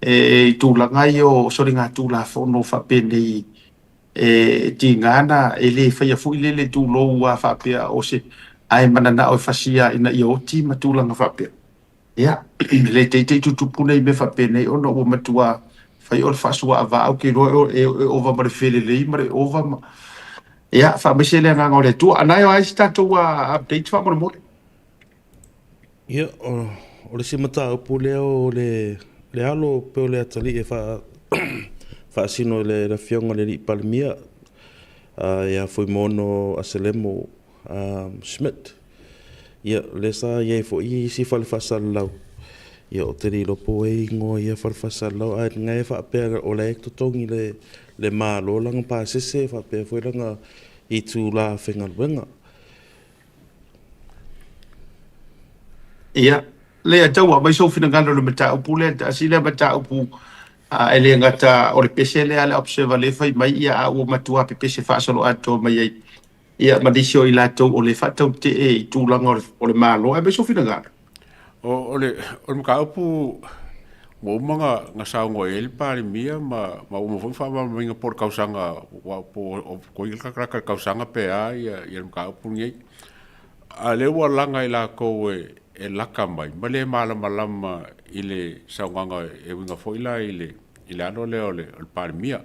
E tūlanga i o sori ngā tūla fono whapenei ti ngana e le whaia fo i le tūlo ua whapea o se ai manana o whasia ina i o ti matūlanga whapea. Ia, le teitei tutupuna i me whapenei o no o matua fai o le whasua a vāu ki roe e ova mare whele lei mare ova ma. Ia, whamese le ngā ngore tua. Anai o aisi tātou update whamore mole. Ia, o le simata upu leo le alo peo le atali e whaasino le whionga le li palimia. Ia fui mono aselemo Schmidt. Ia, le sa iei fo i si whale whasalau. Ia o te ri lopo e ingo ia whasalau. Ai ngai whaapea o le ektotongi le mālo langa pāsese whaapea fwelanga i tū la whengaluenga. Ia, le ataua mai so fina ngalo le mata upu le asile mata upu ele ngata o le pese le ale observa le fai mai ia a o matua pe pese fa solo ato mai ai ia madisio i lato o le fata te e tūlanga o le malo e mai so fina ngalo o le maka upu mo manga nga saungo ele pare mia ma mo fa ma minga por kausanga wa po ko il ka kausanga pe a ia maka upu ngai a le wa langa ila ko e laka mai ma le malama i le saunganga e winga foila i le ano le o le parmia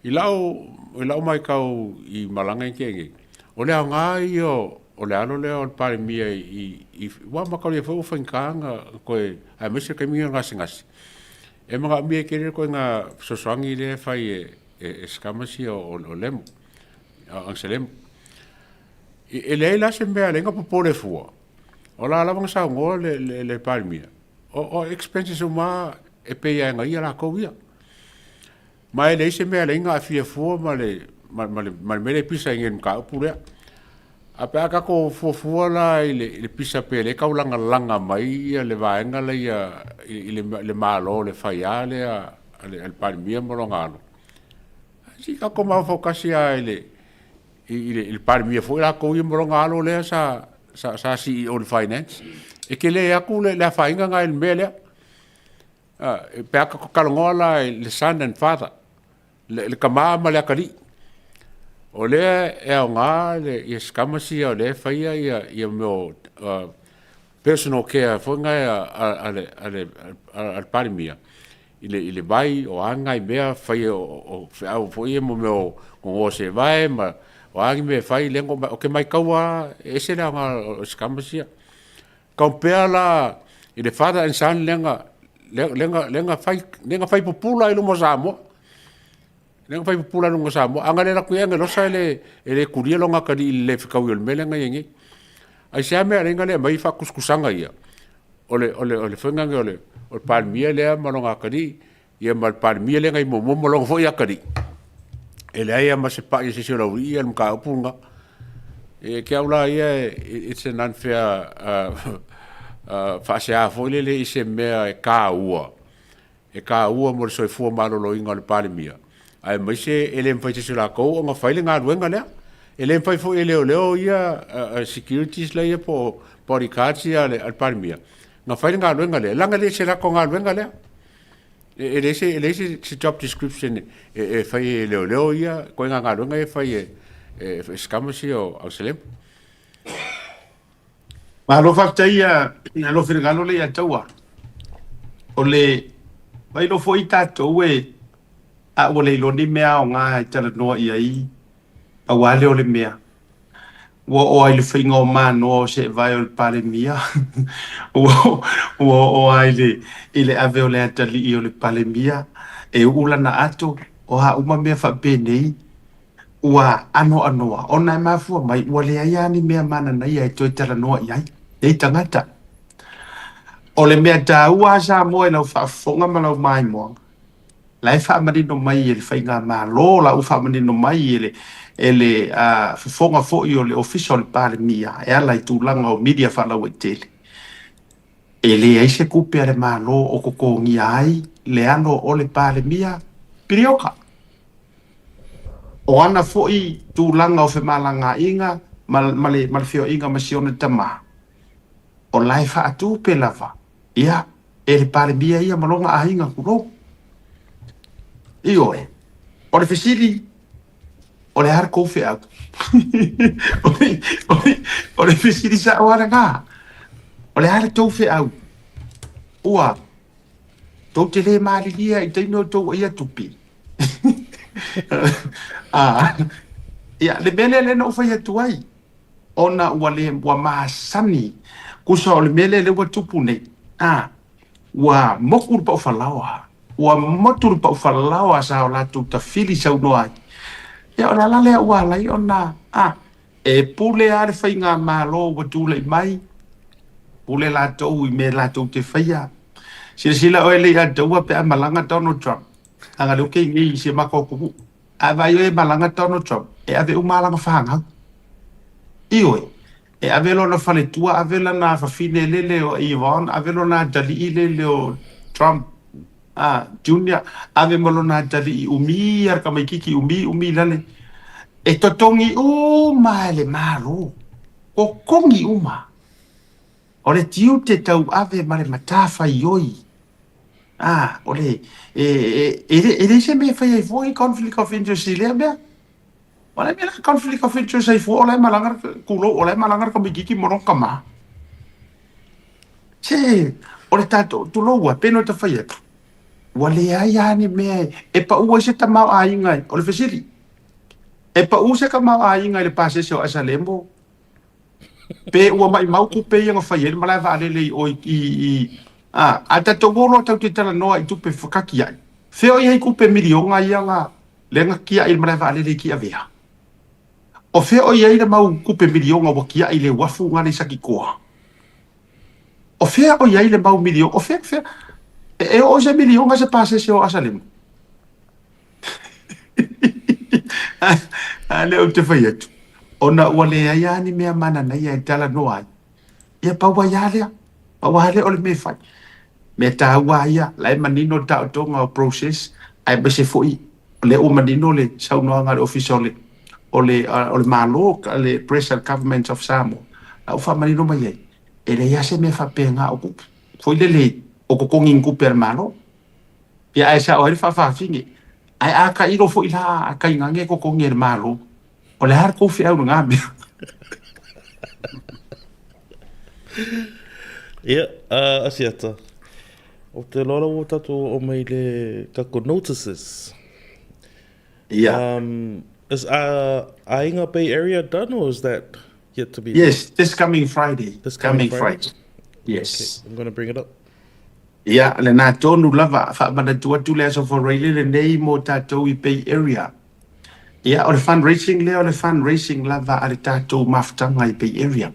i lau mai kau i malanga i kenge o le ngai o le ano le o parmia i wa makau le fo fankanga ko ai mese ka minga ngasi e mga mia kere ko nga sosoangi le fai e skamasi o lemo ang selem e le la se me alenga po le fua o la lava sa ngo le palmia o expenses uma e pe ia nga ia la ko ia mai le se me alenga afia fu ma le pisa ngem ka pure a pe ka ko fu la le pisa pe le ka langa mai le vaenga le ia le malo le faiale al palmia mo ngalo si ka ko ma focasia il palmia fu la ko ia mo ngalo le sa CEO de finance e ke le aku le fainga nga il mele pe aka ko kalongola le son and father le kamama le akali o le e nga le iskamasi o le faia ia mo personal care fo nga al parmia ile vai o anga i mea faia o fo ia mo o se vai ma o angi me fai lengo o ke mai kaua ese la nga skamasia compare la i le father and son lenga fai popula i lo mosamo lenga fai popula lo mosamo anga le la kuenga lo sa le kuria lo nga kadi le fikau yo mele nga yengi ai se me lenga le mai fa kuskusanga ia ole fenga ole o palmia le ma lo nga kadi ia mal palmia le nga i mo lo fo ia kadi ele ai ma se pa se la ia mka upunga e ke aula ia it's an unfair fa se a foi le se me e ka ua mo so fu malo lo inga le palmia ai mai se ele mfa se la ko nga faile nga ruenga le ele mfa fo ele o ia securities la ia po ricazzi al palmia nga faile nga ruenga le langa le se la ko nga ruenga le ele se job description e fai leo ia ko nga nga e fai skamasi o selem ma lo faktaia na lo firgalo le ataua o le vai lo foi tato we a o le lo ni mea o nga tala no i a wale o le mea o ai le finga o mano se vai o pare mia o ai le ave o le atali i o le pale mia e ula na ato o ha uma mea fa penei ua anoa ona e mafua mai ua le ai ani mea mana na ia e toi tala noa iai e tangata o le mea ta ua sa moe lau whaafonga ma lau mai moa lai whaamarino mai e le whainga ma lo lau whaamarino mai ele fonga fo i o le official pale mia e ala i tūlanga o media whalau e tele ele ai se kupe ale malo o koko ngi ai le ano o le pale mia pirioka o ana fo i tūlanga o fe malanga inga male fio inga masione tama o lai whaatu pe lava ia e le pale mia ia malonga a inga kuro io o le fesiri o le har kofi au o le fesiri sa o nga o le har tofi au ua to te le mali dia i te no to ia tupi ia le mele le no fa tu ai ona ua le ua masani kusa o le mele le ua tupu nei ua mokur pa ufalawa ua motur pa ufalawa sa o la tu ta fili sa uno ai ia ona la le ua lai ona e pule ale whainga malo wa tūlei mai pule la tau i me la tau te whaia sila o ele ia taua pe a malanga Donald Trump anga leo kei ngi se mako kuku a vai e malanga tono Trump e ave o malanga fanga ioi e ave lo na fale tua ave la na fa fine lele o Ivan ave lo na dali lele o Trump Junior ave lo na dali umi ar ka mai kiki umi lale e totongi le malo o kongi uma o le tiu te tau ave mare matafa ioi ole ele se me fai foi conflict of interest le be ole me conflict of interest ai fo ole malangar kulo ole malangar ko bigiki morong kama che ole tato tu lo wa peno te fai wale ai ni me e pa u se tama ai ngai ole fesiri e pa u se kama ai ngai le pase so asalembo pe u mai mau ku pe yang fai mala va le o i ata togolo tau te tala noa i tupe whakaki ai. Whio i hei kupe milionga i anga lenga kia i mara vale le kia vea. O whio i eira mau kupe milionga wa kia i le wafu ngani saki koa. O whio i eira mau milionga, o whio, e o se milionga se pase se o asalemu. Leo te whai atu. O na ua le aiani mea mana na ia i tala noa ai. Ia paua ialea, paua hale o le me whai. Me taua ia lai manino ta tonga process ai be se foi le o manino le sau no nga official o le malo le pressure government of Samoa au fa manino mai e le ia se me fa penga o foi le o ko kongi ku per malo ia ai sa o fa fingi ai aka ilo foi la aka ngange ko kongi el malo o le har ko fi au ngambi asiata. O te lora o tatu o mai le kako notices. Yeah. Is Ainga Bay Area done or is that yet to be Yes, done? this coming Friday. This coming Friday. Yes. Okay, I'm going to bring it up. Yeah, le na tonu lava fa mana tua tule so for really le nei mo tatou I Bay Area. Yeah, o le fundraising lava ale tatou maftanga I Bay Area.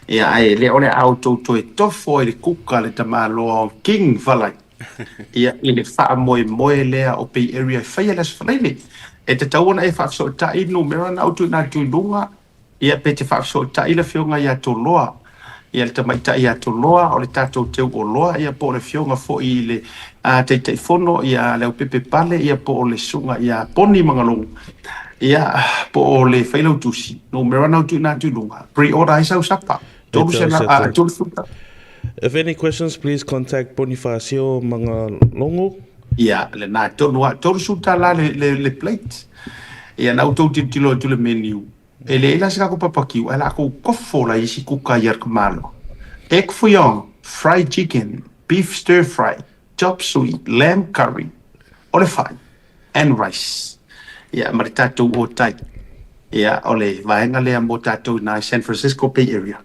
Ia ai le ole auto to e tofo e le kuka le tamalo king falai ia i le fa moe le o Bay Area faia las falai e te tauna e fa so ta I numero na auto na tu lunga ia pe te fa so ta I le fionga ia to loa ia le tamaita ia to loa o le tato te o loa ia po le fionga fo I le te fono ia le pepe pale ia po le sunga ia poni mangalong ia po le failo tusi numero na auto na tu lunga pre-order isa usapa. If any questions, please contact Bonifacio Mangalongo. Yeah, le na tonu tolu suta la le plate. Ia na auto tilo le menu. Ele ela sika ko papaki, ela ko kofo la isi kuka yer kmalo. Egg fouillon, fried chicken, beef stir fry, chop suey, lamb curry, ole fai, and rice. Ia maritato o tai. Ia ole vaenga le mo tato na San Francisco Bay Area.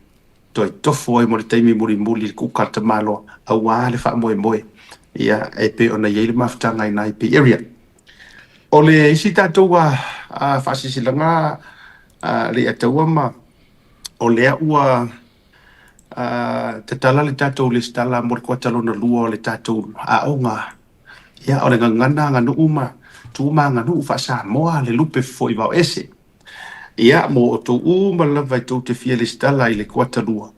Toi tofo e mo le taimi muri kuka te malo au ale fa moe ia e pe ona yele maftanga I Bay Area o le isi tatou fa sisilanga le ataua ma o le ua te tala le tatou le stala mo le kuatalona lua o le tatou aonga ia o le ngangana nganu uma tuma nganu fa Samoa le lupe foi va ese ia mo to uma lava to te fia le stala I le kuatalua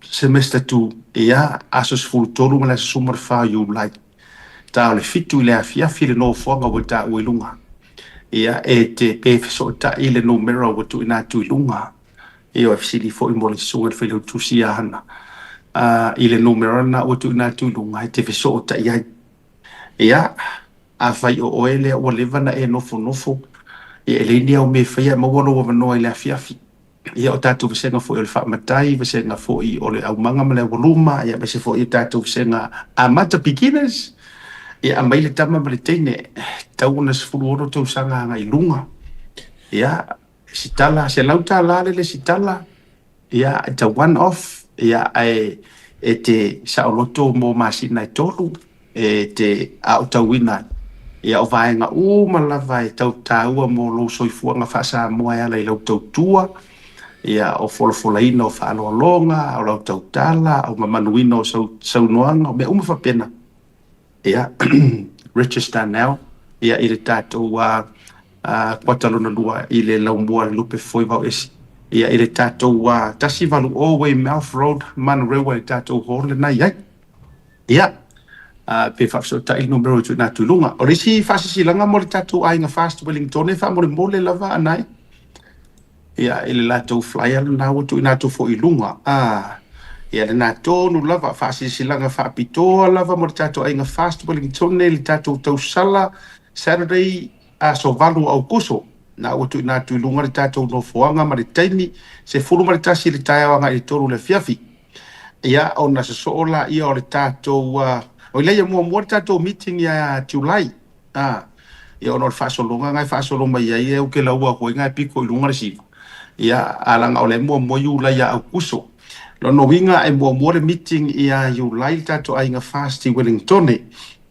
semester 2 ia asos full tolu mala summer fa you like ta le fitu le afia file no fonga wata uilunga ia e te pe so ta ile numero watu ina tu ilunga io fsili fo I mole sunger file tu sia hana ile numero na watu ina tu ilunga te so ta ia a fai o oele o levana e nofo e le ni o me fai mo wono wo no ile afia ia o tatu vesenga fo I le whaamatai, vesenga fo I o le au manga male voluma, ia vese fo I tatu vesenga a mata beginners, ia a maile tama male teine, tauna sifuru oro tau sanga anga I lunga, ia sitala, se lauta lale le sitala, ia ta one off, ia e te saoloto mo masina I tolu, e te au tauina, ia o vaenga malava e tau taua mo lo soifuanga whasa moa ala I lau tau tua, ia o folofolaina o whaaloalonga, o lau tautala, o mamanuina o saunoanga, o me whapena. Ia, Richard Starnell, ia I le tātou kua talona lua i le laumua le lupe foi vau esi. Ia i le tātou tasi valu o Weymouth Road, Manurewa le tātou hore nai ai. Ia, pe whafsota il numero tu nā tuilunga. O risi whasisilanga mo le tātou ainga Fast Wellington e wha mo le lava anai. Ia, i le lātou flyer nā watu i nātou fo i lunga. Ia le nātou nu lava whasisilanga whaapitoa lava mo le tātou ainga Fast Wellington le tātou tausala Saturday so valu au kuso. Na watu i nātou i lunga le tātou no foanga ma le taimi se fulu ma le tasi le taiawanga i toru le fiafi. Ia, o na se soola ia o le tātou o leia mua le tātou meeting ia July. Ia ono le whaasolonga ngai whaasolonga ia ia uke laua koe ngai piko i lunga le siva. Ia alanga o le mua iula ia au kuso. Lono winga e mua le meeting ia July le tātou ainga Fast Wellington.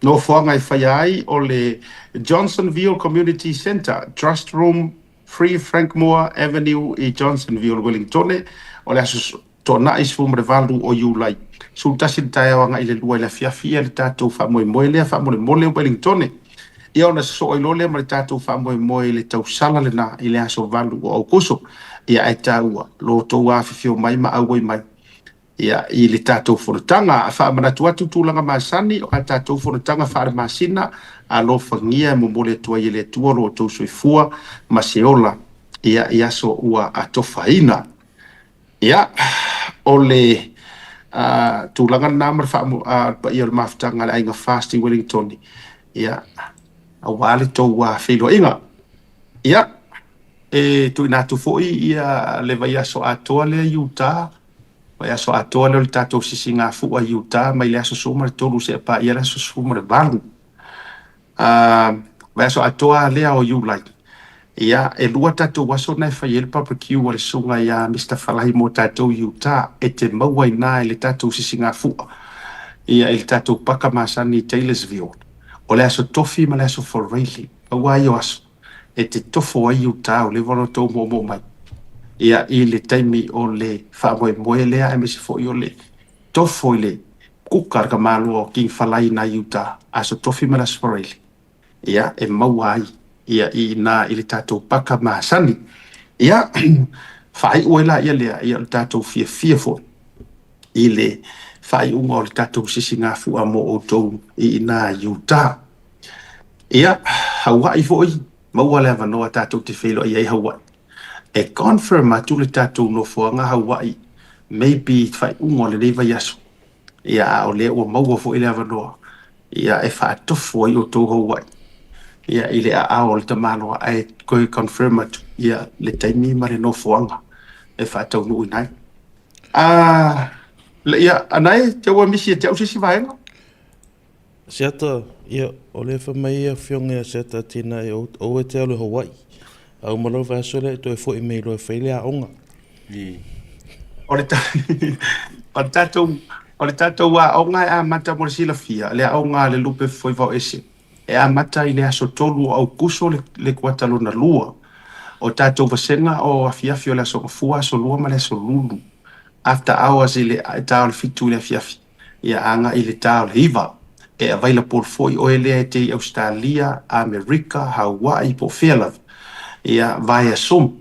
No foanga i whaiai o le Johnsonville Community Center, Trust Room, 3 Frankmore Avenue i Johnsonville, Wellington. O le aso tona isfu mrevalu o July. Sultasi taiawanga i le lua i la fiafia le tātou whamoe lea whamoe Wellington. Ia ona so i lole ma le tātou whamoe le tausala le na i le aso valu o aukoso. Ia e tāua, lo tau awhifio mai ma auai mai. Ia i le tātou whanatanga, a whamanatu atu tūlanga māsani, o a tātou whanatanga whaare māsina, a lo whangia mo mole atua i le atua lo tau soifua, ma se ola, ia i aso ua a tofaina. Ia, o le tūlanga nāmar ia le mawhatanga le ainga Fast Wellington. Ia, a wale tau whilo inga. Ia, tu inatu foi ia le vai aso atoa le Utah, vai aso atoa le tātou sisinga fua Utah, mai le aso suma le tolu se pa ia le aso suma le balu. Vai aso atoa lea o July. Ia, e lua tātou waso nai whai ele barbecue o le sunga ia Mr. Falahi mo tātou Utah, e te maua i nā le tātou sisinga fua. Ia le tātou paka masani Taylorsville. O le aso tofi ma le aso Forelli. Awa i o aso. E te tofo ai Utah o le wano tau mo mai. Ia i le taimi o le whamoe lea e mesi fo i o le tofo i le kukar ka malu o King Falai na Utah. Aso tofi ma le aso Forelli. Ia e maua ai. Ia i na i le tātou paka mahasani. Ia whai uela ia lea ia le tātou fia fo. I le whai unga o le tātou sisi ngā fua mo o tau i na Utah. Ia Hawaii fo i. Maua le avanoa tātou te whelo i ei Hawaii. E confirm atu le tātou no fuanga Hawaii. Maybe whai unga le reiva yaso. Ia o le ua maua fo i le avanoa. Ia e whaatofo i o tau Hawaii. Ia i le a o le tamaloa ai koe confirm atu. Ia le taimi mare no fuanga. E whaatau nui nai. Ia anai te ua misi e te au sisi vaenga. Seata, ia, o le whamai a whionga a seata tina e o e te alu Hawaii. Au malo vasole to e fo e mei lo e whaile a onga. O le tātou a onga e a mata mo le sila fia. Le a onga le lupe foi vau ese. E a mata i le aso tolu au kuso le kuatalo na lua. O tātou vasenga o a fiafi o le aso fua aso lua ma le aso lulu. After hours i le tau le fitu i le fiafi. Ia anga i le tau le hiva. E available foi o ele te Australia, America, Hawaii, po Fairlove. Ia via Zoom.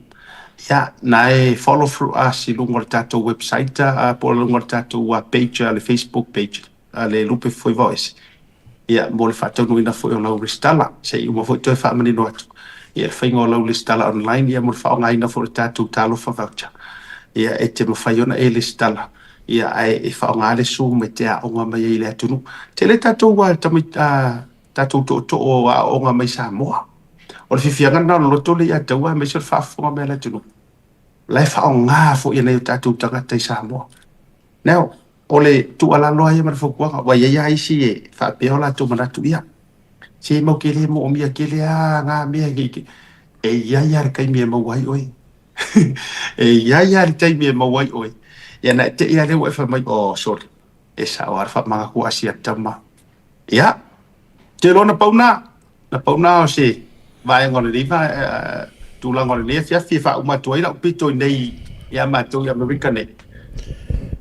Ia na e follow through us i lungo le tātou website, po lungo le tātou page, le Facebook page, le lupe foi voice. Ia mo le whātau nuina foi o lau restala, se i ua foi toi whaamanino atu. Ia le whainga o lau restala online, ia mo le whaongaina foi le tātou talo whawaucha. Ia e te mawhaiona e restala. Ia e whaongale su me te a onga mai e le atunu. Te le tātou tātou to o a onga mai Samoa. O le whiwhianga nao loto le ia taua me se le whaafonga mai le atunu. Lai whaonga fo ia nei o tātou tangata i Samoa. Nao, o le tu ala loa ia marafokuanga, wa ia isi e whaapea o la tu manatu ia. Se mau kele mo o mia kele a ngā mea ngike. E ia re kai mea mawai oi. E ia re kai mea mawai oi. Ia na te ia leo e whamai, sorry. E sa o arfa mga kua asia tama. Ia, te lo na pauna o se, vai ngore riva, tula ngore nia, fia wha umatua ina upito nei, ia matou i Amerika nei.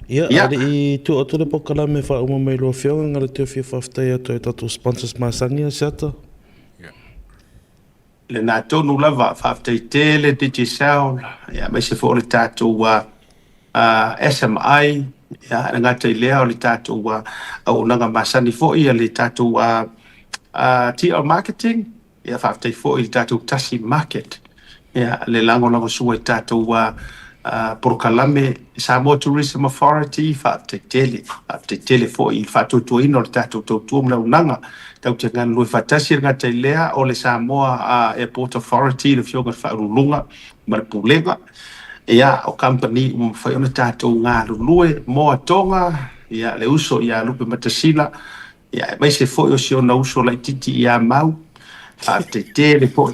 Ia, ari i tu otu le pokala me wha umamai loa whionga, ngare te o fia whaftai ato e tatu sponsors maasangi a seata? le nā tonu lava whafteitele digital, ia mai se fo le tātou SMI, ia ngata I lea o le tātou au nanga masani fo ia le tātou TL marketing, ia whaftei fo I le tātou tasi market, ia le lango sua I tātou Porokalame Samoa Tourism Authority whaafteitele fo I whatutuina o le tātou tautua mna unanga, tau te ngan lui whatasi ngata I lea o le Samoa Airport Authority le fionga whaurulunga ma le pulenga, ia o company whai ona tātou ngā lulue mo atonga, ia le uso ia lupe matasila, ia mai se fo o siona uso lai titi ia mau, whaafteitele fo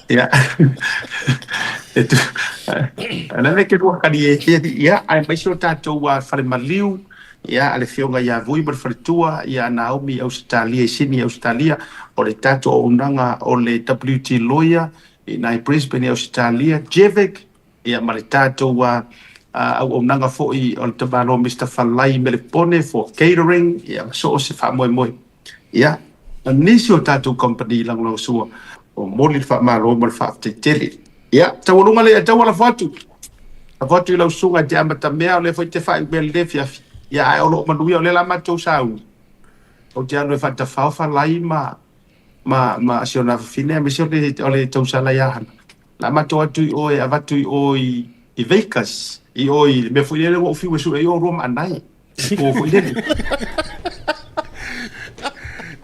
ia ana me ke rua kani ia ai mai so tātou whare maliu, ia ale fionga ia vui mar wharetua, ia Naomi Australia, Sydney Australia, o le tātou o unanga o le WT lawyer, I nai Brisbane Australia, Jevik, ia ma le tātou au unanga fo I o le tabano Mr. Falai Melepone for catering, ia so o se wha moe, ia nisi o tātou company lang sua, o moli wha malo ma le wha tele. Ia, tawalunga le tau ala fatu. A fatu I lau sunga te amata mea o le fai te whai mele le fiafi. Ia ai olo manui o le la matou sau. O te anu e whata whauwha lai ma asio na whine, a mesi o le tau sala iahana. La matou atu I oe, a vatu I oe I veikas. I oe, me fui lele o fiu e su e o roma anai. O fui lele.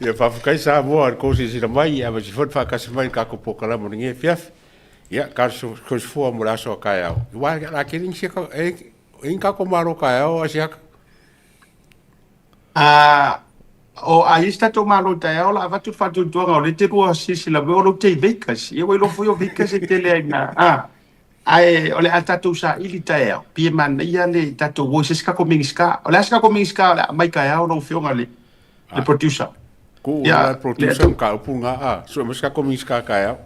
Ia whawhakai sa moa ar kōsi sira mai, ia masi whut whakasi mai kako pokalamo ni nge fiafi. Ia, karso fua mo raso a kai au. Iwa, la kiring si ka, kako maro kai au a si haka? O a ista to malo tai au la vatu fatu tuanga o le te rua sisi la veo lo te vekas. Ia wai lo fui o vekas e tele aina. Ai, o le atatu sa ili tai au. Pie man, ia le tatu wo se skako mingiska. O le skako mingiska, o le mai kai au no fionga le producer. Ko la producer ka upunga a. So mas skako mingiska kai au.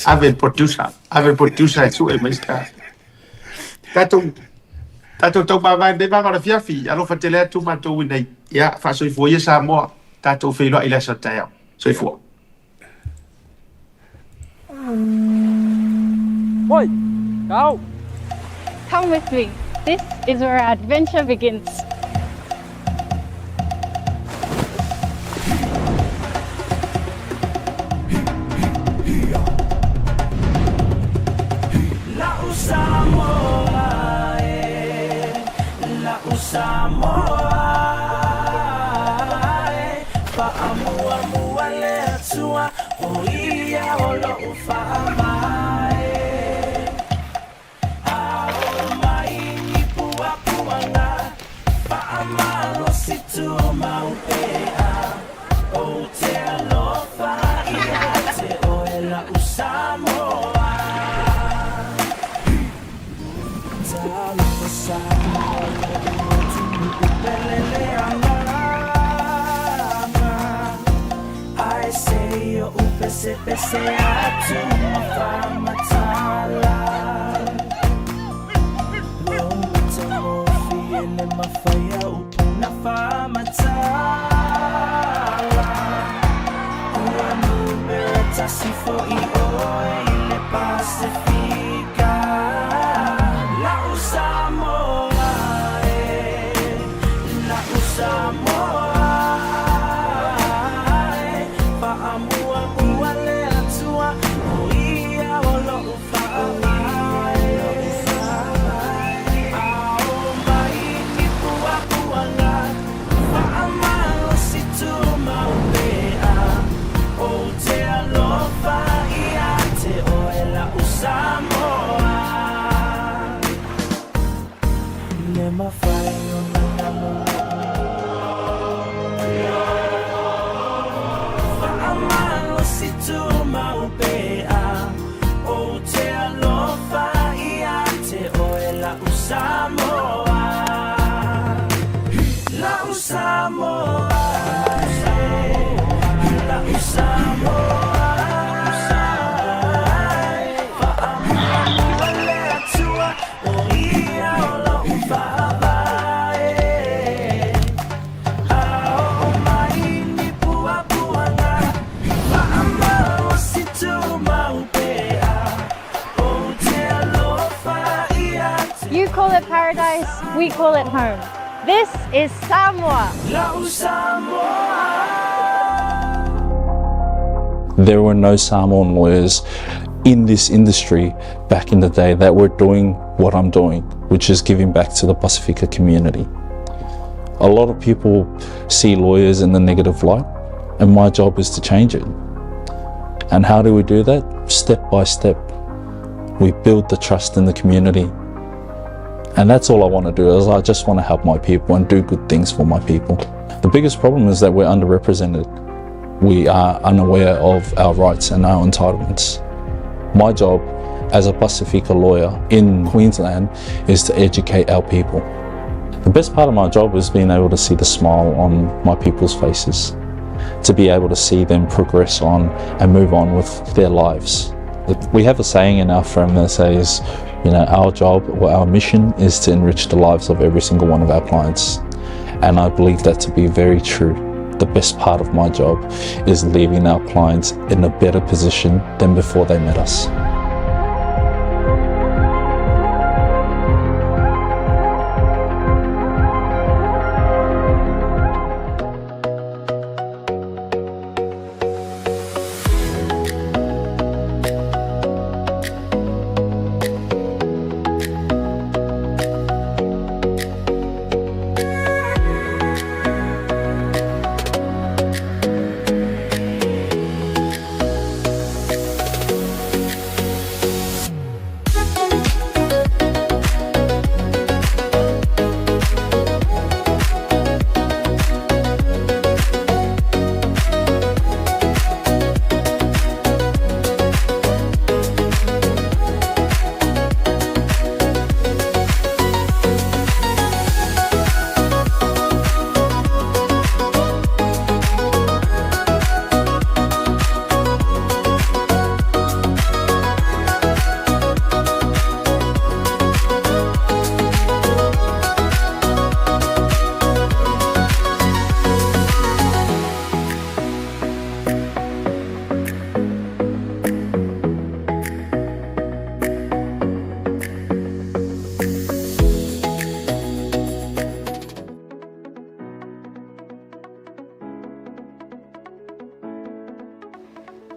Ave producer su e mesta. Tato tau ba de ba ngora fiafi, alo fatele tu ma tu nei. Ya, fa so fo ye sa mo. Tato fe lo ila sa tayo. So fo. Oi, go. Come with me. This is where our adventure begins. Pese atu mafamatala Lomo fiele mafaya upuna famatala Ua numera sifo I oi le Pacifica La Usamoa La Usamoa Bye. call it paradise, we call it home. This is Samoa. There were no Samoan lawyers in this industry back in the day that were doing what I'm doing, which is giving back to the Pasifika community. A lot of people see lawyers in the negative light, and my job is to change it. And how do we do that? Step by step. We build the trust in the community. And that's all I want to do, is I just want to help my people and do good things for my people. The biggest problem is that we're underrepresented. We are unaware of our rights and our entitlements. My job as a Pasifika lawyer in Queensland is to educate our people. The best part of my job is being able to see the smile on my people's faces, to be able to see them progress on and move on with their lives. We have a saying in our firm that says, our job or our mission is to enrich the lives of every single one of our clients. And I believe that to be very true. The best part of my job is leaving our clients in a better position than before they met us.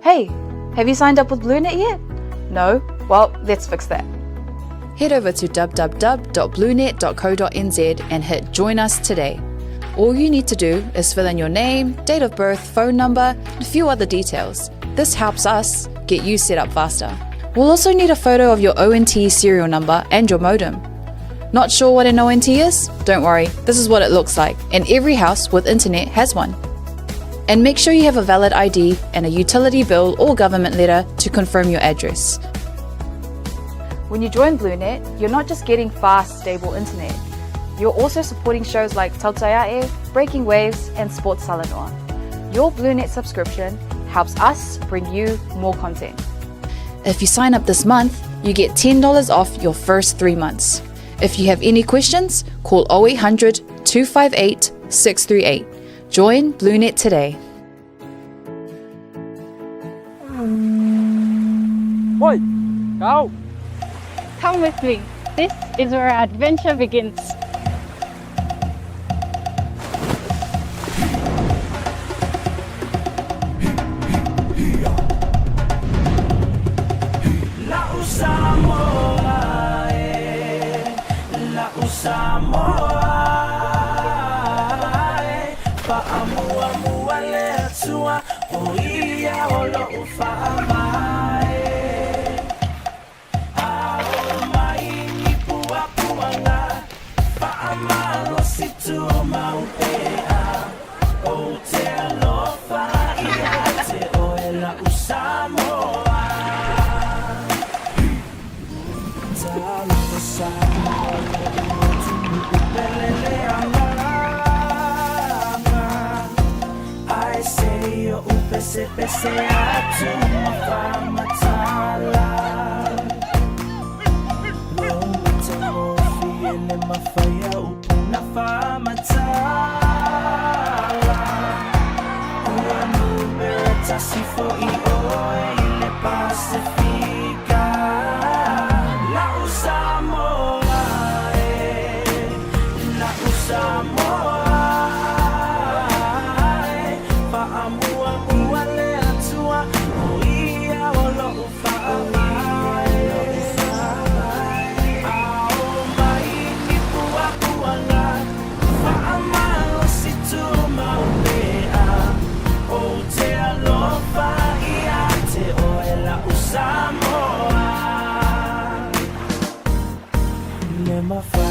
Hey, have you signed up with BlueNet yet? No? Well, let's fix that. Head over to www.bluenet.co.nz and hit Join Us today. All you need to do is fill in your name, date of birth, phone number, and a few other details. This helps us get you set up faster. We'll also need a photo of your ONT serial number and your modem. Not sure what an ONT is? Don't worry, this is what it looks like, and every house with internet has one. And make sure you have a valid ID and a utility bill or government letter to confirm your address. When you join BlueNet, you're not just getting fast, stable internet. You're also supporting shows like Tautaiae, Breaking Waves, and Sports Salanoa. Your BlueNet subscription helps us bring you more content. If you sign up this month, you get $10 off your first 3 months. If you have any questions, call 0800 258 638. Join BlueNet today. Oi, go! Come with me. This is where our adventure begins. mafai